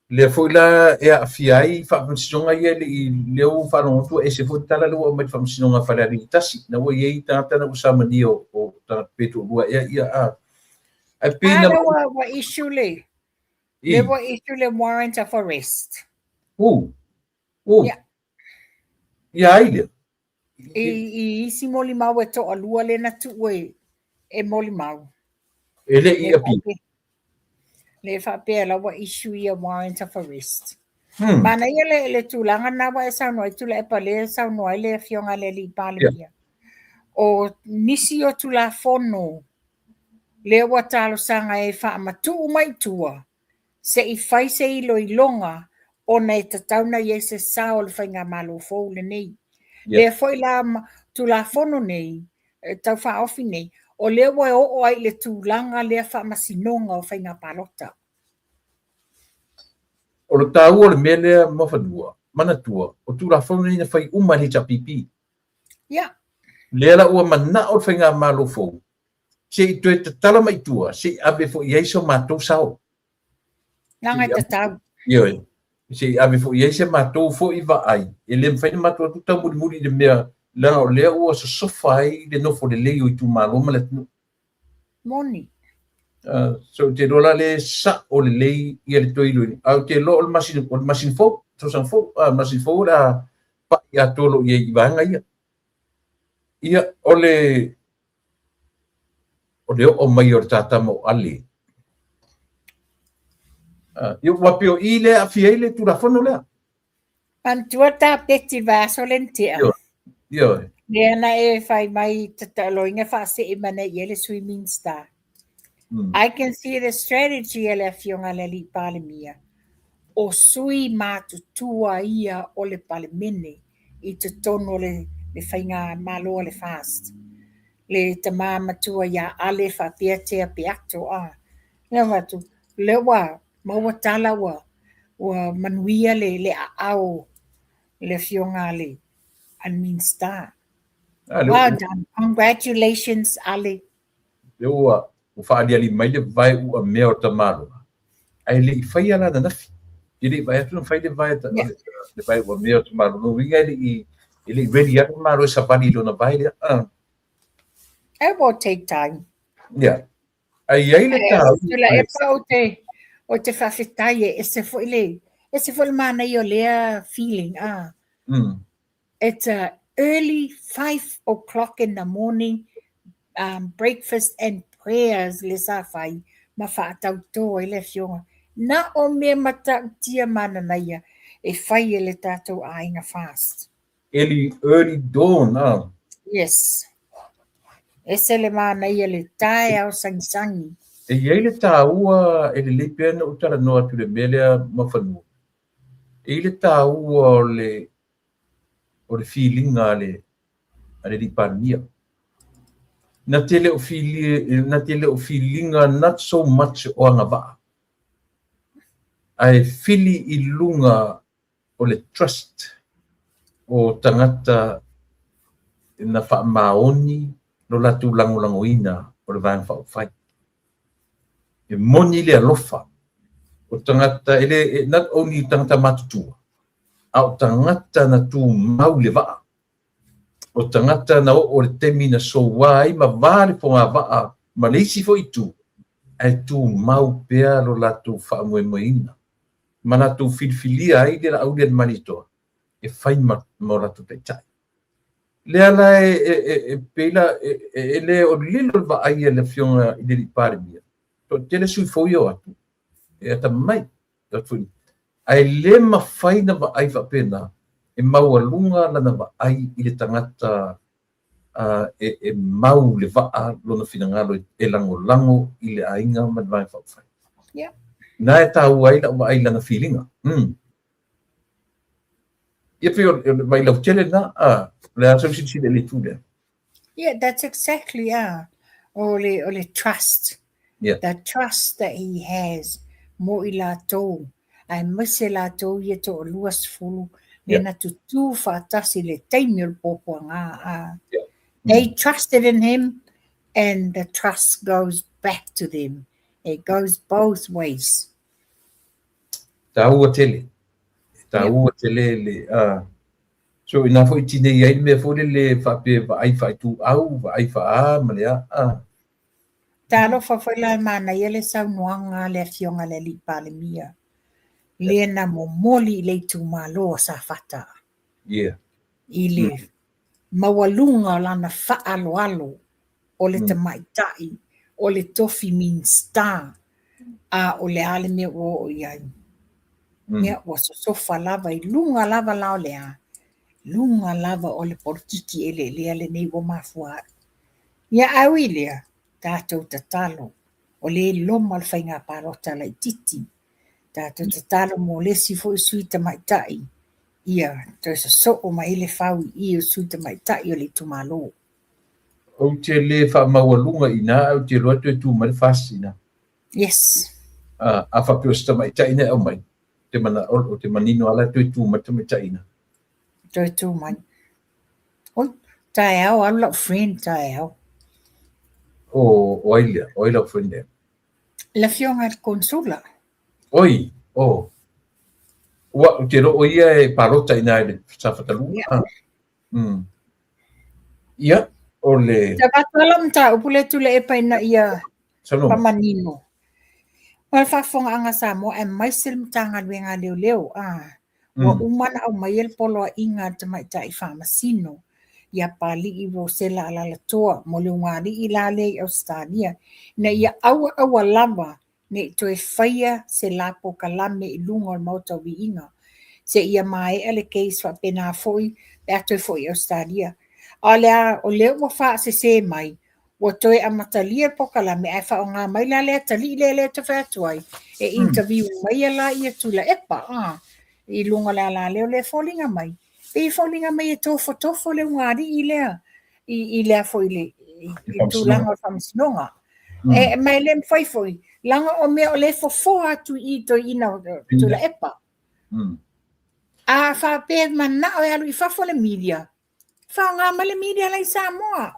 le foi la e afiai fa funcionga ia le o fa no tu e se foi tala lo mai fa funcionga fa la ritasi na wo ye tata na usama dio o ta petu lua ia a pena wa issue le wa issue le warrant of arrest ia ile i si moli mau e to alua le na tu e moli mau ele ia pi le fa pe la wa issue ia warrant of arrest mana ia le tulanga na wa sa no tu le pa le sa no le fionga le li pale ia o nisi o tu la fono le wa talo sanga e fa matu mai tua se i fai se i loilonga ona e tatauna ia se sa o le fainga malo fo le nei le foi la tu la fono nei tau fa ofi nei o lea ua o ai le tūlanga lea whaamasinonga o whainga palota. O lo tāua le mea lea mawhanua, manatua, o tūrafonu ni na whai uma le tapipi. Ia, Lea la ua mana o whainga malo fou. Se i tue te tala mai tua, se i abe fo i eiso mātou sao. nanga te tau. Ioi, se i abe fo i eise mātou fo i va ai. E le mwhaina mātou tuta muri muri le mea, lea o lea ua so sofa ai le nofo le lei o i tu maloma le tunu. Moni. So te rola le sa o le lei ia le toi lui. Au te lo o le masin fo, so sang fo, masin fo la pa ia tolo ia i vanga ia. Ia o le o mai o tata mo ali. Ia wapio i le a fia i le turafono lea. Pantua ta peti vaso lentia. Ia. Lea na e whai mai tataloinga whaase e mana i ele swimming star. I can see the strategy e le fionga le li pale mia. O sui mātutua ia o le pale mene i te tono le whainga malo le fast. Le te māmatua ia ale whapia te apiato a. Lea watu, le wa, maua tala wa manuia le au le fionga le Almin Star. Well done. Congratulations, Ali. Ua o whaari ali mai le vai ua mea o tamaro. Ai le i whai ala na nafi. I le i vai atu na whai le vai le vai ua mea o tamaro. No winga i le i ready atu maro e sa vani lo na vai le. It will take time. Yeah. Ai ai le tā. O te whawhitai e se fo le mana i o lea feeling. It's early 5 o'clock in the morning, breakfast and prayers le sa whai ma whaatau tō e le fionga. Na o mea mata tia mana na ia e whai e le tātou ainga fast. Early dawn. Yes. E se le mana ia le tae au sangisangi. E iei le tā ua e le lepe ana utara noa tu le melea mawhanua. E le tā ua o le feelinga ale li parmia. Na tele o feelinga not so much o anga vaa. Ai fili i lunga o le trust o tangata na wha maoni no latu langolangoina o le vang whai. E moni le alofa o tangata ele not only tangata matutua au tangata na tu mau le vaa o tangata na o le temi na so wai ma vale po ngā vaa ma leisi fo i tu ai tu mau pea lo latu wha moemoeina ma na tu filfilia ai le au le manitoa e whai ma latu peitai le ala e pela e le o lilo va ai le fionga i le parmia to tele sui fo yo atu e ata mai ta fu ai le ma fai na va ai va pena e mau alunga lana va ai i le tangata e mau le va lona finangalo e lango i le ainga ma vai fa fai Yeah. na e tau ai la va ai lana feelinga ia fio vai la tele na le aso si le tude. Yeah, that's exactly ole trust. Yeah. The trust that he has mo i lātou. Ai mese lātou ia to luas fulu. Lena tutu whaatasi le teimi o popo ngā. They trusted in him and the trust goes back to them. It goes both ways. Tāua tele le so ina fo itine ia me fo le fa pe va ai fa tu au va ai fa ma le Talo fa la mana ia le sau noanga le fionga le li pale mia. Lena mo moli le tu malo sa fata. Yeah. Ile mawalunga lana fa'aloalo o le tamaitai o le tofi min star o le ale me o iai. Mea o sofa lava i lunga lava lao lea. Lunga lava o le portiki ele lea le nei o mafua. Ia au i lea tātou tatalo o le loma le whainga parota lai titi. Tātou tatalo mo le sifo i sui tamaitai. Ia, tau sa so o mai le whau i o sui tamaitai o le tumalo. o te le whamaualunga ina au te loa tue tū mai whasina. Yes. A whapio sta mai taina au mai. Te mana o te manino ala tue tū mai taina. Tue tū mai. Oi, tae au, I'm not friend tae au. O oila friend there. La fionga konsula. Oi, Ua, te ro ia e parota ina ele, sa whatalunga. Yeah. Ia, o le... Te whatalam ta upule tule e paina ia pamanino. Wal whafonga anga sa mo e maisel mtanga luenga leo. Wa umana au mayel polo inga te mai ta i whamasino. Ia pali i rosela ala la toa mo le ngari i lale i Australia. Na ia awa lava ne to e whaia se lapo kalame i lunga o mauta wi inga. Se ia mai ele case wa pena foi e ato foi Australia. Alea o leo wa wha se mai. Wa toi a matalia po kalame e wha o ngā mai la lea tali le te whatuai. E interview mai ala ia tula epa. I lunga la leo le fallinga mai. Pe fallinga mai e tofo le ngari i lea. I lea foi le. I tūlanga o whamsinonga. E mai le mwhai. Langa o mea o le fo atu i to ina tula epa. A whape mana o e alu i whafo le media. Whaonga mai le media lai Samoa.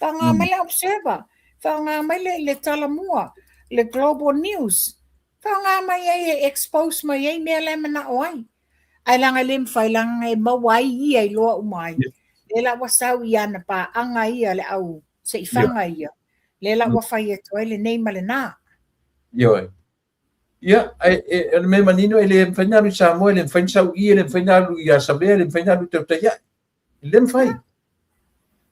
Whaonga mai le Observer. Whaonga mai le Talamua. Le Global News. Whaonga mai e expose mai e mea le mana o ai. Ai langa le mwhai langa e mawai i ai loa umai. Le la wasau i ana pa anga ia le au. Se i whanga ia. Le la wawhai e toi le nei male nā. Ioi. Ia, e me manino e le mwhainaru i Samoa, le mwhainsau i, le mwhainaru i Asabea, le mwhainaru te utaia. Le mwhai.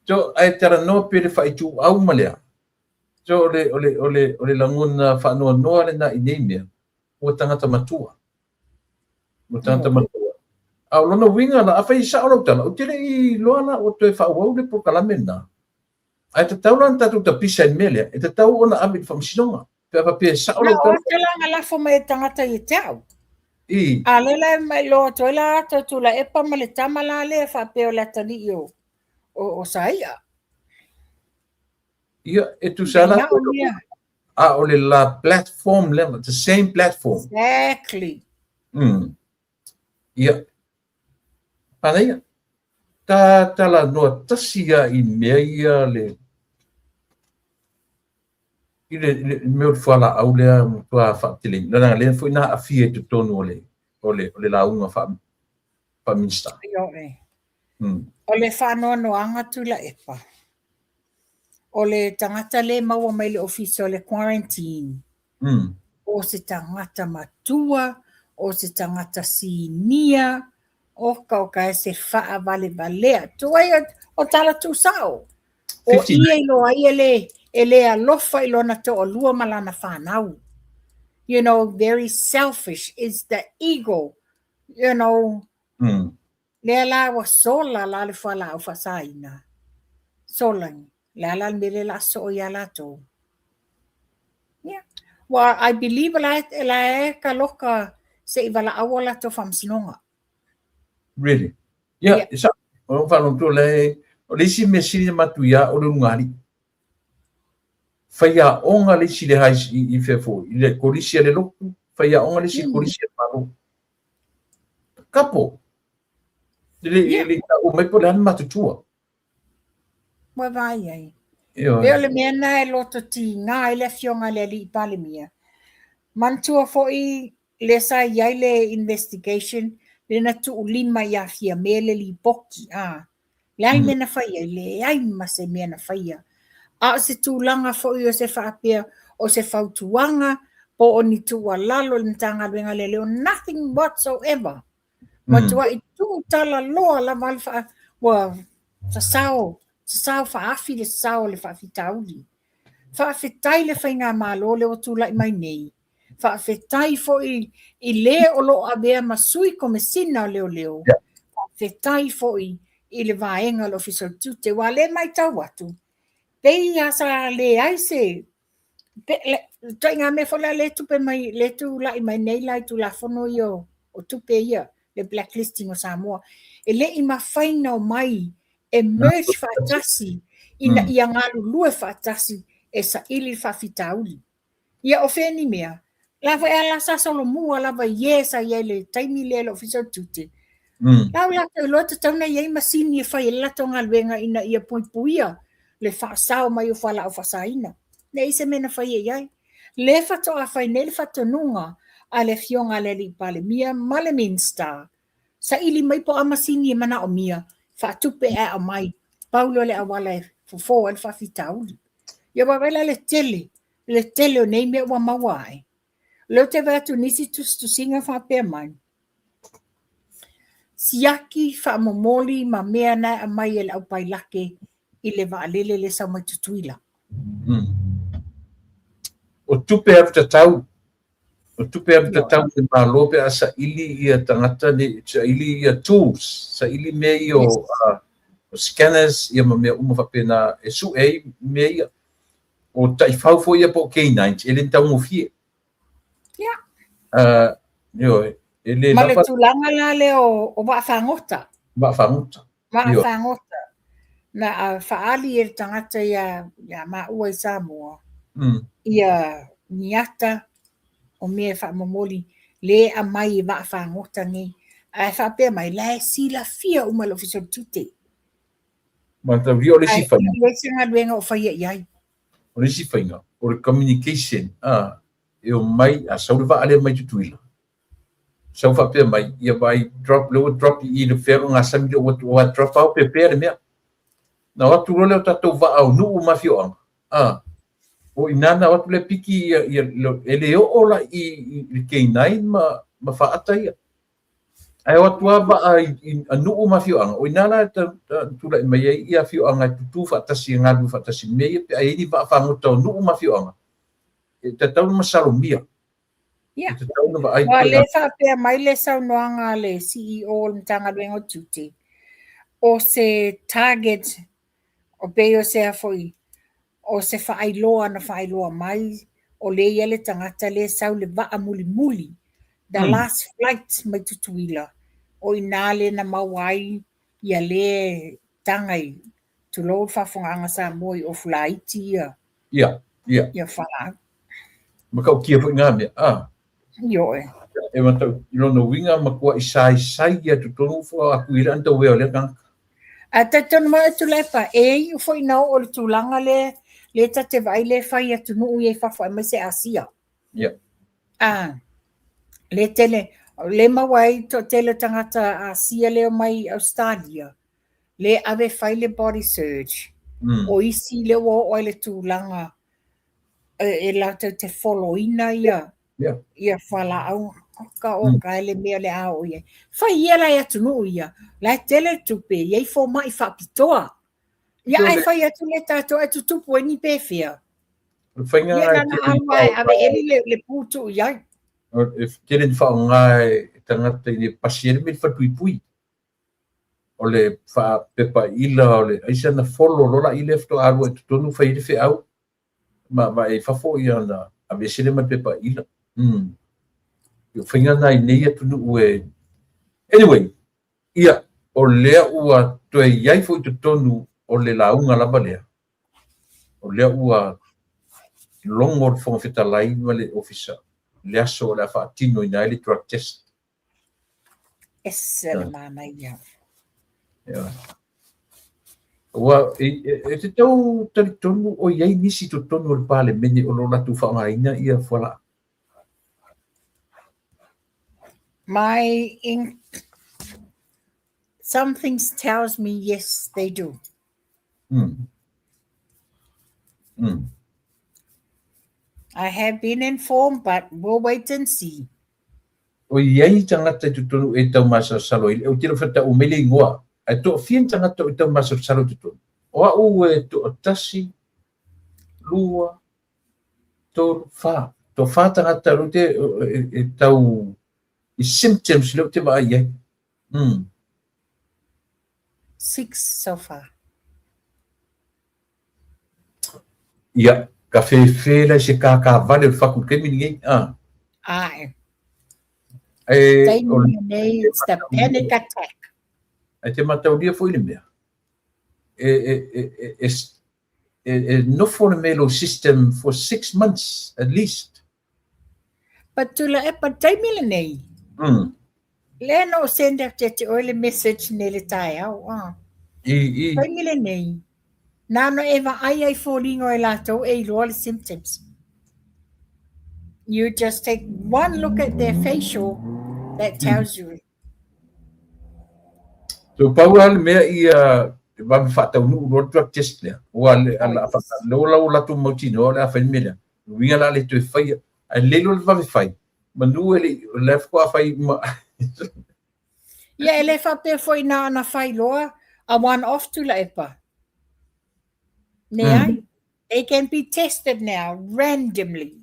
So, ai tera no pere whai tū au malea. So, ole languna whanua noa le na i neimea. Ua tangata matua. Au lona winga na awhai sa ora utana. O tere i loana o te whauau le po kalame na. Ai te tau lan tatu ta pisa i melea. E te tau ona amit whamsinonga. Pea pia sa ora utana. Na o te langa lafo mai tangata i tau. A lela mai loa toila ata tula e pa male tamala le whapeo la tali o saia. Ia, e tu sana. Ole la platform level, the same platform. Exactly. Ia. Pana ia. Ta la noa tasia i mea ia le. I le meo whala au lea tua whaatile. Nana lea fwoi na awhie tu tonu ole la unga wha minsta. Ole whanoa no anga tula epa. Ole tangata le maua mai le office o le quarantine. O se tangata matua, o se tangata sinia, o ka se wha valea. Tuai o tala tu sao. O ia ilo ia ele alofa ilo na to o lua malana whanau. You know, very selfish is the ego. You know, lea la wa sola la le whala au whasaina. Solangi. La mele la so ya la to. Yeah. Well, I believe la ka loka se iwala awala to whamsinonga. Really? Yeah. Isa, o whanong to le, o lisi me siri matuia o le ngari. Whaia onga lisi le hais i whefo, i le korisia le loku, whaia onga lisi korisia le maro. Kapo. Le o mepo le hana matutua. Wa vai ai. Leo le mea na e loto ti ngā ele fionga le li pale mea. Mantua fo i le sa iai le investigation le na tu ulima ia fia me le li poki. Le ai mena whaia, le ai mase mena whaia. A se tūlanga fo i o se whaapea o se whautuanga po o ni tua lalo le tanga luenga le leo. Nothing whatsoever. Matua i tu tala loa la malfa. Wa sa sao whaafi le sao le whaafi tauli. Whaafetai le whainga malo le o tūlai mai nei. Whaafetai fo i le o lo a bea masui ko me sina leo. Whaafetai fo i le vaenga lo fisol tute wa le mai tau atu. Pei asa le aise. Tai ngā me fola le tupe mai, le tūlai mai nei lai tu la fono i o tupe ia, le blacklisting o Samoa. E le i mawhaina o mai, emerge whaatasi ina ia galulue faatasi e saʻili faafitauli ia o feni mea lava e alasa solomua lava ie sa ia le taimi lea le ofisa tute lau lata loa tatauna iai masini e fai e lato galuega ina ia puipuia le faasao mai o faalaʻo faasaina le ise mena fai e iai le fatoʻafai nei le fatonuga a le fioga a le alii palemia ma le minster saʻili mai po a masini e manaʻomia faatupe e aʻo mai paulo le awala e fofo e le faafitauli ia wawela le tele o nei mea ua maua ai leo te vatu nisi tustusinga faapea mai siaki faamomoli ma mea na a mai e le au pailake i le vaalele le saumatutuila o tupe atu tatau o tupe atu tatau le malo pe a saʻili ia tagata ne saʻili ia tools saʻili mea i o scanners ia ma mea uma faapena e suʻe ai mea ia o taʻifau foi ia po K9 e le taugofie io e le ma le tulaga la le o vaafagota na faali e le tagata ia maʻua i Samoa ia niata o mea faamomoli lē amai e vaafagota nei ae faapea mai la e silafia uma le ofisa tute mataulia o le sifaiga le sagaluega o faia i ai o le sifaiga o le communication e o mai a sau le vaale mai tutuila sau faapea mai ia vai drop i le fega gasami le ua drop ao pepea le mea na o atu lole o tatou vaaunuu ma fioaga o inana o atu le piki ia e le oo la i le K9 ma faata ia ai o atu ava a nuu ma fioaga o inana tulaʻi mai ai ia fioaga e tutu faatasi galu faatasi mea ia pe ai ni vaafagota o nuu ma fioaga e tatauna ma salomia ia ua lē faapea mai le saunoaga le CEO o le matagaluega o tute o se target o pei o sea foʻi o se faailoa na faailoa mai o lē ia le tagata lē sau le vaa mulimuli the last flight mai tutuila o inā lē na maua ai ia lē tagai tulou le faafogaaga Samoa i ofulaiti ia falaau ma kaukia foʻi gamea io e matau i lona uiga ma kua i saisai ia totonu fo akuila ana tauea o le agaga a taitonu mai atu le faʻei foʻi nao o le tulaga le tatevaʻi le fai atunuu iai fafoʻai mai se asia le tele le maua ai toʻatele tagata asia lea mai Australia le ave fai le body search o isi le ua oo ai le tulaga e latou te foloina ia falaau oka e le mea le a o ia fai ia lai atunuu ia lai tele tupe iai fomaʻi faapitoa ia ai fai atu le tatou e tutupu ai ni pefea ia lana aua e ave eli le putuu iai e tele ni faaogā e tagata i le pasi ele me le fatuipui o le faapepaʻila o le aisa na folo lolaʻi le fetoʻalua e totonu fai le feʻau ma e fafo ia na ave sele ma pepaʻila io faigana i nei atunuu e anyway ia o lea ua toe iai foʻi totonu o le lauga lava lea o lea ua logo o le fogafetalai ma le ofisa le aso o le a faatino ina ai le drug test ese le manai ia ua e tatau talitonu o iai nisi totonu o le palemene o lo latu faagaina ia fualaʻa some things tells me yes they do. I have been informed, but we'll wait and see. O iai tagata i totonu e tau masasalo i o tira fatau mai le ingoa e toʻafia tagata o tau masasalo totonu o aʻu e toʻatasi lua tolu fā tagata lo te e tau i symptoms leo te vaai ai 6 so far. Ia, ka whewhe lai se kākāwale o whakukemi ngai. Ai. E it's the panic attack. E te matauria fo ile mea. no for the melo system for 6 months at least. But tula e pataimile nei. Le no send out te oile message nele tai au. Taimile nei. Nano eva ai falling o lato e roll symptoms. You just take one look at their facial that tells you. So Paul me ia va me fata un drug test le. Wa ala fa la tu motino la fa mele. Winga la le tu fai a le lo va fai. Manu le fa fai Yeah, ele fa pe foi na fai loa a one off to la epa. They can be tested now randomly.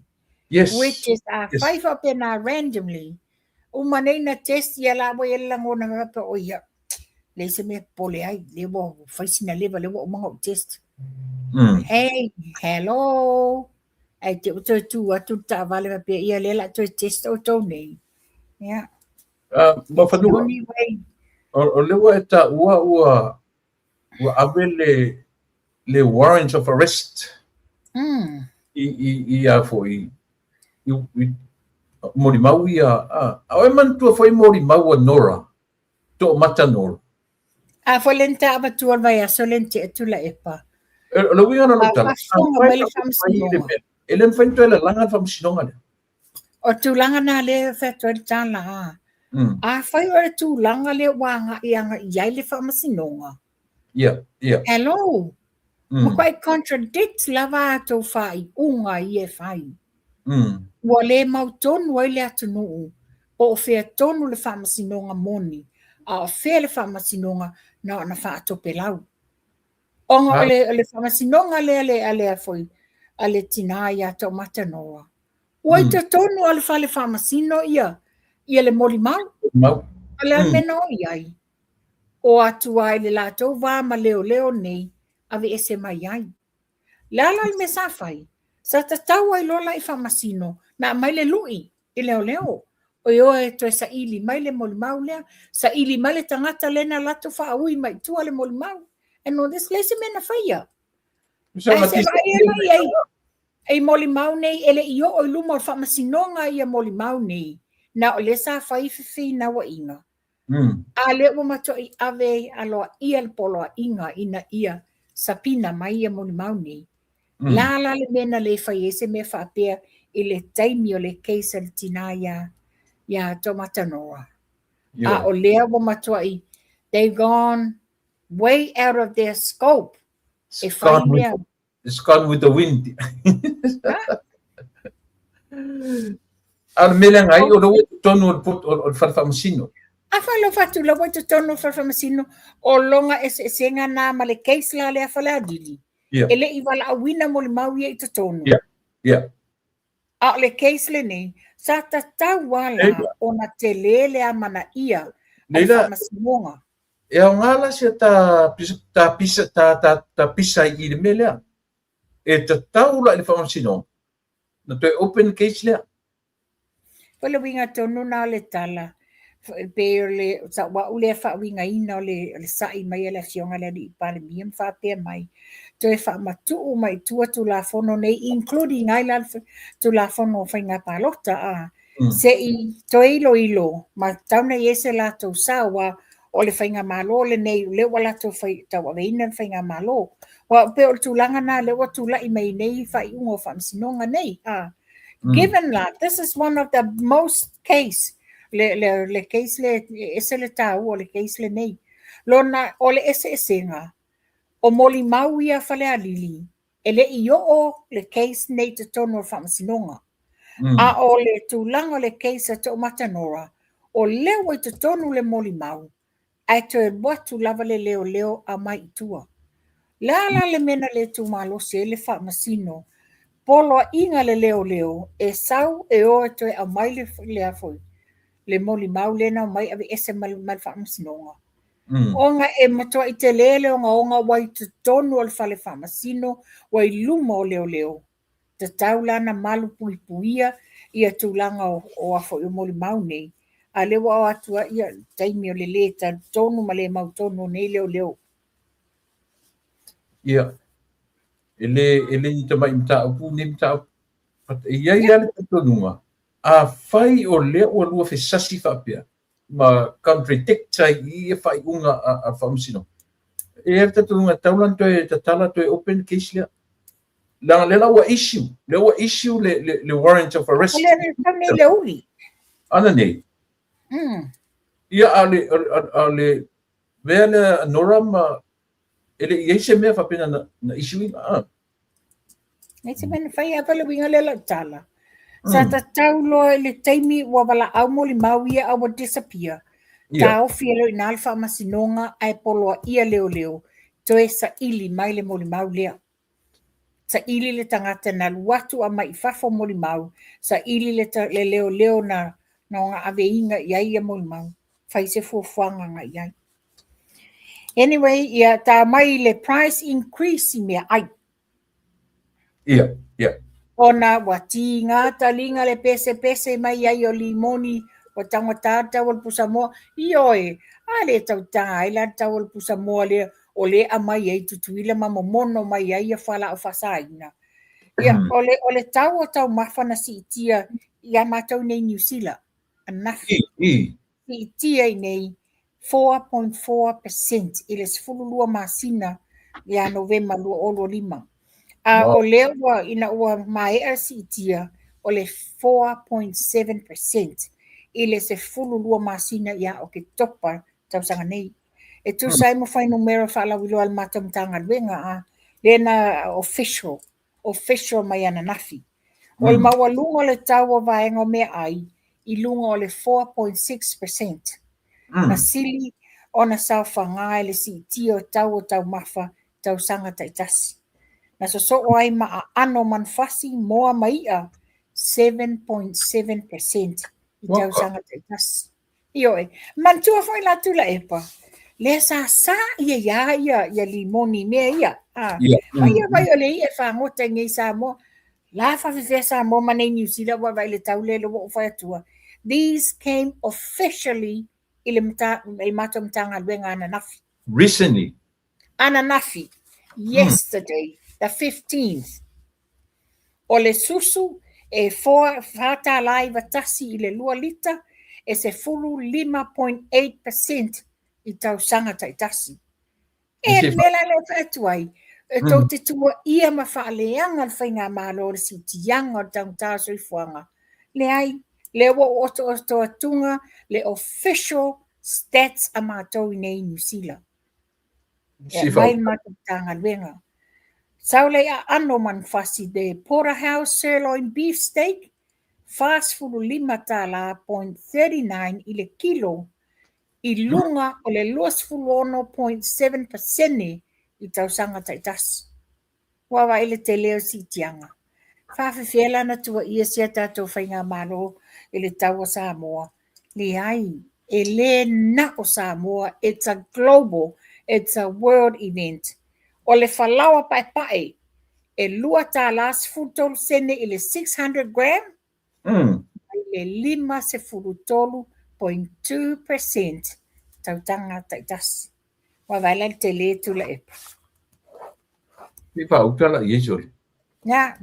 Yes. Which is five up in randomly. Umane na test ya la bo yela ngona nga pa oya. Le se me pole ai le bo fai sina le ba le bo mo test. Hey, hello. Ai te tu atu ta vale pa pe ia le la to test o to nei. Yeah. Ma fa no. O le wa ta wa avele le warrant of arrest. I a foi mori mau ia a man tu foi mori mau nora to matanor a folenta abatua vai a solente tu la epa lo winga no tala ele fento ele langa fam sinonga o tu langa na le feto tala a fai o tu langa le wanga ianga ia le fam sinonga yeah hello ma quite contradict lava to fai unga ie fai Wa le mautonu wai le atunu o fea tonu le whamasinonga moni a o fea le whamasinonga na whaatope lau. Onga le whamasinonga le ale a foi a le tina ia tau matanoa. Wai te tonu ale whale whamasino ia le mori mau. Ale a meno iai. O atu ai le lato wā ma leo nei ave ese mai ai. Le ala le me safai. Sa tatau ai lola I whamasino na mai le lui I leo. O yo e toi sa ili mai le molimau lea. Sa ili mai le tangata lena lato wha aui mai tua le molimau. E no des lese mena whaia. Ei molimau nei ele I o luma o whamasinonga I a molimau nei. Na o le sa whaififi na wa inga. A le o mato I ave aloa ia le poloa inga ina ia sapina mai a molimau nei. La le mena le fai ese me whapea I le taimi o le keisa le tina ia tomatanoa. A o lea wa matua I, they've gone way out of their scope. It's gone with the wind. Al melang ai o lo tonu o farfamasino. A falo fatu lo wa tonu farfamasino o longa senga na ma le keisa la le afala dili. Ele I wala awina mo le mau ia I te tonu. Yeah. A le case le nei, sa tatau wala o na te lele a mana ia a whamasinonga. E o ngala se ta pisa I le melea. E tatau la le whamasinonga. Na te open case lea. Wala winga tonu na le tala. Pe le, sa wa ule wha winga ina le sai mai le fionga le I pale miam wha pe mai. Te wha matu mai tu la fono nei, including ai la tu la fono whainga palota se I to ilo, ma tauna yese la to sawa o le whainga malo le nei, le wala to tawa veina whainga malo. Wa pe o tu langa na le wa tu la I mai nei whai ungo whamsinonga nei. Given that, this is one of the most case, le case le ese le tau o le case le nei. Lona o le ese nga. O moli mau ia whale a lili, ele I o le case nei te tono whamasinonga. A o le tūlanga le case a te o matanora, o leo I te tonu le moli mau, ai te watu lava le leo a mai itua. Lala le mena le tu malo se le whamasino, polo inga le leo, e sau e o e toi a mai le afoi, le moli mau lena mai ave ese mal whamasinonga. Onga e matoa I te lele onga wai te tonu al whale whamasino wai luma o leo. Te taulana malu puipuia ia tūlanga o afo I moli mau nei. A lewa o atua ia taimi o le ta tonu ma le mau tonu nei leo. Yeah. ele ni tamai mta pu ni mta ia ia le tonunga a fai o le o lua fe sasi fa pia ma country tek tai i fai unga a famsino e te tonunga taulan to e tala to open case le la wa issue le warrant of arrest le uli ana nei ia ale vele norama ele ia se me fa pena na issue nei se men fai apa le winga le la tala sa ta taulo le taimi wa bala au mo le mauia au disappear tau fielo in alfa masinonga ai polo ia leo toe sa ili mai le mo le mau lea sa ili le tangata na luatu a mai fafo mo le mau sa ili le leo na nga ave inga ia mo le mau fai se fuafuanga nga iai anyway ia ta mai le price increase me ai ona wati nga talinga le pese mai ai o limoni o tangata o pusamo ioe ale tau tai la tau pusamo le o le amai ai tutuila mamono mai ai fala o fasaina ia ole tau mafana si tia ia matau nei New Zealand anafi si tia nei 4.4% ile sfululua masina ya Novemba lua olo lima o lewa ina ua mai si tia ole 4.7% ile se fululua masina ya o ke topa tau sanga nei e tu sai mo fai numero fa la wilo al matam tanga wenga lena official mai ana nafi ol mawalungo le tawa vaengo me ai i lungo le 4.6% na sili ona sa fanga le si tio tau mafa tau sanga taitasi na so ai ma ano manfasi moa maia 7.7% i tau sanga taitasi ioe mantua foi la tula epa le sa ia limoni me ia vai ole ia fa ngota ngai sa mo la fa fe sa mo mane New Zealand wa vai le taule lo fa tua these came officially il matom tanga wenga nafi recently ananafi yesterday the 15th ole susu e fata live tasi ile lua lita e se fulu 5.8% i tau sanga taitasi. E lela le fatuai. E tau te tua ia ma whaaleanga al whainga malo le si tianga o tau taso i fuanga. Le ai, le wa oto atunga le official stats a mātou i nei New Zealand. E mai matutanga luenga. Saule a ano man fasi de porterhouse sirloin beef steak, fast fulu 5.39 i le kilo, i lunga o le 2.7% i tausanga taitas. Wawa ele te leo si tianga. Whawhiwhela na tua ia sia tātou whainga maro i le taua Samoa. Le ai, e le na o Samoa, it's a global, it's a world event. O le whalawa pai e lua tā las futol sene i le 600 gram, le 5.2% tautanga taitas. Wawaila te le tula epa. Pipa utala yesol. Ya,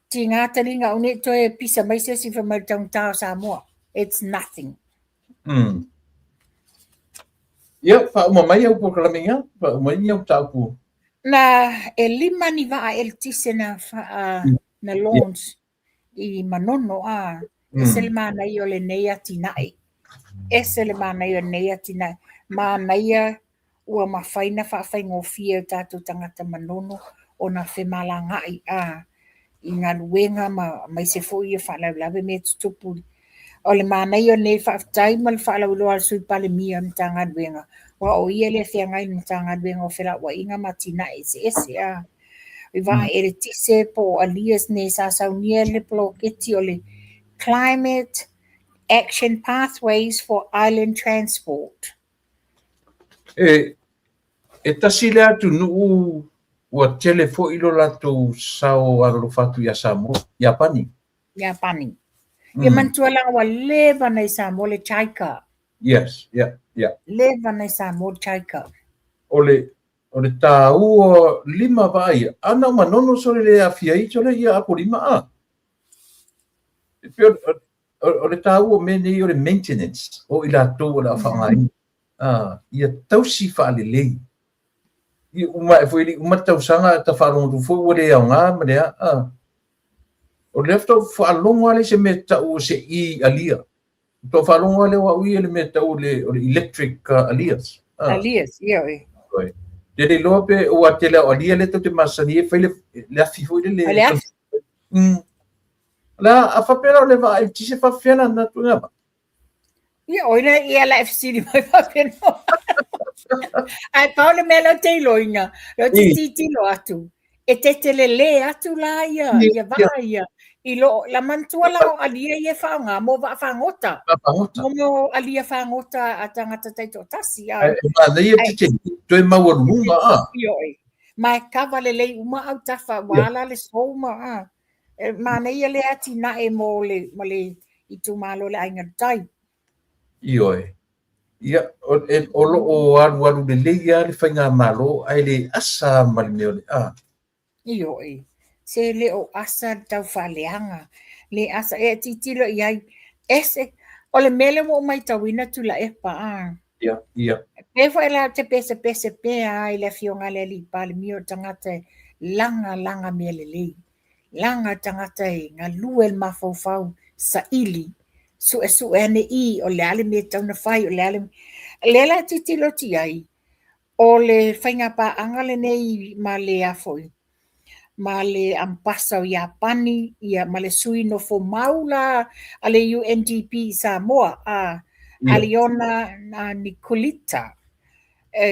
tinga talinga une toe pisa mai se si from tautao Samoa. It's nothing. Ya, fa umamai au po kalaminga, fa umai au taupu. Na e lima ni va el tisena na launch i manono ese mana io le neia tinai. Ese le mana io neia tinai. Mana ia ua mawhaina whaafai fia tātou tangata manono o na whemalangai i ngā luenga mai se fōi e whalaulawe me tutupuri. O le mana io nei whaatai ma le whalauloa al sui pale mia ni tanga luenga. Wa o ia le whiangai ni tanga luenga o whila wa inga matina ese I va e le tise po alias ne sa saunia le ploketi o le Climate Action Pathways for Island Transport. E tasi le atu nuu ua telefo ilo lato sao arolofatu ya Samoa, Japani. Ia mantua langa wa leva nei Samoa le chaika. Yes, yeah. Leva nei Samoa chaika. Ole o le tāua 5 vai, ana manono sore le afia i tole ia apo 5 o le tāua me nei o le maintenance, o i lātou o la whaangai. Ia tausi whaalelei. Uma e foi uma tausanga ta whaalongu fo o le au ngā, ma lea, o le afto whaalongu ale se me tau se I alia. To whaalongu ale wa ui ele me tau o le electric alias. Alias, ia oi. Dele lope o atela o alia le te masani e whaile le afi foi le. Le afi? La a whapera o le wa e tise whawhiana na tu ngā. Ia oi na ia la FCD mai whapena. Ai Paula melo te loinga, lo te titi lo atu. E te le atu la ia vai. I lo la mantua la o alia ia whaonga, mo wa whaongota. Mo alia whaongota a tangata teito tasi. Ma nei e te toi maua runga. Ioi. Mai kawa le lei uma au tafa wala le soma. Ma nei le ati na e mo le I tu malo le ainga tai. Ioi. Ia, o lo o aru le leia le whainga malo, ai le asa malimeo le Ioi. Se le o asa tau whaleanga. Le asa e titilo iai. Ese, o le mele mo mai tawina tu la epa Ia. E foi la te pese pea I le fionga le li pale mio tangata langa mele lei. Langa tangata ngā luel mafau sa ili. Su ene I o le ale me tauna whai o le ale. Le la titilo ti ai. O le whainga pa angale nei ma le afoi. Ma le ampasa o Iapani, ma le sui no fo maula a le UNDP Samoa, Aliona Nicolita.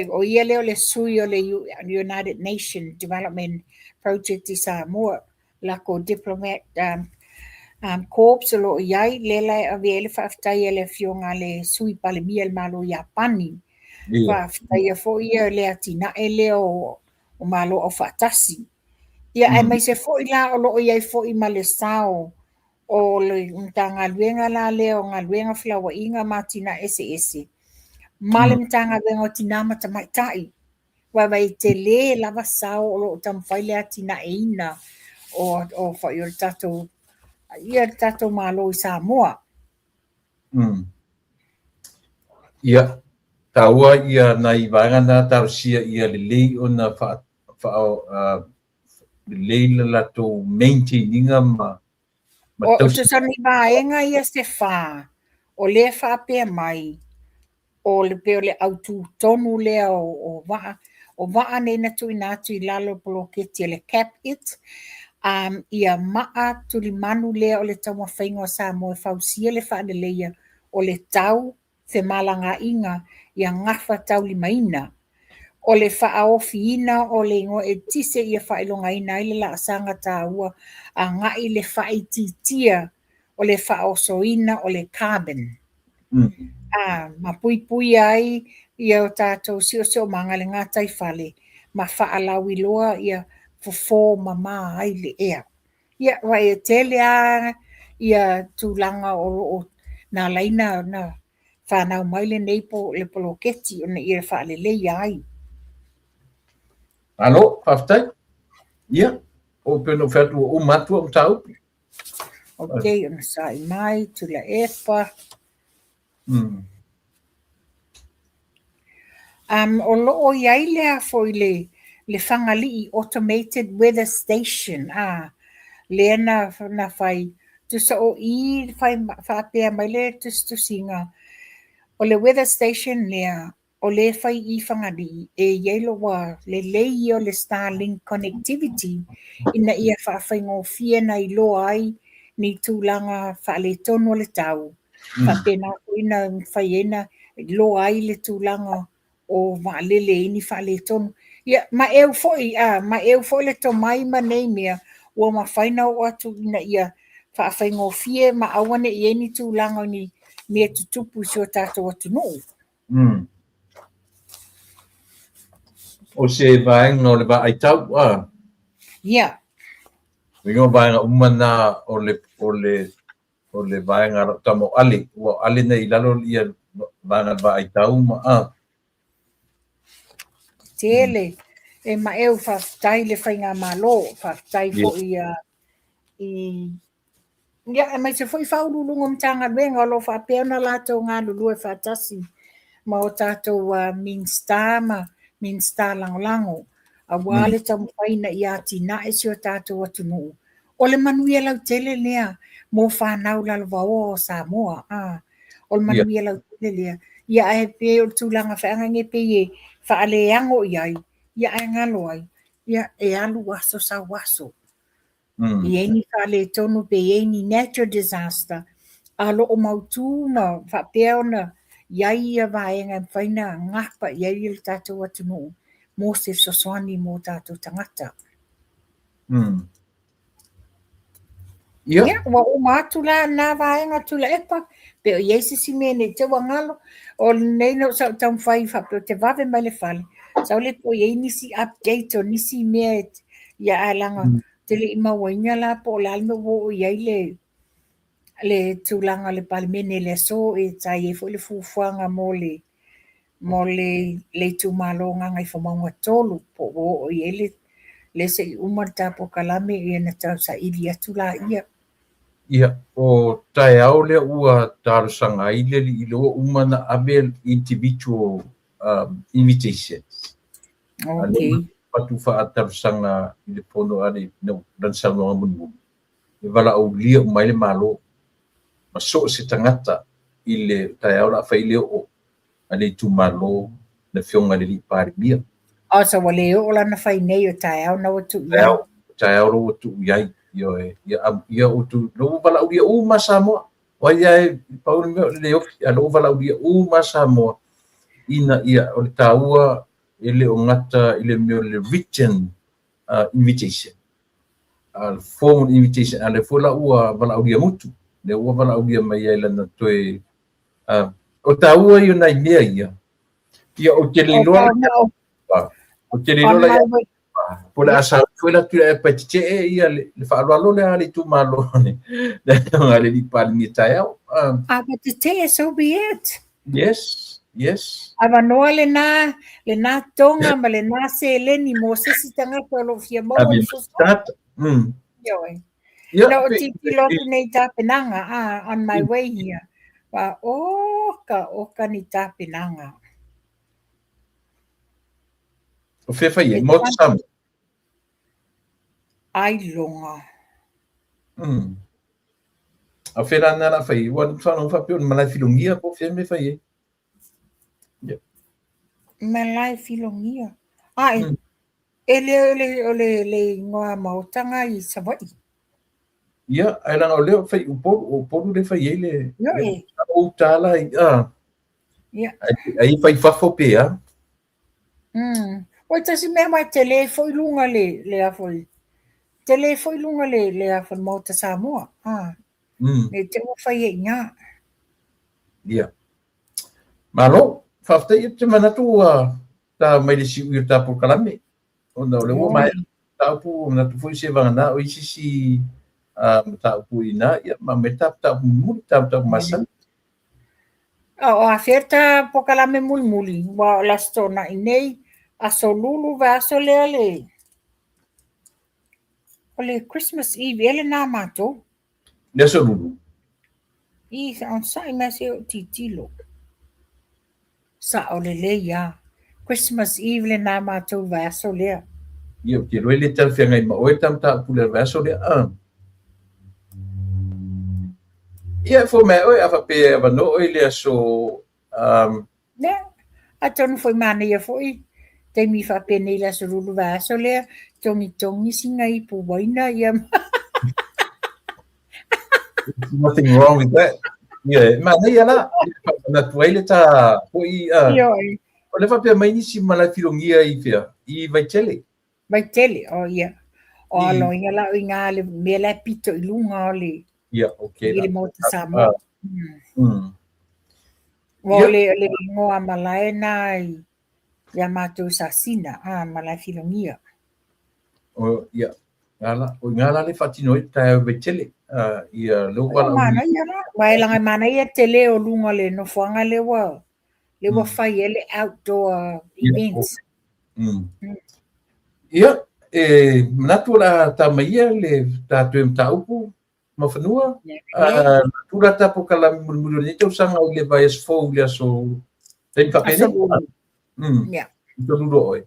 O ia leo le sui o le United Nations Development Project I Samoa, lako diplomat corps lo iai, lela a vele whaftai le fionga le sui pale miel malo Iapani. Whaftai a fo ia le atina e leo o malo o whatasi. Ia e mai se fo I la o lo iai fo I ma le sao o le ngā luenga la leo, ngā luenga whilawa inga matina ese. Male mtanga luenga o tina mata mai tai. Wai te le lava sao o lo tam whaile a tina e ina o whai o tato, ia tato malo I Samoa. Ia, taua ia nai vangana tau sia ia le lei o na leila la to maintaininga ma o te sani vaenga ia se wha o le wha pia mai o le peo le autu tonu lea o waa ne na tui natu I lalo poloketi le cap it ia maa tuli manu lea o le tauma whainga o Samoa e whausia le wha leia o le tau te malanga inga ia ngafa tau limaina o le whaofiina o le ngo e tise ia whailonga ina I le la asanga tāua a ngai le whaititia o le whaosoina o le carbon. Ma pui ai ia o tātou sio manga le ngātai whale ma whaalawi loa ia fofo mama ai le ea. Ia wai e tele a ia tūlanga o nā laina na whanau mai le neipo le poloketi o na ia whaale leia ai. Alo, whaftai? Ia, o peno whatu o matua o tau. Ok, ona sai mai, tula epa. O loo iai lea foi le whangali automated weather station. Lea na whai, tusa o I whapea mai le tusinga. O le weather station lea, o le whai I whangali e ielo wa le lei o le Starlink connectivity ina ia whawhaingo fia na I loa ai ni tūlanga whaale tono le tau. Whapena ina whaiena loa ai le tūlanga o waalele ini whaale tono. Ia, ma eu foi le to mai ma nei mea ua ma whaina o atu ina ia whawhaingo fia ma awane I eni tūlanga ni mea tutupu si o tātou atu nuu. O se vaenga o le va ai tau, Ia. Wingo vaenga umana o le vaenga tamo ali, o ali nei lalo ia vaenga va ai tau ma Tele. e ma eu whaftai le whainga malo, whaftai fo i ia mai se foi whaurulunga mtanga luenga o lo whapeona lato ngā lulu e whatasi ma o tātou Minster langolango a wale tamu whaina i ati na e si o tātou atunu o le manuia lau tele lea mo whanau lalwa o Samoa o le manuia lau tele lea ia e pe o tūlanga whaanga nge pe e whaaleango iai ia e ngalo ai ia e alu waso sa waso i eini whaale tonu pe eini natural disaster a lo o mautu ma whapea ona iai ia vaenga whaina ngapa iai il tātou atunu mo se sosoani mo tātou tangata. Ia, wa o mātula nā vaenga tula epa, pe o iesi si mene te wangalo, o nei no sa tau whai whapeo te vave mai le whale. Sau le po iei nisi update o nisi mea ia alanga te le ima wainga la po la alme wo iai le tūlanga le palimene le so e tai e fo le fufuanga mo le tūmalonga ngai whamaunga tolu po o iei le se umata po kalame i na tau sa ili atu la ia. Ia, o tae au lea ua tarusanga i le li ilo umana abel individual invitations. Okay. Patu wha tarusanga i le pono ane no ransalonga munmu. E wala au lia umai le malo ma so se tangata i le tae au la whai leo o ane tu malo na whionga le li pari mia. O sa wale o la na whai nei o tae au na watu iai. Tae au ro watu iai. Ia o tu lo wala uria ma Samoa o ia paul le ofi lo wala uria ma Samoa ina ia o le taua ele o ngata ile me le written invitation al formal invitation ale fola ua wala uria mutu le ua wala uria mai ai lana toe o taua ia nai mea ia o te liloa o te liloa Pole asa fuela tu e petite ia le whaalwalo le ali tu malo ne ngale li pali ni tai au but to tell you so be it. Yes. Ava noa le na tonga ma le na se leni mo se si tanga polo fia mo le so no titi lotu nei tapenanga on my way here wa oka ni tapenanga o fefa ia mo sam ai longa a fela na la fai wan fa no fa pe ma la filongia po fe me fai me la filongia ai ele ngoa mautanga i savai ia ai la le fai o po le fai ele o tala ia ai fai fa fo pe o tasi me mai tele foi lunga le a foi tele foi lunga le a foi mo te Samoa ne te o fai nga ia malo fa te mana tu ta mai le si u ta por kalame ona le o mai ta pu na tu foi se vanga o isi ta pu ina ia ma meta ta mu ta masa o aferta po kalame mulmuli wa la stona inei a solulu va solele ole Christmas Eve ele na mato le solulu i on sai mase o titilo sa ole le ya Christmas Eve le na mato va solele ia ke lo le tal fenga ma o tam ta pu le va solele ia fo me o ava pe ava no ile so ne atonu foi mane ia foi te mi fa pene la solulu va solele tongi singa i pu waina ia nothing wrong with that. Yeah, mana ia la na tuaile ta poi o le fa pe mai ni si mala filongia i fia I vai tele o ia o lo inga la inga le mela pito I lunga le ia okay le mo te Samoa le ngoa malai nai ia matou sasina malai filongia o ia ala o ngala le fatino ta vai tele ia lo wala mana ia la vai langa mana ia tele o lunga le no fuanga le wa fai ele outdoor events Ia, manatu la tamaia le tātou e mataupu, mawhanua. Tura tapo kalami mulu ni tau sanga o le vai as fou le aso tei whapene. Ito luro oi.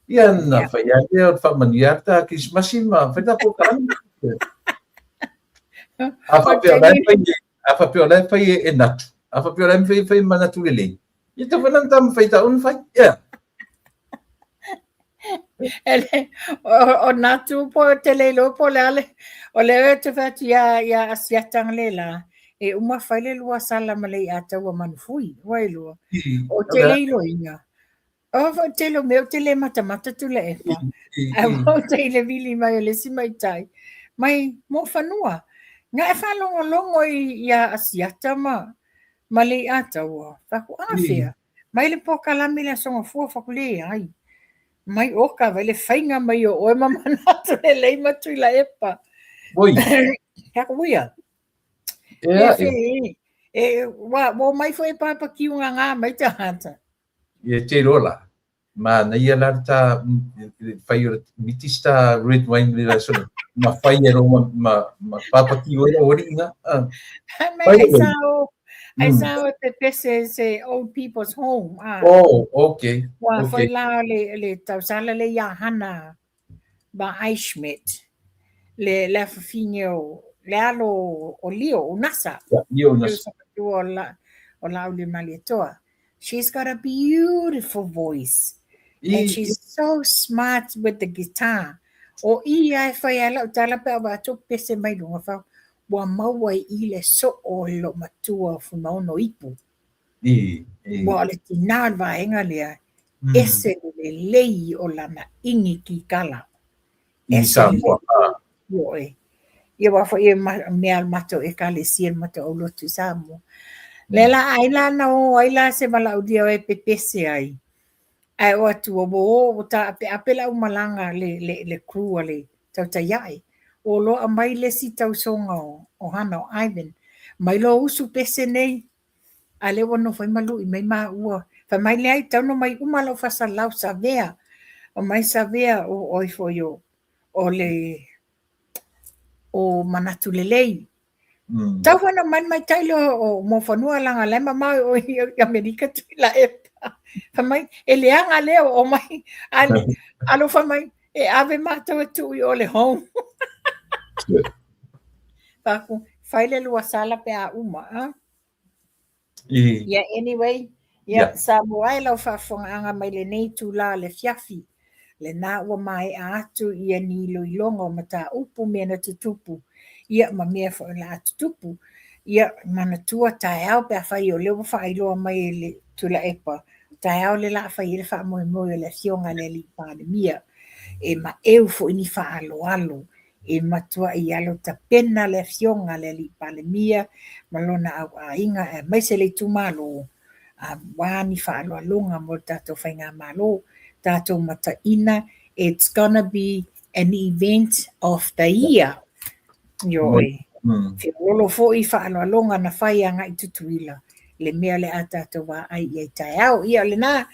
Ia na whaiate o whamaniata kismasi ma whaitapo kalami. A whapeo lai whai e natu. A whapeo lai whai manatu le lei. Ito whanantam whaita un whai. Ia. O natu po te leilo po le ale. O le te whatu ia asiatang le la. E uma whaile lua sala malei a taua manufui. Wailua. O te leilo inga. O te lo meu te le mata tu le efa. O te le vili mai o le si mai tai. Mai mo whanua. Nga e whalongo ia asiata malei a taua. Whaku awhia. Mai le po kalami le songa fua whakule ai. Mai oka vai le whainga mai o oe mamanatu le leima tui la epa. Oi. Haka uia. Wa mai fo e papa ki unga ngā mai te hata. Ia te rola. Ma na ia larta whai o mitista red wine le la sona. Ma whai e ro ma papa ki oe ori inga. I saw the pieces old people's home. Oh, okay. Wa foi la le tausala le ya hana ba Eichmet. Le fafinho le alo o lio o nasa. Lio nasa. O la le maletoa. She's got a beautiful voice. And she's so smart with the guitar. O ia fai ala tala pe ba to pese mai lunga fa. Wa maua I le so o lo matua fumaono ipu. Wa le tina vaenga lea. Ese le lei o lana ingi ki kala. Ese le ia wa fa ia mea mato e kale sien mato o lotu samu. Lela aila na o aila se mala udia o e pepese ai. Ai o atu o ta apela umalanga le krua le tautaiai. O lo a mai le si tau songa o hana o Ivan. Mai lo usu pese nei. A le wano fai malu I mai maa ua. Fa mai le ai tau no mai umalo fasa lau sa vea. O mai sa vea o oifo yo. O le o manatu le lei. Tau wano mai tailo o mo whanua langa lema mai o Amerika tui la epa. Fa mai e leanga leo o mai. Alo fa mai e ave mātou e tui o le home. Paku faile lua sala pe a uma yeah anyway sa moai lo fa fonga mai le nei tu la le fiafi le na ua mai atu ia ni lo ilongo mata upu mena tutupu ia ma mea fo la tutupu ia mana tua tae pe fa yo le fa ilo mai le tu la epa tae le la fa ile fa mo le fionga le li pa le mia e ma eu fo ini fa alo e matua I alo ta pena le fionga le li pale mia malona a inga e mai se le tu malo a wani fa alo longa mo tato fainga malo tato mata ina it's gonna be an event of the year yoi fi rolo fo I fa alo longa na fai anga I tutuila le mea le a tato wa ai I taiao ia le na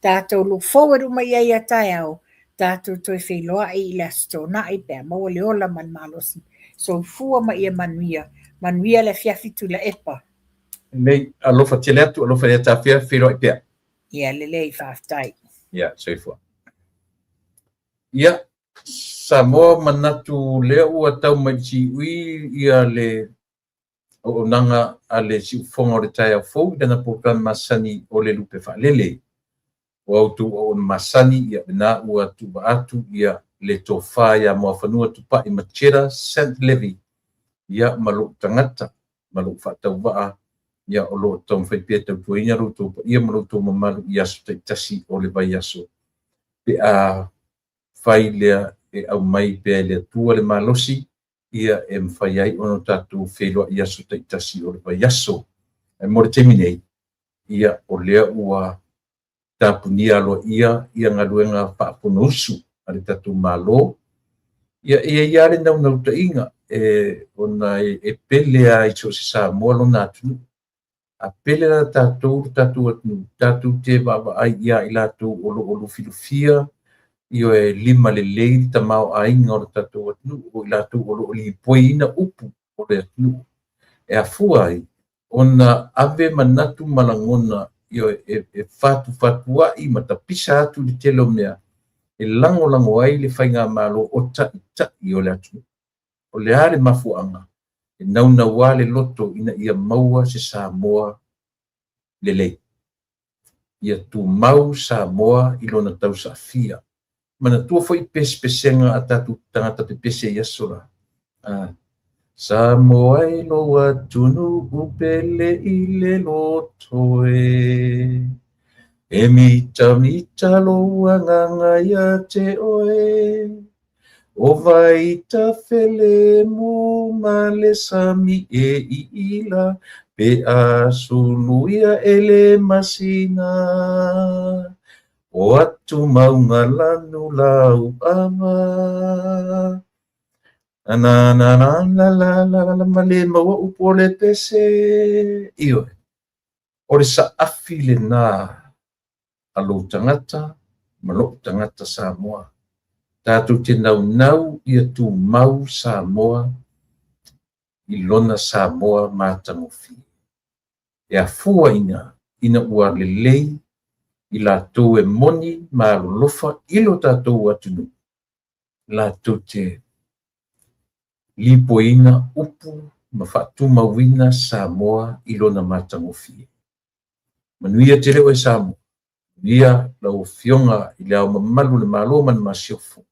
tato look forward mai ai taiao Tato toi wheloa I la stona I pēr maua le ola man malosi. So fua ma ia manuia le fiafitu la epa. Nei, alofa te leatu, alofa le tawhia wheloa I pēr. Ia, le lei whaftai. Ia, so fua. Ia, sa moa manatu lea ua tau mai si ui ia le o nanga a le si ufonga o le tai au fau, dana program masani o le lupe whalele. O autu o masani ia bena ua tuba atu ia le tofa ia moa whanua tupa I Machera St. Levi ia malo tangata malo whatau waa ia o lo tau mwhaipia tau tuaina ruto ia malo tau mamalu ia so taitasi o le vai aso pe a whai lea e au mai pe lea tua le malosi ia e mwhai ai ono tatu whelua ia so taitasi o le vai aso e mo le teminei ia o lea ua tapunia lo ia ngaluenga whaaponusu ale tatu malo ia le nau tainga ona e pelea I so se sa moalo natu a pelea tatu atu tatu te baba ai ia I latu olo filofia io e lima le lei ta mau ainga o tatou atu o la tu o li poina upu o le atu e afua ai ona ave manatu malangona io e fatu ai mata pisa atu le telo mea e lango ai le fainga malo o ta o le atu o le ale mafuanga e nauna wale loto ina ia maua se Samoa le lei ia tu mau Samoa i lona tau sa fia mana tua foi pespesenga atatu tangata pepese yasura Samoa i lo atunu upele i le loto e mita lo anganga ia te oe o vai ta fele mu male sami e ila pe a suluia ele masina o atu maunga lanu lau ama la male maua upole pese io ore sa afile na alo tangata malo tangata Samoa tatu te nau ia tu mau Samoa i lona Samoa matangofi e afua ina ua lelei i lātou e moni ma lolofa ilo tātou atunu lātou te lipoina upu ma whatumawina Samoa i lona matangofi manuia te leo e Samoa ia lau fionga i leo mamalu le malo man masiofo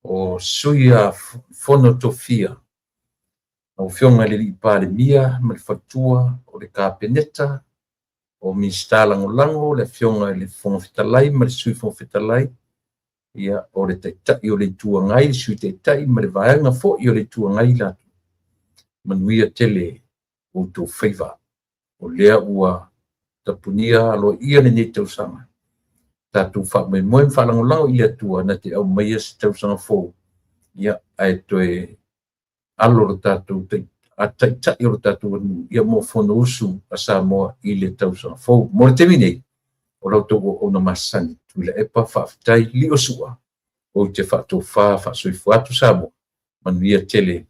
o suia fono tofia au fionga le li pale mia ma le fatua o le kapeneta o minsta lango le fionga le fonga fitalai ma le sui fonga fitalai ia o le taitai o le tuangai le sui taitai ma le vaenga fo i o le tuangai la manuia tele o tō whaiva o lea ua tapunia alo ia le ne tausanga tatu whamoe whalangolango ia tua na te au maia se tausanga fo ia ai toe alo lo tatu a taitai o lo tatu ia mo fono usu a Samoa i le tausanga fo mo le temine o lau toko o na masani tu le epa whaafitai li o sua o te whaatofa whaasoi fuatu Samoa manuia tele